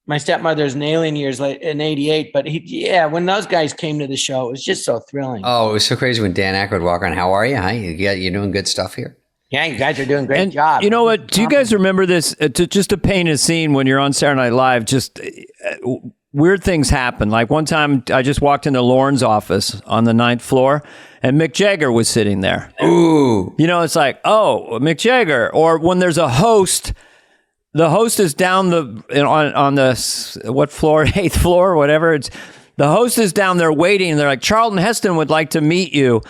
my stepmother's an alien years late in '88. But when those guys came to the show, it was just so thrilling. Oh, it was so crazy when Dan Aykroyd walked around. How are you? Hi, you're doing good stuff here. Yeah, you guys are doing a great job. You know what? Do you guys remember this? Just to paint a scene when you're on Saturday Night Live, just weird things happen. Like one time I just walked into Lorne's office on the 9th floor and Mick Jagger was sitting there. Ooh. You know, it's like, oh, Mick Jagger. Or when there's a host, the host is down on the, what floor, 8th floor or whatever. The host is down there waiting and they're like, Charlton Heston would like to meet you.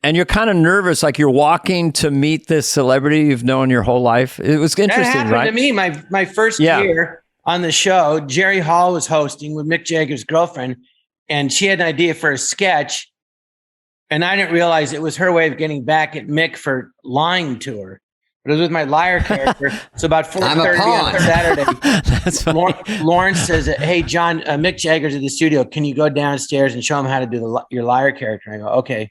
And you're kind of nervous, like you're walking to meet this celebrity you've known your whole life. It was interesting, that happened right? to me. My first year on the show, Jerry Hall was hosting with Mick Jagger's girlfriend, and she had an idea for a sketch, and I didn't realize it was her way of getting back at Mick for lying to her. But it was with my liar character. So about 4:30 on Saturday, Lawrence says, "Hey, John, Mick Jagger's at the studio. Can you go downstairs and show him how to do your liar character?" I go, "Okay."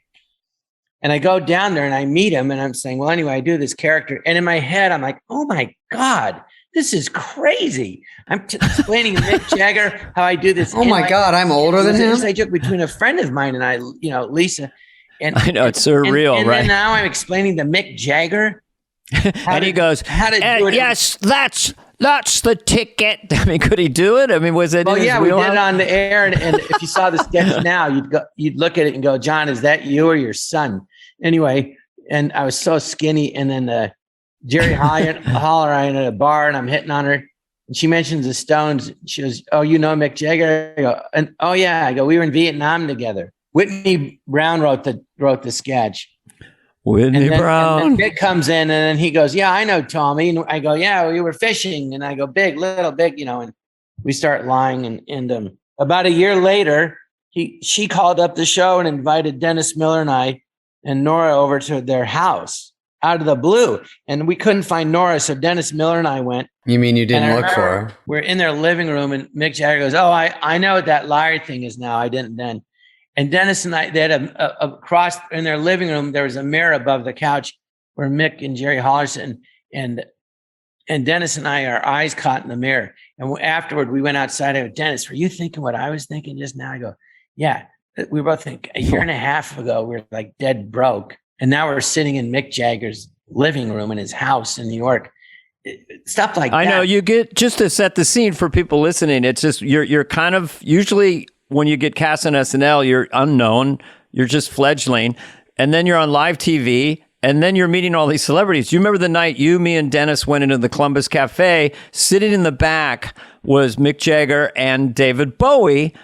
And I go down there and I meet him and I'm saying, well, anyway, I do this character. And in my head, I'm like, oh my God, this is crazy. I'm explaining to Mick Jagger how I do this. Oh my God, I'm older than him. It's a joke between a friend of mine and I, Lisa. And I know, it's surreal, and right? then now I'm explaining to Mick Jagger. He goes, how to do it. Yes, that's the ticket. I mean, could he do it? I mean, was it? Well, yeah, we did it on the air. And if you saw the sketch now, you'd look at it and go, John, is that you or your son? Anyway, and I was so skinny. And then Jerry Holler, I'm at a bar and I'm hitting on her. And she mentions the Stones. She goes, oh, you know Mick Jagger? I go, and oh yeah. I go, we were in Vietnam together. Whitney Brown wrote the sketch. Whitney Brown. And then Mick comes in and then he goes, yeah, I know Tommy. And I go, yeah, we were fishing. And I go, big, little, big, and we start lying. And about a year later, she called up the show and invited Dennis Miller and I and Nora over to their house out of the blue. And we couldn't find Nora. So Dennis Miller and I went. You mean you didn't look for her? We're in their living room and Mick Jagger goes, oh, I know what that liar thing is now. I didn't then. And Dennis and I, they had a cross in their living room. There was a mirror above the couch where Mick and Jerry Hollerson and Dennis and I, our eyes caught in the mirror. And afterward, we went outside. I go, Dennis, were you thinking what I was thinking just now? I go, yeah. We both think a year and a half ago, we were like dead broke. And now we're sitting in Mick Jagger's living room in his house in New York. Stuff like that. I know, you get, just to set the scene for people listening, it's just, you're kind of, usually when you get cast on SNL, you're unknown, you're just fledgling, and then you're on live TV, and then you're meeting all these celebrities. Do you remember the night me and Dennis went into the Columbus Cafe? Sitting in the back was Mick Jagger and David Bowie.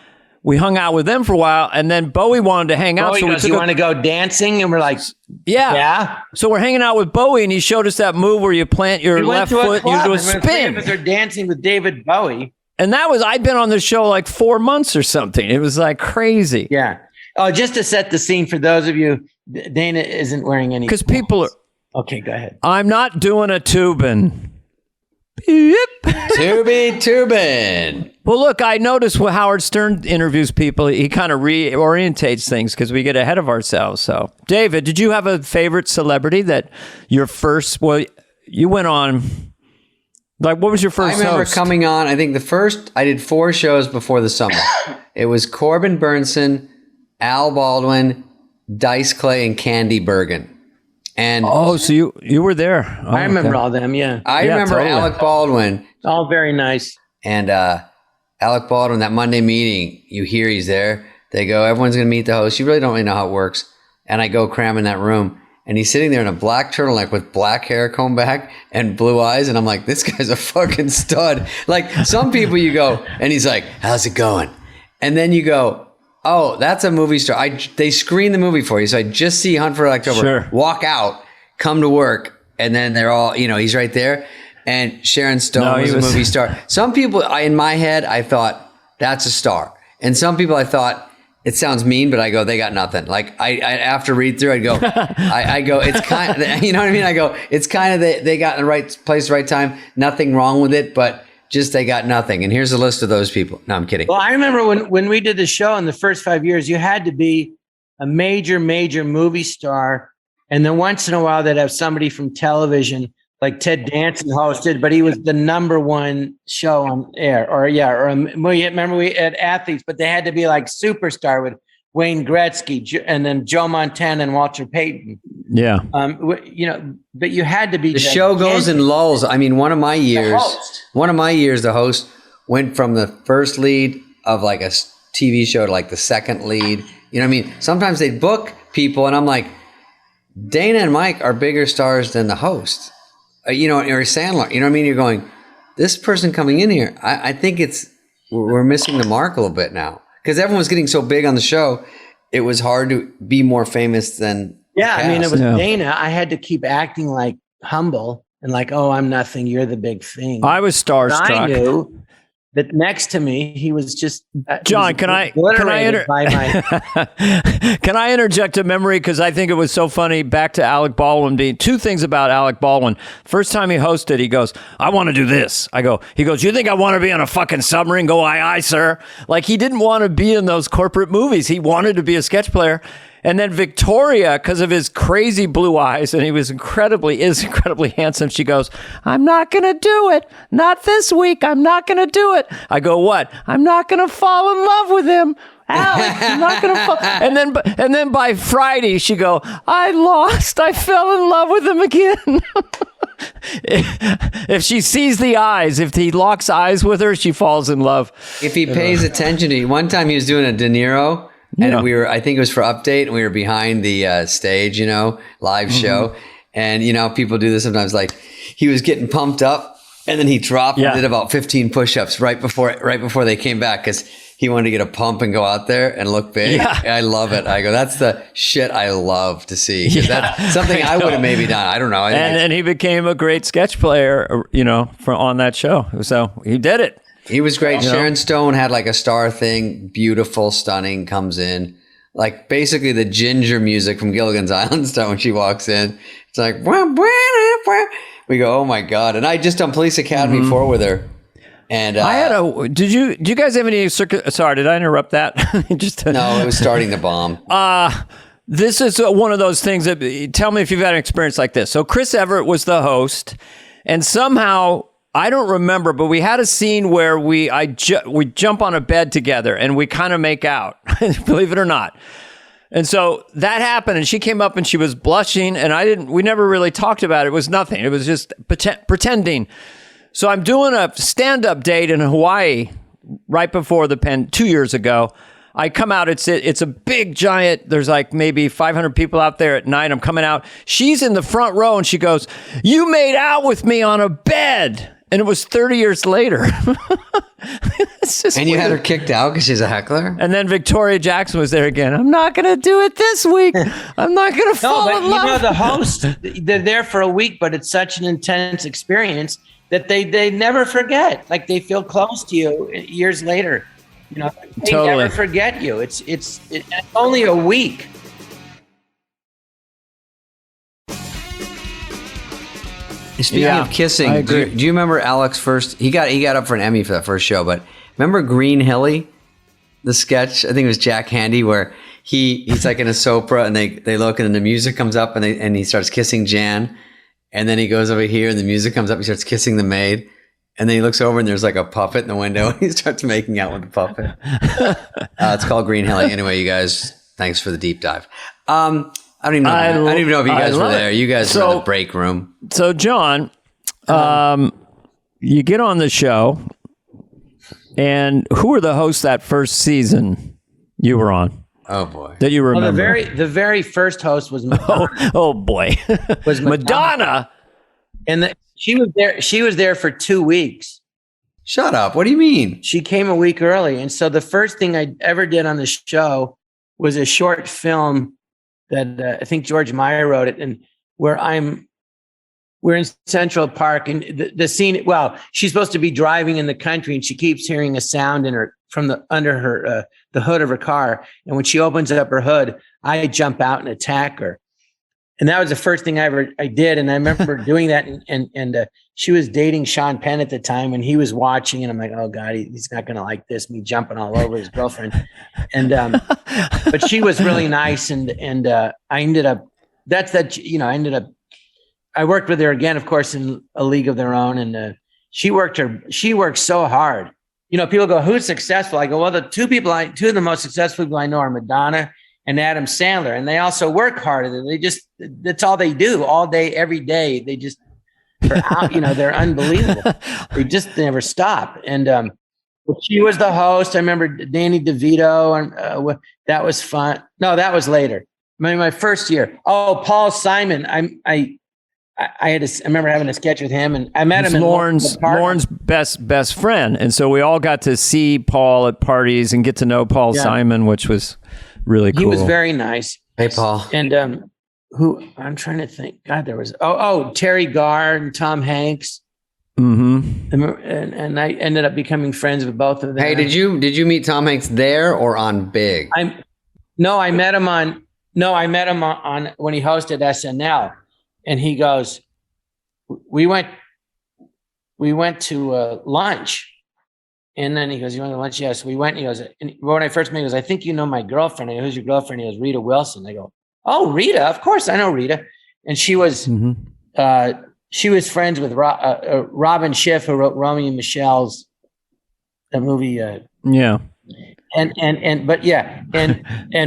We hung out with them for a while, and then Bowie wanted to hang out. Bowie goes, you want to go dancing? And we're like, yeah. So we're hanging out with Bowie, and he showed us that move where you plant your left foot, you do a spin. Three of us are dancing with David Bowie. And I'd been on the show like 4 months or something. It was like crazy. Yeah. Oh, just to set the scene for those of you, Dana isn't wearing any. Because people are. Okay, go ahead. I'm not doing a tubin. Beep. Tubin. Well, look, I noticed when Howard Stern interviews people, he kind of reorientates things because we get ahead of ourselves. So, David, did you have a favorite celebrity that your first, well, you went on, like, what was your first I remember host? coming on, I think I did 4 shows before the summer. It was Corbin Burnson, Al Baldwin, Dice Clay, and Candy Bergen. And so you were there. Oh, I remember all them, yeah. I remember totally. Alec Baldwin. All very nice. And Alec Baldwin, that Monday meeting, you hear he's there. They go, everyone's going to meet the host. You really don't really know how it works. And I go cram in that room. And he's sitting there in a black turtleneck with black hair combed back and blue eyes. And I'm like, this guy's a fucking stud. Like, some people you go, and he's like, how's it going? And then you go, oh, that's a movie star. They screen the movie for you. So I just see Hunt for October, Sure. walk out, come to work, and then they're all, he's right there. And Sharon Stone was a movie star. Some people, in my head, I thought, that's a star. And some people I thought, it sounds mean, but I go, they got nothing. Like, I after read through, I'd go, I go, it's kind of, you know what I mean? I go, it's kind of, they got in the right place, right time. Nothing wrong with it, but just they got nothing. And here's a list of those people. No, I'm kidding. Well, I remember when we did the show in the first 5 years, you had to be a major movie star. And then once in a while, they'd have somebody from television, like Ted Danson hosted, but he was the number one show on air. Remember we had athletes, but they had to be like superstar with Wayne Gretzky and then Joe Montana and Walter Payton. Yeah. But you had to be. The show goes in lulls. I mean, one of my years, the host went from the first lead of like a TV show to like the second lead. You know what I mean? Sometimes they'd book people and I'm like, Dana and Mike are bigger stars than the host. Or SANDlLER. You know what I mean? You're going, this person coming in here, I think we're missing the mark a little bit now. Because everyone was getting so big on the show, it was hard to be more famous than I mean, it was Dana. I had to keep acting like humble and like, oh, I'm nothing. You're the big thing. I was starstruck. But I knew that next to me, he was just John. Can I interject a memory because I think it was so funny. Back to Alec Baldwin being two things about Alec Baldwin. First time he hosted, he goes, "I want to do this." He goes, "You think I want to be on a fucking submarine?" Go, "Aye, aye, sir." Like he didn't want to be in those corporate movies. He wanted to be a sketch player. And then Victoria, because of his crazy blue eyes, and he is incredibly handsome, she goes, "I'm not going to do it. Not this week. I'm not going to do it." I go, "What?" "I'm not going to fall in love with him. Alex, I'm not going to fall." And then by Friday, she go, "I lost. I fell in love with him again." If she sees the eyes, if he locks eyes with her, she falls in love. If he pays attention to you. One time he was doing a De Niro. And I think it was for Update, and we were behind the stage, live show. And, people do this sometimes, like he was getting pumped up and then he dropped and did about 15 push-ups right before they came back because he wanted to get a pump and go out there and look big. Yeah. I love it. I go, that's the shit I love to see. That's something I would have maybe done. I don't know. And he became a great sketch player, on that show. So he did it. He was great. Sharon Stone had like a star thing, beautiful, stunning, comes in. Like basically the ginger music from Gilligan's Island stuff when she walks in. It's like, we go, oh my God. And I just done Police Academy 4 with her. And I had did you guys have any sorry, did I interrupt that? No, it was starting to bomb. This is one of those things that, tell me if you've had an experience like this. So Chris Everett was the host and somehow, I don't remember, but we had a scene where we jump on a bed together and we kind of make out, believe it or not. And so that happened and she came up and she was blushing and we never really talked about it. It was nothing. It was just pretending. So I'm doing a stand-up date in Hawaii right before 2 years ago. I come out, it's a big giant, there's like maybe 500 people out there at night. I'm coming out. She's in the front row and she goes, "You made out with me on a bed." And it was 30 years later. And you had her kicked out because she's a heckler? And then Victoria Jackson was there again. "I'm not going to do it this week. I'm not going to fall in love." The host, they're there for a week, but it's such an intense experience that they never forget. Like they feel close to you years later. They never forget you. It's only a week. Speaking of kissing, do you remember Alex first? He got up for an Emmy for that first show, but remember Green Hilly, the sketch? I think it was Jack Handy where he's like in a Sopra and they look and then the music comes up and he starts kissing Jan, and then he goes over here and the music comes up. He starts kissing the maid, and then he looks over and there's like a puppet in the window and he starts making out with the puppet. It's called Green Hilly. Anyway, you guys, thanks for the deep dive. I don't even know if you guys were there. You guys were in the break room. So, John, you get on the show, and who were the hosts that first season you were on? Oh boy, that you remember? The very first host was Madonna. Oh boy, was Madonna, and she was there. She was there for 2 weeks. Shut up! What do you mean? She came a week early, and so the first thing I ever did on the show was a short film that I think George Meyer wrote it, and we're in Central Park, and the scene. Well, she's supposed to be driving in the country, and she keeps hearing a sound from under her the hood of her car. And when she opens up her hood, I jump out and attack her. And that was the first thing I did. And I remember doing that. And she was dating Sean Penn at the time, and he was watching. And I'm like, oh God, he's not going to like this, me jumping all over his girlfriend. And but she was really nice. And I ended up I ended up I worked with her again, of course, in A League of Their Own, and she worked so hard. You know, people go, "Who's successful?" I go, "Well, the two of the most successful people I know are Madonna and Adam Sandler, and they also work harder. That's all they do all day, every day. They just, they're unbelievable. They just never stop." And she was the host. I remember Danny DeVito, and that was fun. No, that was later. My first year. Oh, Paul Simon. I remember having a sketch with him, and I met him in Lauren's best friend, and so we all got to see Paul at parties and get to know Paul Simon, which was really cool. He was very nice. Hey, Paul. And who I'm trying to think. God, there was Terry Garr and Tom Hanks. Mm-hmm. And I ended up becoming friends with both of them. Hey, did you meet Tom Hanks there or on Big? I met him on when he hosted SNL. And he goes, we went to lunch. And then he goes, "You want to lunch?" Yes, we went. And he goes, and when I first met him, he goes, "I think you know my girlfriend." I go, "Who's your girlfriend?" He goes, "Rita Wilson." I go, "Oh, Rita, of course I know Rita." And she was friends with Robin Schiff, who wrote Romeo and Michelle's that movie. And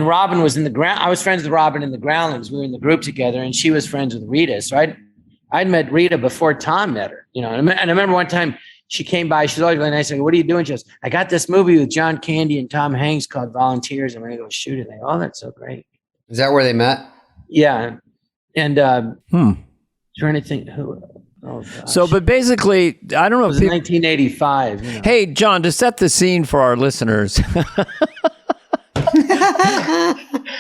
Robin was in the ground. I was friends with Robin in the Groundlings. We were in the group together, and she was friends with Rita. So I'd met Rita before Tom met her, And I remember one time she came by. She's always really nice. I go, "What are you doing?" She goes, "I got this movie with John Candy and Tom Hanks called Volunteers. I'm going to go shoot it." I go, "Oh, that's so great." Is that where they met? Yeah. And trying to think who. Oh, gosh. So, but basically, I don't know. It was 1985. Hey, John, to set the scene for our listeners.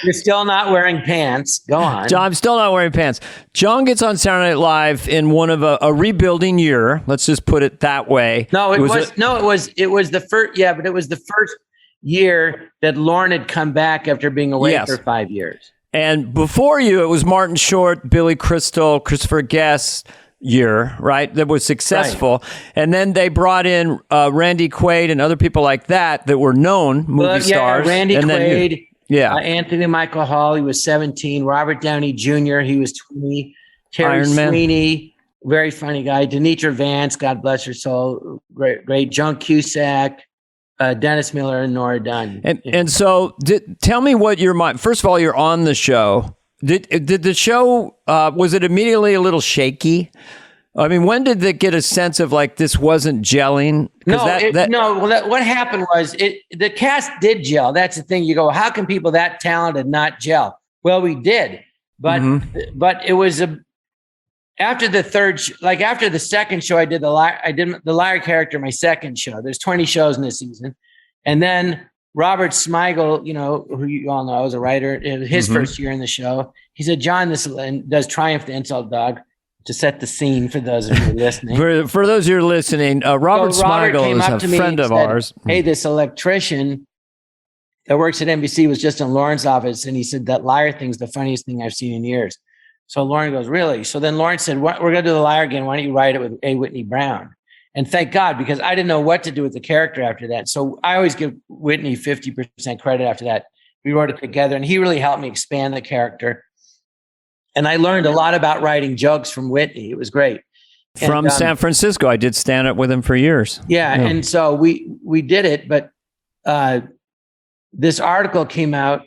You're still not wearing pants. Go on. John, I'm still not wearing pants. John gets on Saturday Night Live in one of a rebuilding year. Let's just put it that way. No, it was the first. Yeah, but it was the first year that Lorne had come back after being away for 5 years. And before you, it was Martin Short, Billy Crystal, Christopher Guest year, right? That was successful. Right. And then they brought in Randy Quaid and other people like that were known movie stars. Randy Quaid. Yeah. Anthony Michael Hall, he was 17. Robert Downey Jr., he was 20. Terry Sweeney, very funny guy. Denitra Vance, God bless her soul, great. John Cusack, Dennis Miller, and Nora Dunn. And so tell me what your mind. First of all, you're on the show. Did the show, was it immediately a little shaky? I mean, when did they get a sense of like this wasn't gelling? What happened was the cast did gel. That's the thing. You go, how can people that talented not gel? Well, we did, but it was after after the second show, I did the liar character, my second show. There's 20 shows in this season, and then Robert Smigel, who you all know, is a writer. It was his first year in the show. He said, "John, this does Triumph the Insult Dog." To set the scene for those of you listening. For those who are listening, Robert Smigel is a friend of ours. "Hey, this electrician that works at NBC was just in Lauren's office, and he said that liar thing's the funniest thing I've seen in years." So Lauren goes, "Really?" So then Lauren said, "We're going to do the liar again. Why don't you write it with A. Whitney Brown?" And thank God, because I didn't know what to do with the character after that. So I always give Whitney 50% credit after that. We wrote it together, and he really helped me expand the character. And I learned a lot about writing jokes from Whitney. It was great. From San Francisco. I did stand up with him for years. Yeah. And so we did it, but this article came out,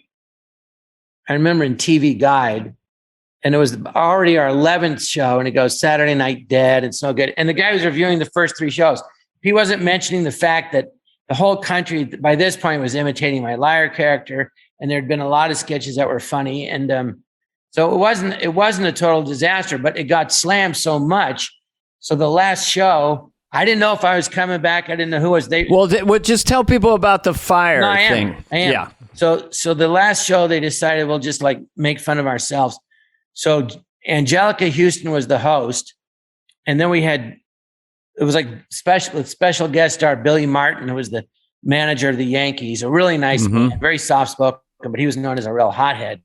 I remember, in TV Guide, and it was already our 11th show, and it goes Saturday Night Dead. It's no good. And the guy was reviewing the first 3 shows. He wasn't mentioning the fact that the whole country by this point was imitating my liar character, and there'd been a lot of sketches that were funny. And so it wasn't a total disaster, but it got slammed so much. So the last show, I didn't know if I was coming back. I didn't know who was they. Well, just tell people about the fire thing. I am. Yeah. So the last show, they decided we'll just like make fun of ourselves. So Angelica Houston was the host, and then it was like special guest star Billy Martin, who was the manager of the Yankees, a really nice man, very soft spoken, but he was known as a real hothead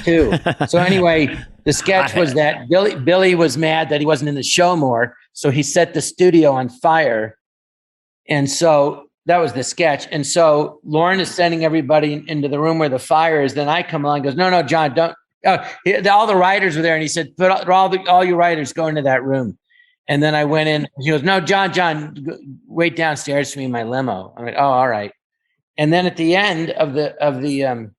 too. So anyway, the sketch was that Billy was mad that he wasn't in the show more, so he set the studio on fire, and so that was the sketch. And so Lauren is sending everybody into the room where the fire is. Then I come along and goes, no, John, all the writers were there, and he said, all you writers go into that room. And then I went in. He goes, no, John, wait downstairs for me in my limo. I'm like, oh, all right. And then at the end of the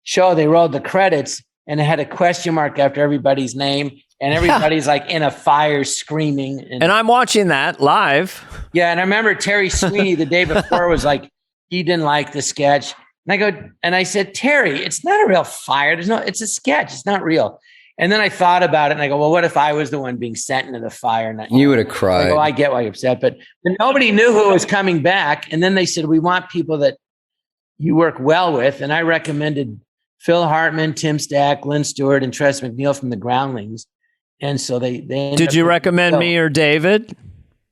show, they rolled the credits, and it had a question mark after everybody's name, and everybody's like in a fire screaming. And I'm watching that live. Yeah, and I remember Terry Sweeney the day before was like, he didn't like the sketch. And I said, Terry, it's not a real fire. It's a sketch. It's not real. And then I thought about it, and I go, well, what if I was the one being sent into the fire? And you would have cried. I go, I get why you're upset, but nobody knew who was coming back. And then they said, we want people that you work well with. And I recommended Phil Hartman, Tim Stack, Lynn Stewart, and Tress MacNeille from the Groundlings. And so they did you recommend me or David?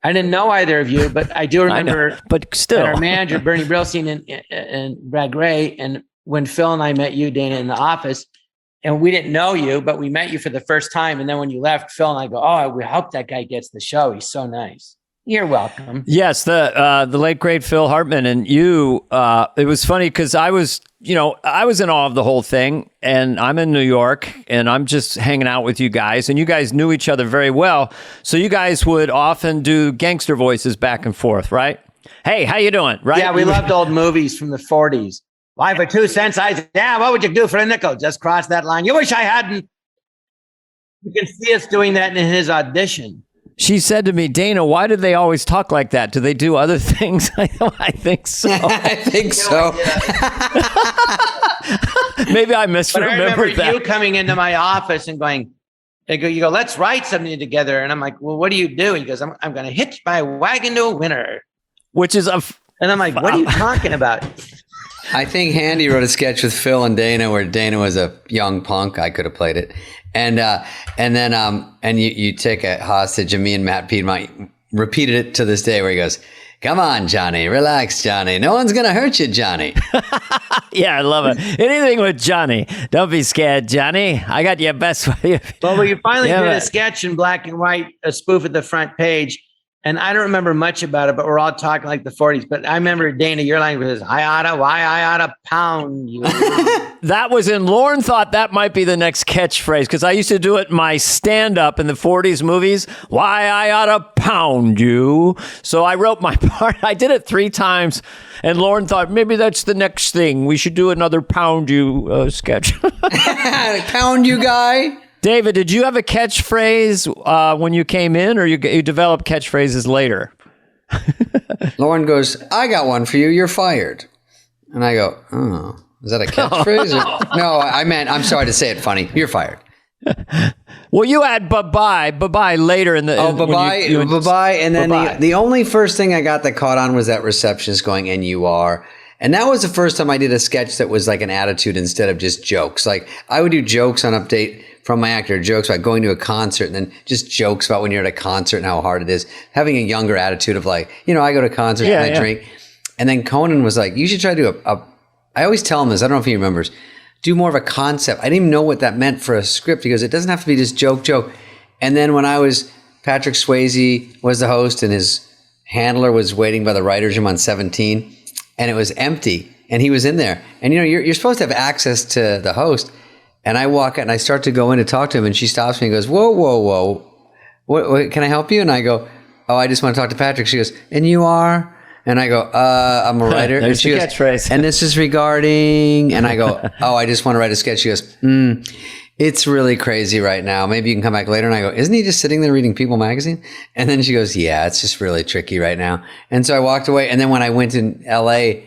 I didn't know either of you, but I do remember. But still, our manager Bernie Brillstein and Brad Gray, and when Phil and I met you, Dana, in the office, and we didn't know you, but we met you for the first time. And then when you left, Phil and I go, "Oh, we hope that guy gets the show. He's so nice." You're welcome. Yes, the late great Phil Hartman, and you. It was funny because I was in awe of the whole thing, and I'm in New York, and I'm just hanging out with you guys, and you guys knew each other very well, so you guys would often do gangster voices back and forth, right? Hey, how you doing? Right? Yeah, we loved old movies from the 40s. Why, for 2 cents? Yeah, what would you do for a nickel? Just cross that line. You wish I hadn't. You can see us doing that in his audition. She said to me, Dana, why do they always talk like that? Do they do other things? I think so. I think so. Maybe I But I remember that. you coming into my office and going, you go, let's write something together. And I'm like, well, what do you do? He goes, I'm going to hitch my wagon to a winner. Which is and I'm like, what are you talking about? I think Handy wrote a sketch with Phil and Dana where Dana was a young punk. I could have played it. And then you take a hostage, and me and Matt Piedmont repeated it to this day where he goes, come on, Johnny, relax, Johnny. No one's going to hurt you, Johnny. Yeah, I love it. Anything with Johnny. Don't be scared, Johnny. I got your best way. Well, you finally did a sketch in black and white, a spoof at the front page. And I don't remember much about it, but we're all talking like the 40s. But I remember, Dana, your line was, why I oughta pound you. That was in, Lauren thought that might be the next catchphrase, because I used to do it in my stand-up in the 40s movies. Why I oughta pound you. So I wrote my part. I did it 3 times. And Lauren thought, maybe that's the next thing. We should do another pound you sketch. Pound you guy. David, did you have a catchphrase when you came in, or you developed catchphrases later? Lauren goes, I got one for you. You're fired. And I go, oh, is that a catchphrase? No, I meant, I'm sorry to say it funny. You're fired. Well, you had bye-bye later in the... bye-bye. And then the only first thing I got that caught on was that receptionist going, and you are... And that was the first time I did a sketch that was like an attitude instead of just jokes. Like I would do jokes on Update from my actor, jokes about going to a concert, and then just jokes about when you're at a concert and how hard it is. Having a younger attitude of like, I go to concerts and I drink. And then Conan was like, you should try to do I always tell him this, I don't know if he remembers, do more of a concept. I didn't even know what that meant for a script. He goes, it doesn't have to be just joke. And then when Patrick Swayze was the host and his handler was waiting by the writer's room on 17, and it was empty, and he was in there. And you're supposed to have access to the host. And I walk out and I start to go in to talk to him, and she stops me and goes, whoa. What, can I help you? And I go, oh, I just want to talk to Patrick. She goes, and you are? And I go, I'm a writer. There's the catchphrase. And this is regarding, and I go, oh, I just want to write a sketch. She goes, it's really crazy right now. Maybe you can come back later. And I go, isn't he just sitting there reading People magazine? And then she goes, yeah, it's just really tricky right now. And so I walked away. And then when I went to LA,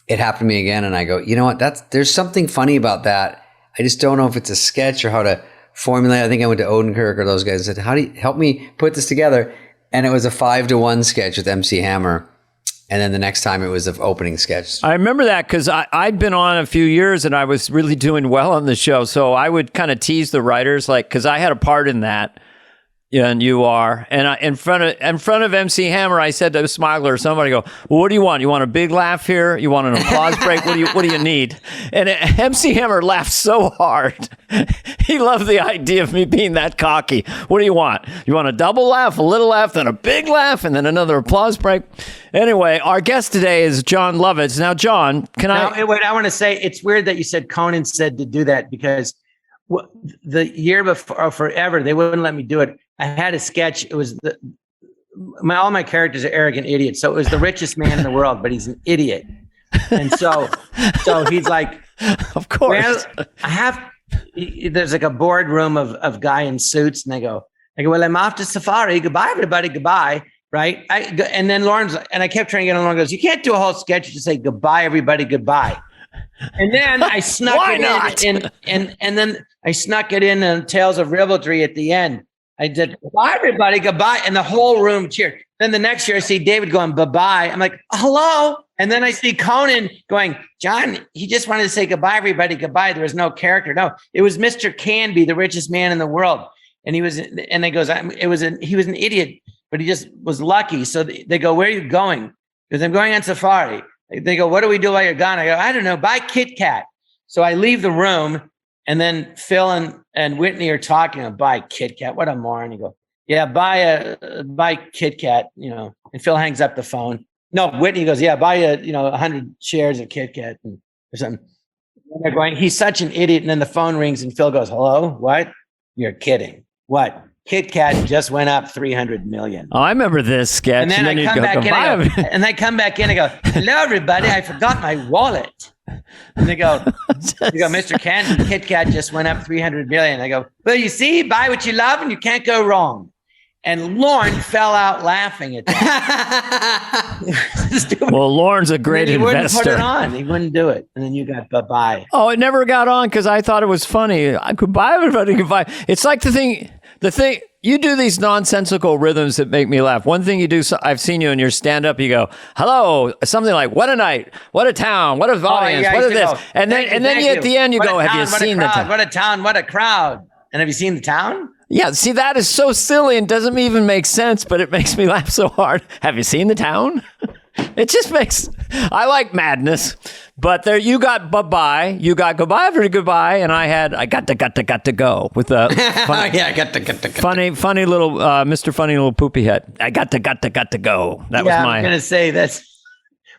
it happened to me again. And I go, you know what? There's something funny about that. I just don't know if it's a sketch or how to formulate. I think I went to Odenkirk or those guys and said, how do you help me put this together? And it was a 5-to-1 sketch with MC Hammer. And then the next time it was an opening sketch. I remember that because I'd been on a few years and I was really doing well on the show. So I would kind of tease the writers, like, because I had a part in that. Yeah, and you are. And in front of MC Hammer, I said to Smiler, somebody go, well, what do you want? You want a big laugh here? You want an applause break? What do you need? And MC Hammer laughed so hard. He loved the idea of me being that cocky. What do you want? You want a double laugh, a little laugh, then a big laugh, and then another applause break? Anyway, our guest today is Jon Lovitz. Now, Jon, Wait, I want to say, it's weird that you said Conan said to do that, because the year before, or forever, they wouldn't let me do it. I had a sketch. It was all my characters are arrogant idiots. So it was the richest man in the world, but he's an idiot. And so he's like, of course, well, there's like a boardroom of guy in suits, and I go, well, I'm off to safari. Goodbye, everybody. Goodbye. Right. And then Lauren's, and I kept trying to get along, goes, you can't do a whole sketch to say goodbye, everybody. Goodbye. And then I snuck it in, and then I snuck it in Tales of Ribaldry at the end. I did, bye, everybody, goodbye. And the whole room cheered. Then the next year I see David going, bye-bye. I'm like, hello. And then I see Conan going, John, he just wanted to say goodbye, everybody, goodbye. There was no character. No, it was Mr. Canby, the richest man in the world. And he was an idiot, but he just was lucky. So they go, where are you going? Because I'm going on safari. They go, what do we do while you're gone? I go, I don't know, buy Kit Kat. So I leave the room, and then Phil and Whitney are talking about buy Kit Kat. What a moron. You go, yeah, buy Kit Kat, and Phil hangs up the phone. No, Whitney goes, yeah, buy 100 shares of Kit Kat or something. And they're going, he's such an idiot. And then the phone rings and Phil goes, hello, what? You're kidding. What? Kit Kat just went up 300 million. Oh, I remember this sketch. And then I come back in, I go, hello, everybody. I forgot my wallet. And they go, Mr. Canby, Kit Kat just went up 300 million. I go, well, you see, buy what you love and you can't go wrong. And Lorne fell out laughing at that. Well, Lorne's a great investor. He wouldn't put it on. He wouldn't do it. And then you got bye-bye. Oh, it never got on because I thought it was funny. I could buy everybody. Goodbye. It's like the thing, you do these nonsensical rhythms that make me laugh. One thing you do, I've seen you in your stand-up, you go, hello, something like, what a night, what a town, what an audience, what is this? Go, and then at the end you go, have you seen the town? What a town, what a crowd. And have you seen the town? Yeah, see, that is so silly and doesn't even make sense, but it makes me laugh so hard. Have you seen the town? It just makes, I like madness. But there, you got bye-bye, you got goodbye after goodbye, and I got to go with a funny little Mr. Funny Little Poopy Head. I got to go. That was my. I'm gonna say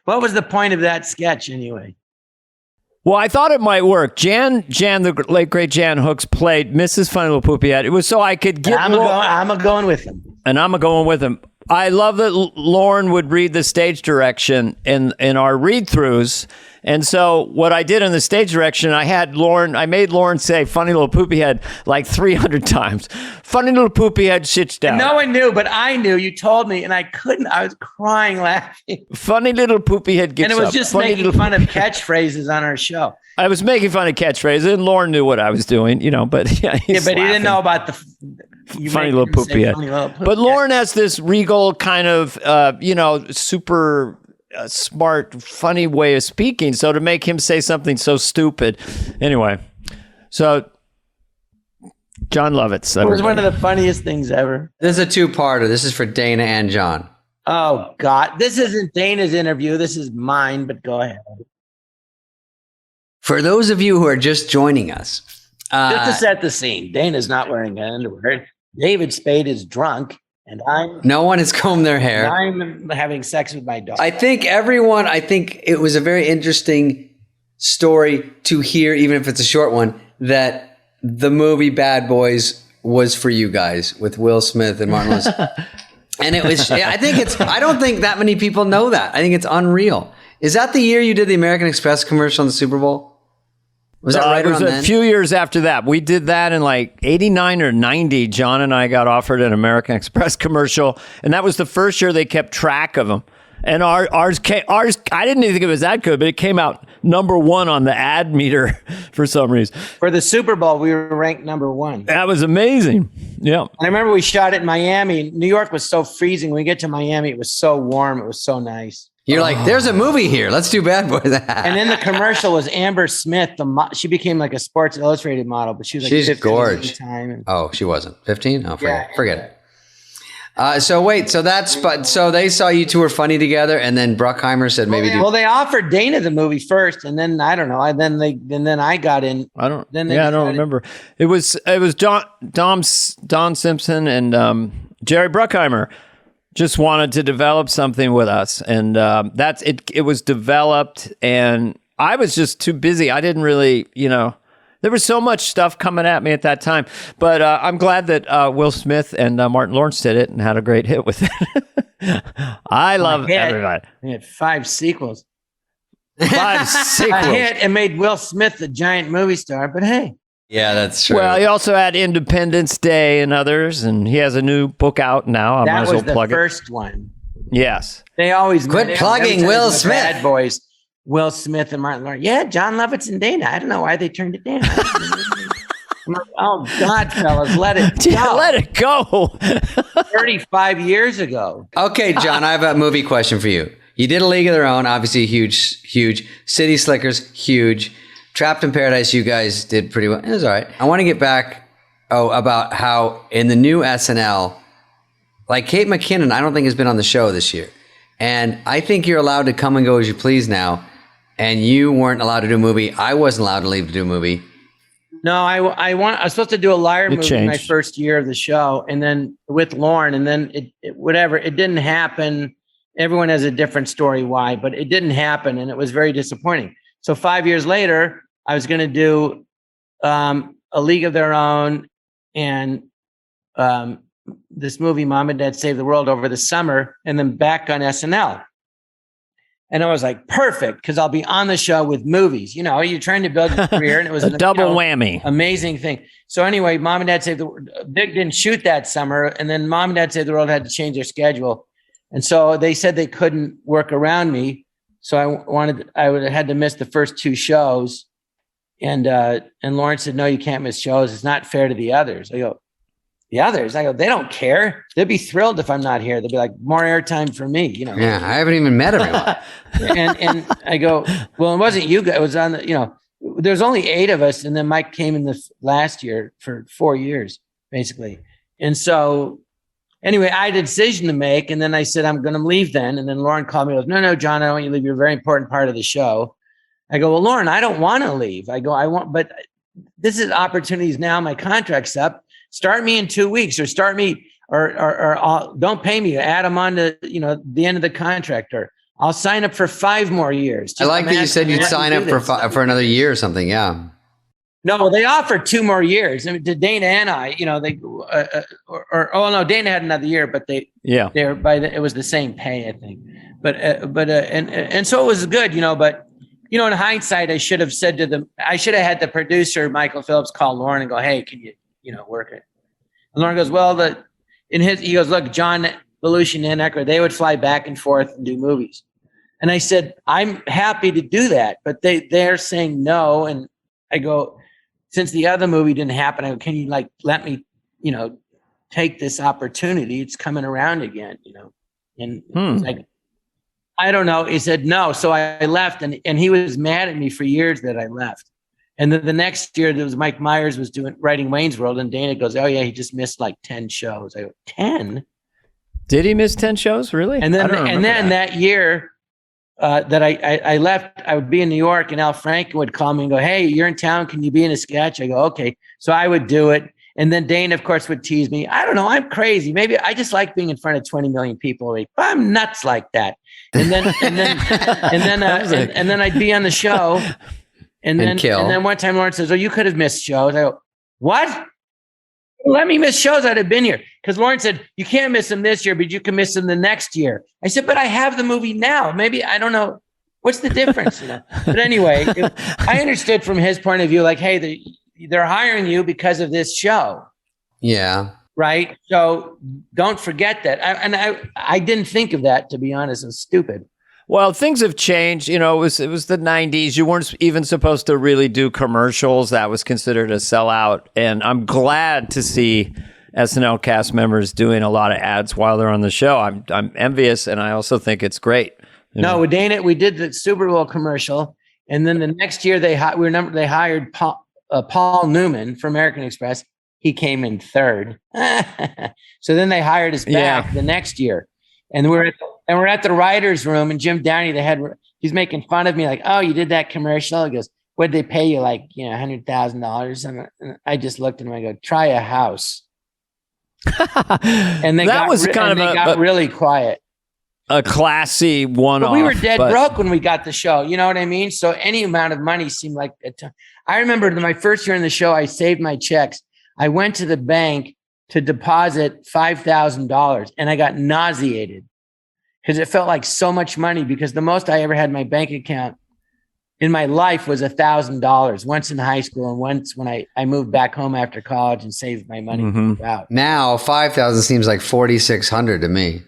what was the point of that sketch anyway? Well, I thought it might work. Jan, the late great Jan Hooks played Mrs. Funny Little Poopy Head. It was so I could get. I'm going with him. And I'm going with him. I love that Lauren would read the stage direction in our read-throughs. And so what I did in the stage direction, I made Lauren say Funny Little Poopy Head like 300 times. Funny Little Poopy Head sits down. And no one knew, but I knew. You told me, and I couldn't. I was crying laughing. Funny Little Poopy Head gets up. And it was just making fun of catchphrases on our show. I was making fun of catchphrases, and Lauren knew what I was doing, but yeah, but he didn't know about the Funny Little Poopy Head. But Lauren has this regal kind of, super smart, funny way of speaking. So to make him say something so stupid. Anyway, so Jon Lovitz. It was one of the funniest things ever. This is a two-parter. This is for Dana and John. Oh, God. This isn't Dana's interview. This is mine, but go ahead. For those of you who are just joining us. Just to set the scene, Dana's not wearing underwear. David Spade is drunk. And no one has combed their hair. I'm having sex with my dog. I think it was a very interesting story to hear, even if it's a short one, that the movie Bad Boys was for you guys with Will Smith and Martin Lawrence. And it was, I don't think that many people know that. I think it's unreal. Is that the year you did the American Express commercial in the Super Bowl? Was that right around then? It was a few years after that. We did that in like 89 or 90. John and I got offered an American Express commercial, and that was the first year they kept track of them. And ours, I didn't even think it was that good, but it came out number one on the ad meter for some reason. For the Super Bowl, we were ranked number one. That was amazing. Yeah. And I remember we shot it in Miami. New York was so freezing. When we get to Miami, it was so warm. It was so nice. You're like, there's a movie here. Let's do Bad Boys. And then the commercial was Amber Smith. She became like a Sports Illustrated model, but she was like, she's gorgeous. At the time. Oh, she wasn't 15. Oh, forget it. So they saw you two were funny together, and then Bruckheimer said maybe. Well, they offered Dana the movie first, and then I don't know. Then I got in. I don't remember. It was Don Simpson and Jerry Bruckheimer. Just wanted to develop something with us, and that's it. It was developed, and I was just too busy. I didn't really, There was so much stuff coming at me at that time. But I'm glad that Will Smith and Martin Lawrence did it and had a great hit with it. I love everybody. He had 5 sequels. 5 sequels. A hit and made Will Smith a giant movie star, but hey. Yeah, that's true. Well, he also had Independence Day and others, and he has a new book out now. I might as well plug it. That was the first one. Yes. They always quit plugging Will Smith. Bad Boys, Will Smith and Martin Lawrence. Yeah, Jon Lovitz and Dana. I don't know why they turned it down. I'm like, oh God, fellas, let it go. Yeah, let it go. 35 years ago. Okay, John, I have a movie question for you. You did A League of Their Own, obviously huge. City Slickers, huge. Trapped in Paradise, you guys did pretty well. It was all right. I want to get back about how in the new SNL, like Kate McKinnon, I don't think has been on the show this year. And I think you're allowed to come and go as you please now. And you weren't allowed to do a movie. I wasn't allowed to leave to do a movie. No, I was supposed to do a liar movie changed. my first year of the show, and then with Lauren, and then it didn't happen. Everyone has a different story why, but it didn't happen, and it was very disappointing. So 5 years later, I was going to do A League of Their Own and this movie, Mom and Dad Save the World, over the summer, and then back on SNL. And I was like, perfect, because I'll be on the show with movies. You know, you're trying to build your career, and it was a double whammy. Amazing thing. So anyway, Mom and Dad Save the World. Big didn't shoot that summer, and then Mom and Dad Save the World had to change their schedule. And so they said they couldn't work around me. So I would have had to miss the first 2 shows. And Lauren said, no, you can't miss shows. It's not fair to the others. I go, the others? I go, they don't care. They'll be thrilled if I'm not here. They'll be like, more airtime for me, you know. Yeah, I haven't even met everyone. and I go, well, it wasn't you guys. It was on the, you know, there's only 8 of us. And then Mike came in the last year for 4 years, basically. And so anyway, I had a decision to make. And then I said, I'm going to leave then. And then Lauren called me and goes, no, John, I don't want you to leave. You're a very important part of the show. I go, well, Lauren, I don't want to leave. I go, but this is opportunities now. My contract's up. Start me in 2 weeks, or start me, or don't pay me. Add them on to, you know, the end of the contract, or I'll sign up for 5 more years. I like that you said you'd sign up for another year or something. Yeah. No, they offered 2 more years. I mean, to Dana and I, you know, they, no, Dana had another year, but it was the same pay, I think. And so it was good, you know, but, you know, in hindsight, I should have said to them, I should have had the producer, Michael Phillips, call Lauren and go, hey, can you know, work it? And Lauren goes, well, he goes, look, John Belushi and Eckler, they would fly back and forth and do movies. And I said, I'm happy to do that, but they're saying no. And I go, since the other movie didn't happen, I go, can you like, let me, you know, take this opportunity? It's coming around again, you know? And it's like, I don't know. He said no. So I left, and he was mad at me for years that I left. And then the next year, there was Mike Myers was writing Wayne's World, and Dana goes, oh yeah, he just missed like 10 shows. I go, 10? Did he miss 10 shows? Really? And then that year that I left, I would be in New York, and Al Franken would call me and go, hey, you're in town. Can you be in a sketch? I go, okay. So I would do it. And then Dana, of course, would tease me. I don't know. I'm crazy. Maybe I just like being in front of 20 million people a week. But I'm nuts like that. And then I'd be on the show. And then one time Lauren says, oh, you could have missed shows. I go, what? Let me miss shows. I'd have been here. Because Lauren said, you can't miss them this year, but you can miss them the next year. I said, but I have the movie now. Maybe, I don't know. What's the difference? You know? But anyway, I understood from his point of view, like, hey, they're hiring you because of this show. Yeah. Right. So don't forget that. I didn't think of that, to be honest. It was stupid. Well, things have changed. You know, it was the 90s. You weren't even supposed to really do commercials. That was considered a sellout. And I'm glad to see SNL cast members doing a lot of ads while they're on the show. I'm envious, and I also think it's great. No, with Dana, we did the Super Bowl commercial, and then the next year they hired Paul Newman for American Express. He came in 3rd. So then they hired us back the next year. And we're at the writer's room, and Jim Downey, he's making fun of me, like, oh, you did that commercial? He goes, what'd they pay you? Like, you know, $100,000. And I just looked at him, I go, try a house. And they got really quiet. A classy one-off. But we were dead broke when we got the show. You know what I mean? So any amount of money seemed like I remember my first year in the show, I saved my checks. I went to the bank to deposit $5,000 and I got nauseated because it felt like so much money, because the most I ever had in my bank account in my life was $1,000, once in high school and once when I moved back home after college and saved my money to move out. Now 5,000 seems like 4,600 to me.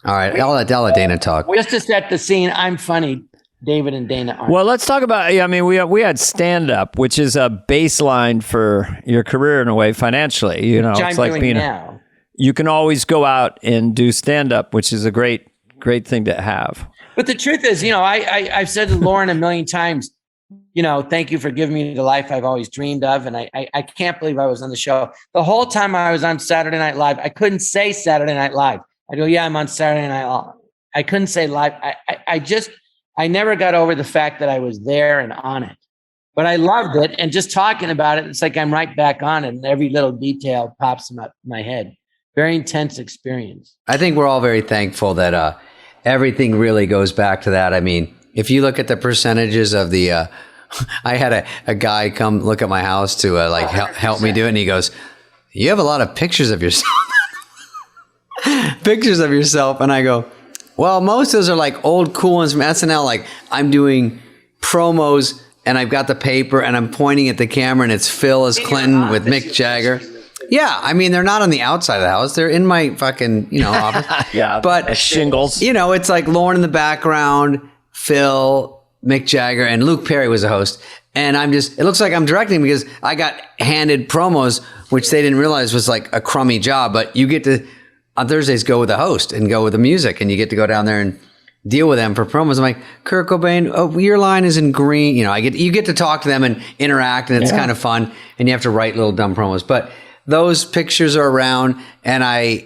All right, I'll let Dana talk. Just to set the scene, I'm funny. David and Dana aren't. Well, let's talk about, I mean, we had stand-up, which is a baseline for your career in a way financially. You know, Which it's I'm like doing being now. You can always go out and do stand-up, which is a great thing to have. But the truth is, you know, I've said to Lauren a million times, you know, thank you for giving me the life I've always dreamed of. And I can't believe I was on the show. The whole time I was on Saturday Night Live, I couldn't say Saturday Night Live. I go, yeah, I'm on Saturday Night Live. I couldn't say live. I never got over the fact that I was there and on it. But I loved it. And just talking about it, it's like I'm right back on it. And every little detail pops in my head. Very intense experience. I think we're all very thankful that everything really goes back to that. I mean, if you look at the percentages of the, I had a guy come look at my house to help me do it. And he goes, you have a lot of pictures of yourself. Pictures of yourself. And I go, well, most of those are like old cool ones from SNL. Like I'm doing promos and I've got the paper and I'm pointing at the camera and it's Phil as Clinton with Mick Jagger. Yeah, I mean, they're not on the outside of the house. They're in my fucking, office. Yeah, but shingles. It's like Lauren in the background, Phil, Mick Jagger, and Luke Perry was a host. And it looks like I'm directing because I got handed promos, which they didn't realize was like a crummy job. But you get to, on Thursdays, go with the host and go with the music. And you get to go down there and deal with them for promos. I'm like, Kurt Cobain, oh, your line is in green. You get to talk to them and interact, and it's kind of fun. And you have to write little dumb promos. But those pictures are around, and I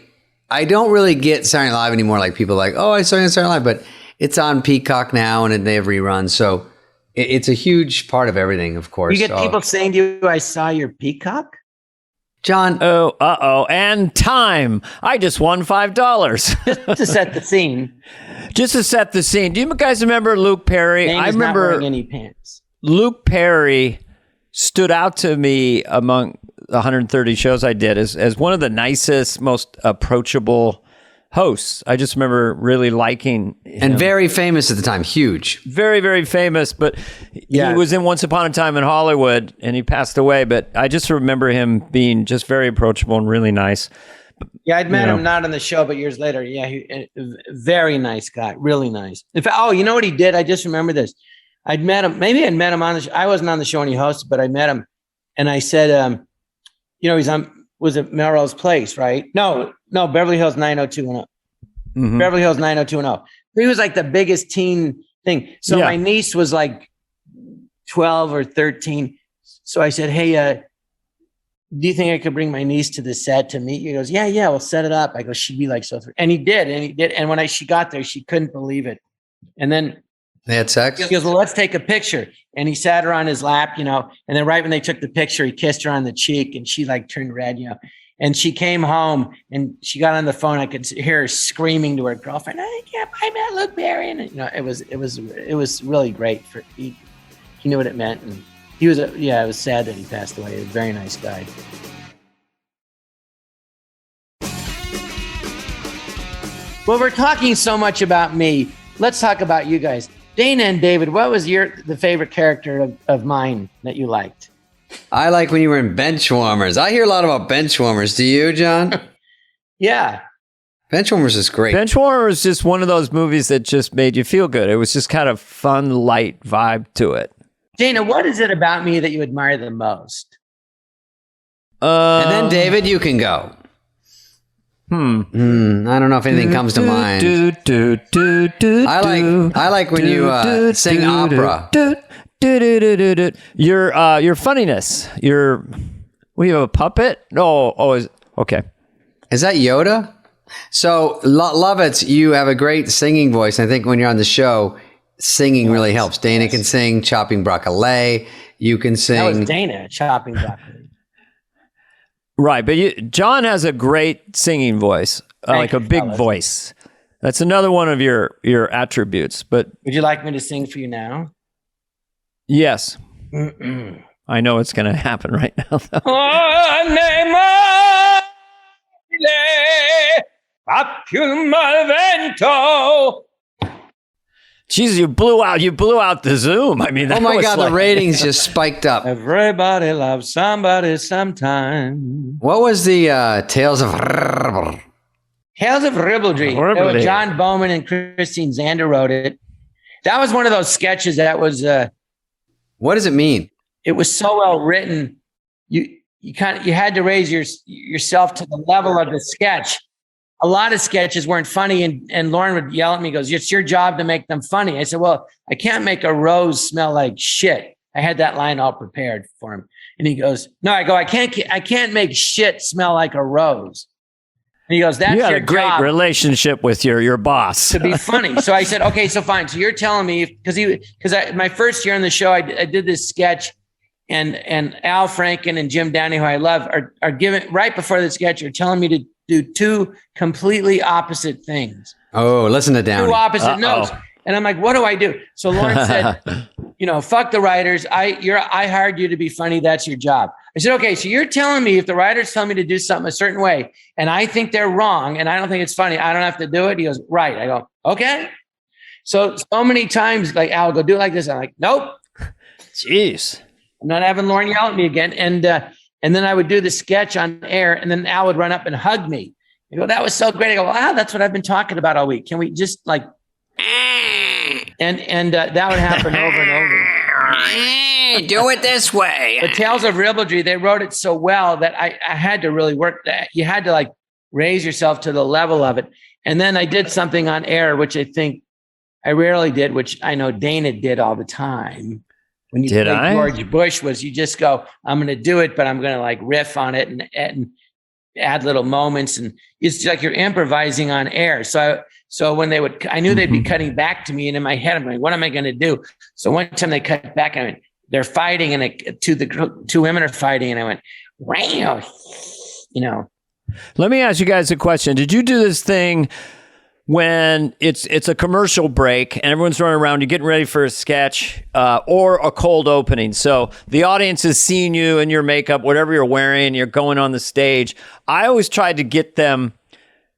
don't really get Saturday Night Live anymore. Like people are like, oh, I saw you on Saturday Night Live, but it's on Peacock now, and they have reruns. So it's a huge part of everything, of course. You get people saying to you, I saw your Peacock? John. Oh, and time. I just won $5. Just to set the scene. Just to set the scene. Do you guys remember Luke Perry? I remember not wearing any pants. Luke Perry stood out to me among 130 shows I did as one of the nicest, most approachable hosts. I just remember really liking him. And very famous at the time. Huge. Very, very famous. But he was in Once Upon a Time in Hollywood and he passed away. But I just remember him being just very approachable and really nice. Yeah, I'd met him not on the show, but years later. Yeah, very nice guy. Really nice. In fact, you know what he did? I just remember this. I'd met him. Maybe I'd met him on the show. I wasn't on the show when he hosted, but I met him. And I said, he's was it Melrose Place, right? No, Beverly Hills 90210. Mm-hmm. Beverly Hills 90210. He was like the biggest teen thing. So my niece was like 12 or 13. So I said, hey, do you think I could bring my niece to the set to meet you? He goes, yeah, we'll set it up. I go, she'd be like so. And he did. And when she got there, she couldn't believe it. And then they had sex? He goes, well, let's take a picture. And he sat her on his lap, and then right when they took the picture, he kissed her on the cheek and she like turned red, and she came home and she got on the phone. I could hear her screaming to her girlfriend, I met Luke Perry. And it was really great he knew what it meant. And he was, it was sad that he passed away. He was a very nice guy. Well, we're talking so much about me. Let's talk about you guys. Dana and David, what was the favorite character of mine that you liked? I like when you were in Benchwarmers. I hear a lot about Benchwarmers. Do you, John? Yeah. Benchwarmers is great. Benchwarmers is just one of those movies that just made you feel good. It was just kind of fun, light vibe to it. Dana, what is it about me that you admire the most? And then David, you can go. I don't know if anything comes to mind. I like when you sing opera. Your funniness. We have a puppet? No. Okay. Is that Yoda? So Lovitz, you have a great singing voice. I think when you're on the show, singing really helps. Dana can sing chopping broccoli. You can sing. That was Dana chopping broccoli. Right, but John has a great singing voice, like a big voice. That's another one of your attributes. But would you like me to sing for you now? Yes. I know it's going to happen right now. Jesus, you blew out the Zoom. I mean, that oh my was God, like, the ratings just spiked up. Everybody loves somebody sometime. What was the Tales of Tales of Ribaldry. John Bowman and Christine Zander wrote it. That was one of those sketches that was. What does it mean? It was so well written. You had to raise yourself to the level of the sketch. A lot of sketches weren't funny, and Lauren would yell at me, goes, "It's your job to make them funny." I said, "Well, I can't make a rose smell like shit." I had that line all prepared for him. And he goes, "No," I go, I can't make shit smell like a rose." And he goes, "That's you got your a great job relationship with your boss to be funny." So I said, "Okay, so fine. So you're telling me because my first year on the show, I did this sketch, and Al Franken and Jim Downey, who I love, are giving right before the sketch, are telling me to do two completely opposite things. Oh, listen to Downey. Two opposite notes. And I'm like, what do I do? So Lauren said, fuck the writers. I hired you to be funny. That's your job. I said, okay, so you're telling me if the writers tell me to do something a certain way and I think they're wrong and I don't think it's funny, I don't have to do it? He goes, right. I go, okay. So many times, like, Al, go do it like this. I'm like, nope. Jeez. I'm not having Lauren yell at me again. And then I would do the sketch on air and then Al would run up and hug me. I go, that was so great. I go, wow, that's what I've been talking about all week. Can we just like, and that would happen over and over. Do it this way. The Tales of Ribaldry, they wrote it so well that I had to really work that. You had to like raise yourself to the level of it. And then I did something on air, which I think I rarely did, which I know Dana did all the time. When you play George Bush was you just go, I'm going to do it, but I'm going to like riff on it and add little moments. And it's like you're improvising on air. So when I knew they'd be cutting back to me, and in my head, I'm going, what am I going to do? So one time they cut back and I went, they're fighting, and the two women are fighting. And I went, wow, Let me ask you guys a question. Did you do this thing when it's a commercial break and everyone's running around, you're getting ready for a sketch or a cold opening? So the audience is seeing you in your makeup, whatever you're wearing, you're going on the stage. I always tried to get them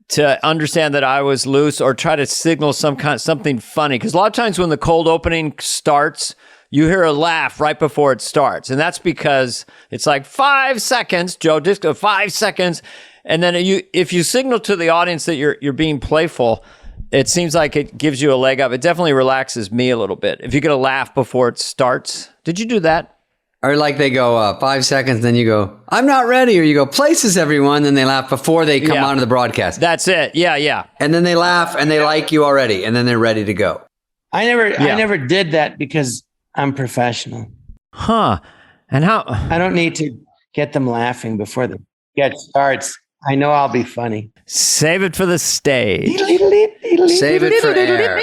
to understand that I was loose or try to signal something funny. Because a lot of times when the cold opening starts, you hear a laugh right before it starts. And that's because it's like 5 seconds, Joe, just go 5 seconds. And then if you signal to the audience that you're being playful, it seems like it gives you a leg up. It definitely relaxes me a little bit. If you get a laugh before it starts. Did you do that? Or like they go 5 seconds, then you go, I'm not ready. Or you go, places everyone. Then they laugh before they come onto the broadcast. That's it. Yeah. And then they laugh and they like you already. And then they're ready to go. I never did that because I'm professional. Huh. And how? I don't need to get them laughing before the sketch starts. I know I'll be funny. Save it for the stage. Save it for air.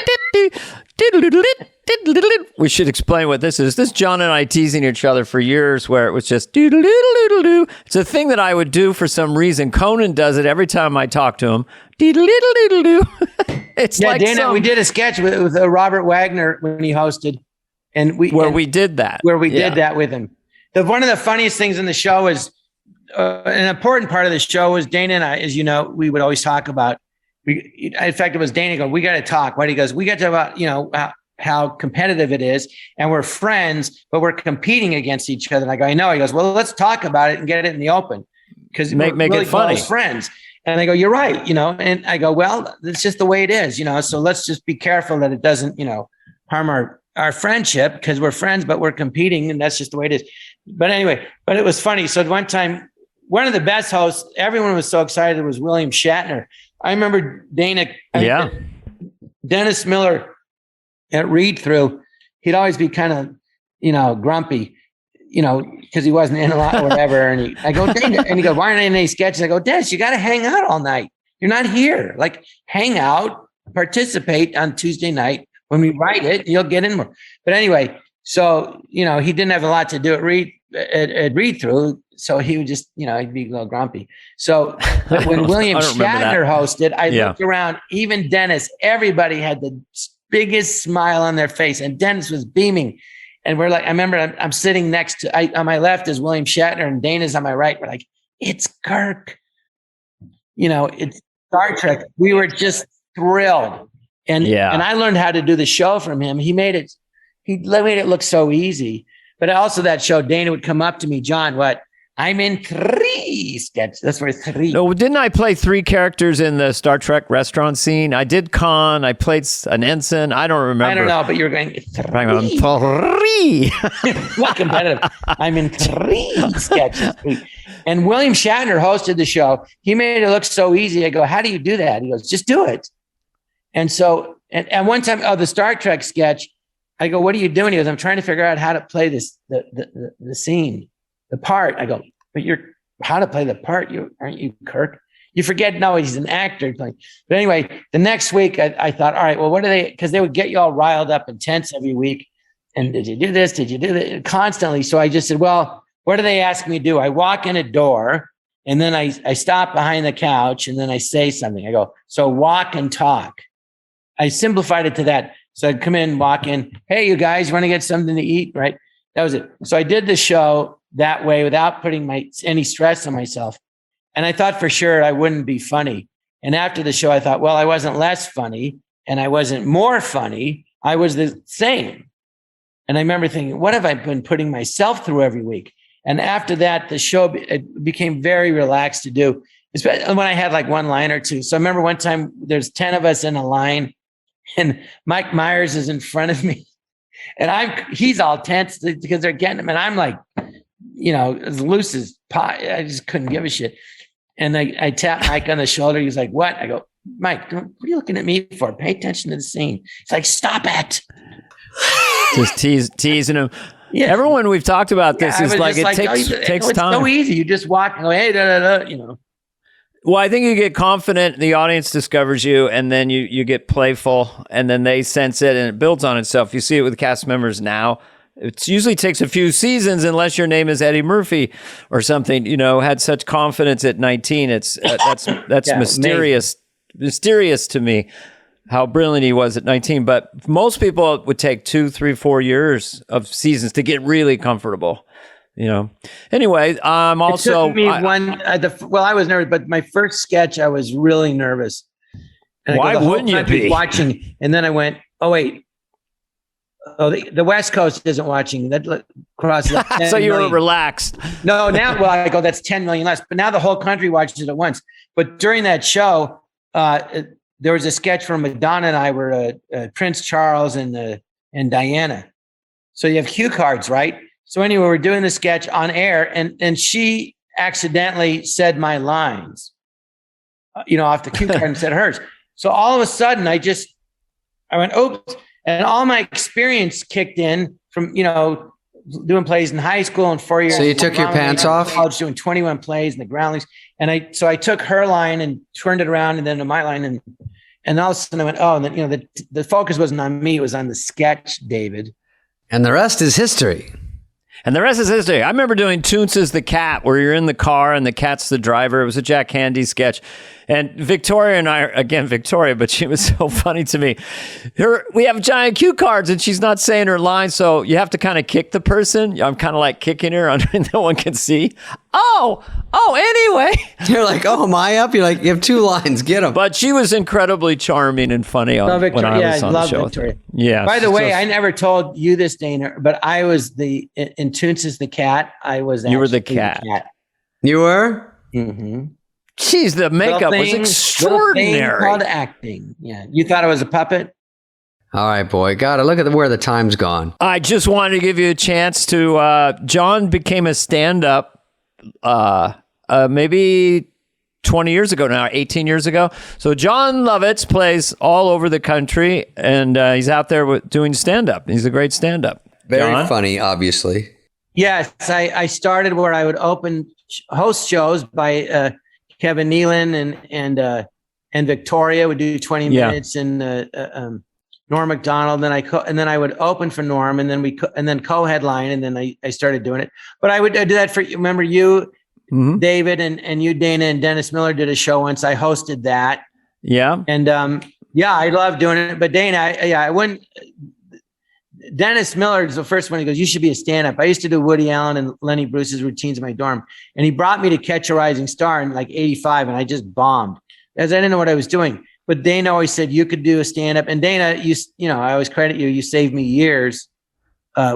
We should explain what this is. This John and I teasing each other for years where it was just doodle-doodle-doodle-doo. It's a thing that I would do for some reason. Conan does it every time I talk to him. Doodle-doodle-doodle-doo. It's like Dana, we did a sketch with Robert Wagner when he hosted. And we did that with him. One of the funniest things in the show is an important part of the show was Dana and I, as you know, we would always talk about. In fact, it was Dana going, we got to talk. What he goes, we got to talk about how competitive it is, and we're friends, but we're competing against each other. And I go, I know. He goes, well, let's talk about it and get it in the open because make really it funny. Close friends. And I go, you're right, And I go, well, it's just the way it is, So let's just be careful that it doesn't, harm our friendship because we're friends, but we're competing, and that's just the way it is. But anyway, it was funny. So one time, one of the best hosts, everyone was so excited, was William Shatner. I remember Dennis Miller at read through, he'd always be kind of, grumpy, because he wasn't in a lot or whatever. And I go, Dana, and he goes, why aren't in any sketches? I go, Dennis, you got to hang out all night. You're not here. Like, hang out, participate on Tuesday night. When we write it, you'll get in more. But anyway, so, he didn't have a lot to do at read through. So he would just, he'd be a little grumpy. So when William Shatner hosted, I looked around, even Dennis, everybody had the biggest smile on their face. And Dennis was beaming. And we're like, I remember I'm sitting next to, on my left is William Shatner and Dana's on my right. We're like, it's Kirk. It's Star Trek. We were just thrilled. And I learned how to do the show from him. He made it look so easy. But also that show, Dana would come up to me, John, what? I'm in 3 sketches. That's where 3. No, didn't I play 3 characters in the Star Trek restaurant scene? I did Khan. I played an ensign. I don't remember. I don't know, but you're going 3. Not competitive. I'm in 3 sketches. And William Shatner hosted the show. He made it look so easy. I go, how do you do that? He goes, just do it. And so, and one time, the Star Trek sketch, I go, what are you doing? He goes, I'm trying to figure out how to play this, the scene. The part. I go, but how to play the part? Aren't you Kirk? You forget, no, he's an actor. But anyway, the next week I thought, all right, well, what are they? Because they would get you all riled up and tense every week. And did you do this? Did you do that? Constantly. So I just said, well, what do they ask me to do? I walk in a door and then I stop behind the couch and then I say something. I go, so walk and talk. I simplified it to that. So I'd come in, walk in. Hey, you guys want to get something to eat? Right. That was it. So I did the show that way without putting any stress on myself. And I thought for sure I wouldn't be funny. And after the show, I thought, well, I wasn't less funny and I wasn't more funny. I was the same. And I remember thinking, what have I been putting myself through every week? And after that, the show it became very relaxed to do, especially when I had like one line or two. So I remember one time there's 10 of us in a line and Mike Myers is in front of me and he's all tense because they're getting him. And I'm like, as loose as pie. I just couldn't give a shit. And I tapped Mike on the shoulder. He's like, what? I go, Mike, what are you looking at me for? Pay attention to the scene. He's like, stop it. Just teasing him. Yeah. Everyone we've talked about this is like, it takes time. It's so easy. You just walk and go, hey, Well, I think you get confident, the audience discovers you, and then you get playful, and then they sense it, and it builds on itself. You see it with cast members now. It usually takes a few seasons, unless your name is Eddie Murphy or something. Had such confidence at 19. It's that's yeah, mysterious to me how brilliant he was at 19. But most people would take 2, 3, 4 years of seasons to get really comfortable. Anyway, I'm also. It took me I was nervous, but my first sketch, I was really nervous. And why wouldn't you be watching? And then I went, oh wait. Oh, the West Coast isn't watching. That crossed. So you were relaxed. No, now, I go, that's 10 million less. But now the whole country watches it at once. But during that show, there was a sketch where Madonna and I were Prince Charles and Diana. So you have cue cards, right? So anyway, we're doing the sketch on air, and she accidentally said my lines, off the cue card and said hers. So all of a sudden, I went, oops. And all my experience kicked in from, doing plays in high school and 4 years. So you took your pants off? I was doing 21 plays in the Groundlings. And I took her line and turned it around and then to my line. And all of a sudden I went, oh, and then, the focus wasn't on me. It was on the sketch, David. And the rest is history. And the rest is history. I remember doing Toonces the Cat, where you're in the car and the cat's the driver. It was a Jack Handy sketch. And Victoria and I, again, Victoria, but she was so funny to me. We have giant cue cards and she's not saying her line. So you have to kind of kick the person. I'm kind of like kicking her and no one can see. Oh, anyway. You're like, oh, am I up? You're like, you have 2 lines, get them. But she was incredibly charming and funny when I was on the show. Victoria. Yeah. By the way, I never told you this, Dana, but I was in Toonces the Cat. I was You were the cat. You were? Mm-hmm. Jeez, the makeup was extraordinary. Called acting. Yeah. You thought I was a puppet? All right, boy. Got it. Look at where the time's gone. I just wanted to give you a chance to, John became a stand-up maybe 20 years ago now, 18 years ago. So Jon Lovitz plays all over the country, and he's out there doing stand-up. He's a great stand-up. Very funny, obviously. Yes. I started where I would host shows by Kevin Nealon and Victoria would do 20 minutes, and Norm Macdonald. And then I would open for Norm, and then co-headline, and then I started doing it. But I would do that for, remember you, David, and you, Dana, and Dennis Miller did a show once. I hosted that. Yeah. And I love doing it. But Dana, I wouldn't. Dennis Miller is the first one. He goes, you should be a stand-up. I used to do Woody Allen and Lenny Bruce's routines in my dorm. And he brought me to Catch a Rising Star in like 85, and I just bombed as I didn't know what I was doing. But Dana always said, you could do a stand-up. And Dana, you know, I always credit you. You saved me years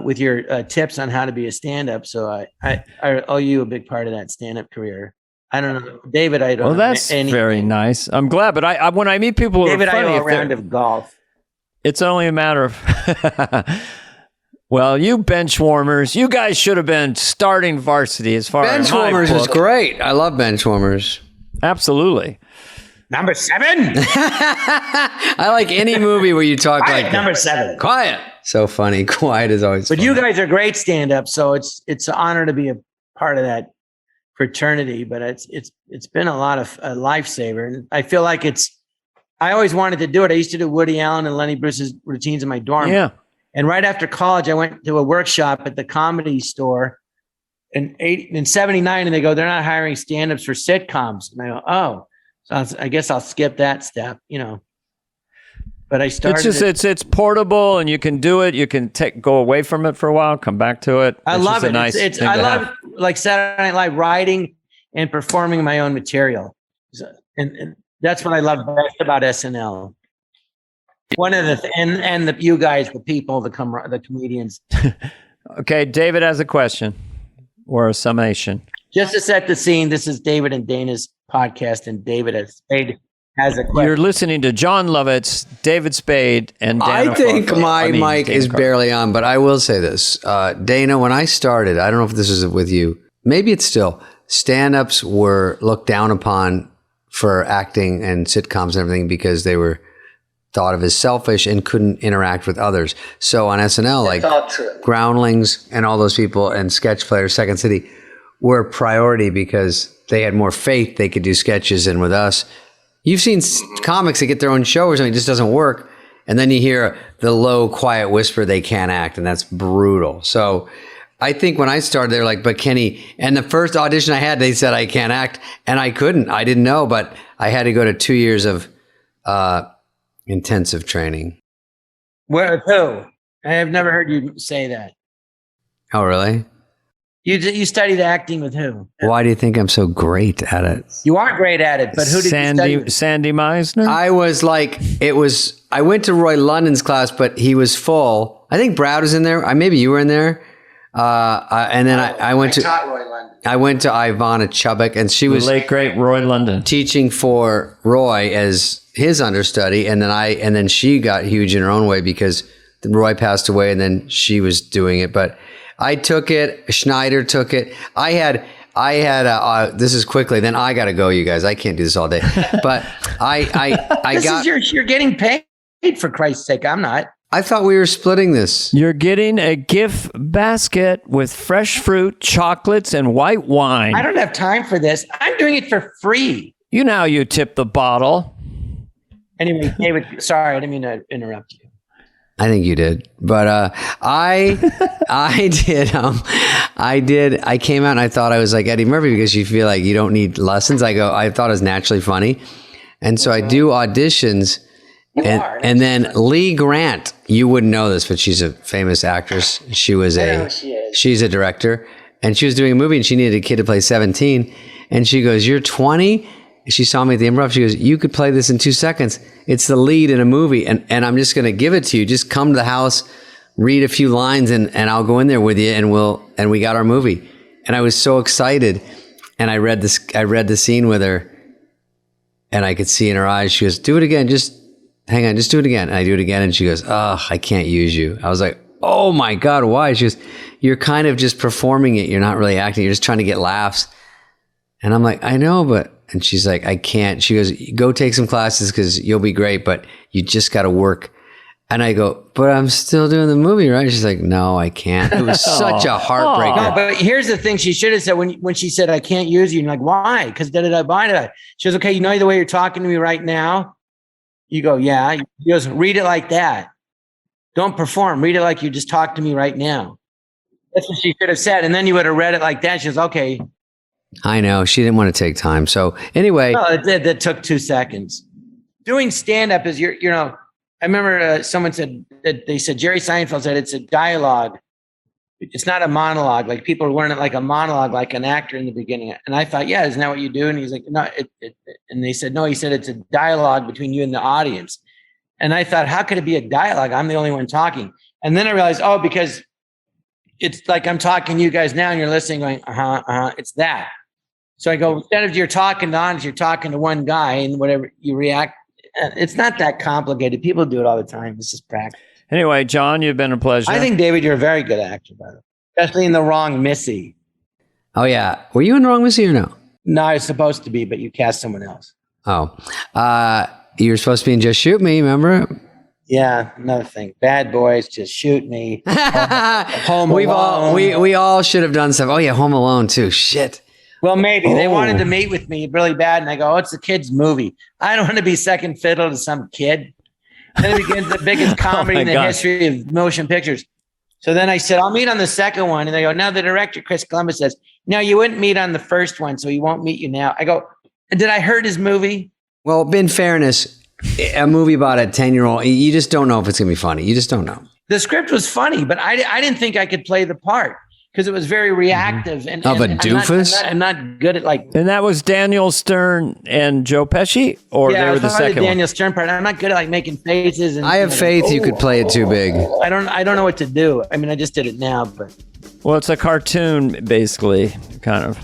with your tips on how to be a stand-up. So I owe you a big part of that stand-up career. I don't know. David, I don't know. Well, that's very nice. I'm glad. But I when I meet people who David, are funny, I owe a round of golf. It's only a matter of, well, you bench warmers, you guys should have been starting varsity as far as bench warmers is great. I love bench warmers. Absolutely. Number 7. I like any movie where you talk Quiet, like number 7. Quiet. So funny. Quiet is always. But funny. you guys are great stand-up, so it's an honor to be a part of that fraternity. But it's been a lot of a lifesaver, and I feel like I always wanted to do it. I used to do Woody Allen and Lenny Bruce's routines in my dorm. Yeah. And right after college, I went to a workshop at the Comedy Store in 79, and they go, they're not hiring stand-ups for sitcoms. And I go, oh, so I guess I'll skip that step, you know. But I started. It's portable, and you can do it. You can go away from it for a while, come back to it. I love it. Nice I love like Saturday Night Live, writing and performing my own material. And that's what I love best about SNL. One of the and you guys, the people, the comedians. Okay, David has a question or a summation. Just to set the scene, this is David and Dana's podcast, and David has a question. You're listening to Jon Lovitz, David Spade, and Dana. I think my mic is barely on, but I will say this. Dana, when I started, I don't know if this is with you. Maybe it's still. Stand-ups were looked down upon for acting and sitcoms and everything because they were thought of as selfish and couldn't interact with others. So on SNL, like Groundlings and all those people and sketch players, Second City, were a priority because they had more faith they could do sketches. And with us, you've seen comics that get their own show or something, it just doesn't work. And then you hear the low, quiet whisper, they can't act. And that's brutal. So I think when I started, they're like, but Kenny, and the first audition I had, they said I can't act, and I couldn't. I didn't know, but I had to go to 2 years of intensive training. Where who? I have never heard you say that. Oh, really? You studied acting with who? Why do you think I'm so great at it? You are great at it, but who did you study with? Sandy Meisner? I was like, I went to Roy London's class, but he was full. I think Brad was in there. Maybe you were in there. And then I went to Roy London. I went to Ivana Chubbuck, and she was the late great Roy London teaching for Roy as his understudy, and then she got huge in her own way because Roy passed away, and then she was doing it. But I took it. Schneider took it. I had this is quickly. Then I got to go, you guys. I can't do this all day. But you're getting paid, for Christ's sake. I'm not. I thought we were splitting this. You're getting a gift basket with fresh fruit, chocolates, and white wine. I don't have time for this. I'm doing it for free. You know you tip the bottle. Anyway, David, sorry, I didn't mean to interrupt you. I think you did, but I did. I came out and I thought I was like Eddie Murphy because you feel like you don't need lessons. I thought it was naturally funny, and so I do auditions. And then Lee Grant, you wouldn't know this, but she's a famous actress. She's a director, and she was doing a movie, and she needed a kid to play 17. And she goes, "You're 20." She saw me at the Improv. She goes, "You could play this in 2 seconds. It's the lead in a movie, and I'm just going to give it to you. Just come to the house, read a few lines, and I'll go in there with you, and we got our movie." And I was so excited, and I read the scene with her, and I could see in her eyes. She goes, "Do it again. Hang on, just do it again." And I do it again, and she goes, "Oh, I can't use you." I was like, "Oh my God, why?" She goes, "You're kind of just performing it. You're not really acting. You're just trying to get laughs." And I'm like, "I know, but," and she's like, "I can't." She goes, "Go take some classes because you'll be great, but you just got to work." And I go, "But I'm still doing the movie, right?" She's like, "No, I can't." It was such a heartbreaker. No, but here's the thing. She should have said when she said, "I can't use you," and like, "Why?" Because da-da-da-da. She goes, "Okay, you know the way you're talking to me right now?" You go, "Yeah." He goes, "Read it like that. Don't perform. Read it like you just talked to me right now." That's what she should have said. And then you would have read it like that. She goes, "Okay." I know. She didn't want to take time. So anyway. No, that took 2 seconds. Doing stand-up is, I remember someone said that they said Jerry Seinfeld said it's a dialogue. It's not a monologue. Like people learn it like a monologue, like an actor in the beginning. And I thought, yeah, isn't that what you do? And he's like, no. And they said, no. He said it's a dialogue between you and the audience. And I thought, how could it be a dialogue? I'm the only one talking. And then I realized, oh, because it's like I'm talking to you guys now, and you're listening, going, it's that. So I go, instead of you're talking to audience, you're talking to one guy, and whatever you react. It's not that complicated. People do it all the time. It's just practice. Anyway, John, you've been a pleasure. I think, David, you're a very good actor, by the way, especially in The Wrong Missy. Oh, yeah. Were you in The Wrong Missy or no? No, I was supposed to be, but you cast someone else. Oh. You were supposed to be in Just Shoot Me, remember? Yeah, another thing. Bad Boys, Just Shoot Me. Home Alone. We all should have done stuff. Oh, yeah, Home Alone, too. Shit. Well, maybe. They wanted to meet with me really bad, and I go, oh, it's a kid's movie. I don't want to be second fiddle to some kid. And it begins the biggest comedy in the history of motion pictures. So then I said, I'll meet on the second one. And they go, no, the director, Chris Columbus, says, no, you wouldn't meet on the first one, so he won't meet you now. I go, did I hurt his movie? Well, in fairness, a movie about a 10-year-old, you just don't know if it's going to be funny. You just don't know. The script was funny, but I didn't think I could play the part because it was very reactive. And of a doofus? I'm not good at like... And that was Daniel Stern and Joe Pesci? Or they were the second one? Daniel Stern part. I'm not good at like making faces. And I have faith you could play it too big. I don't know what to do. I mean, I just did it now, but... Well, it's a cartoon, basically, kind of.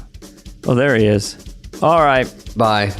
Oh, there he is. All right. Bye.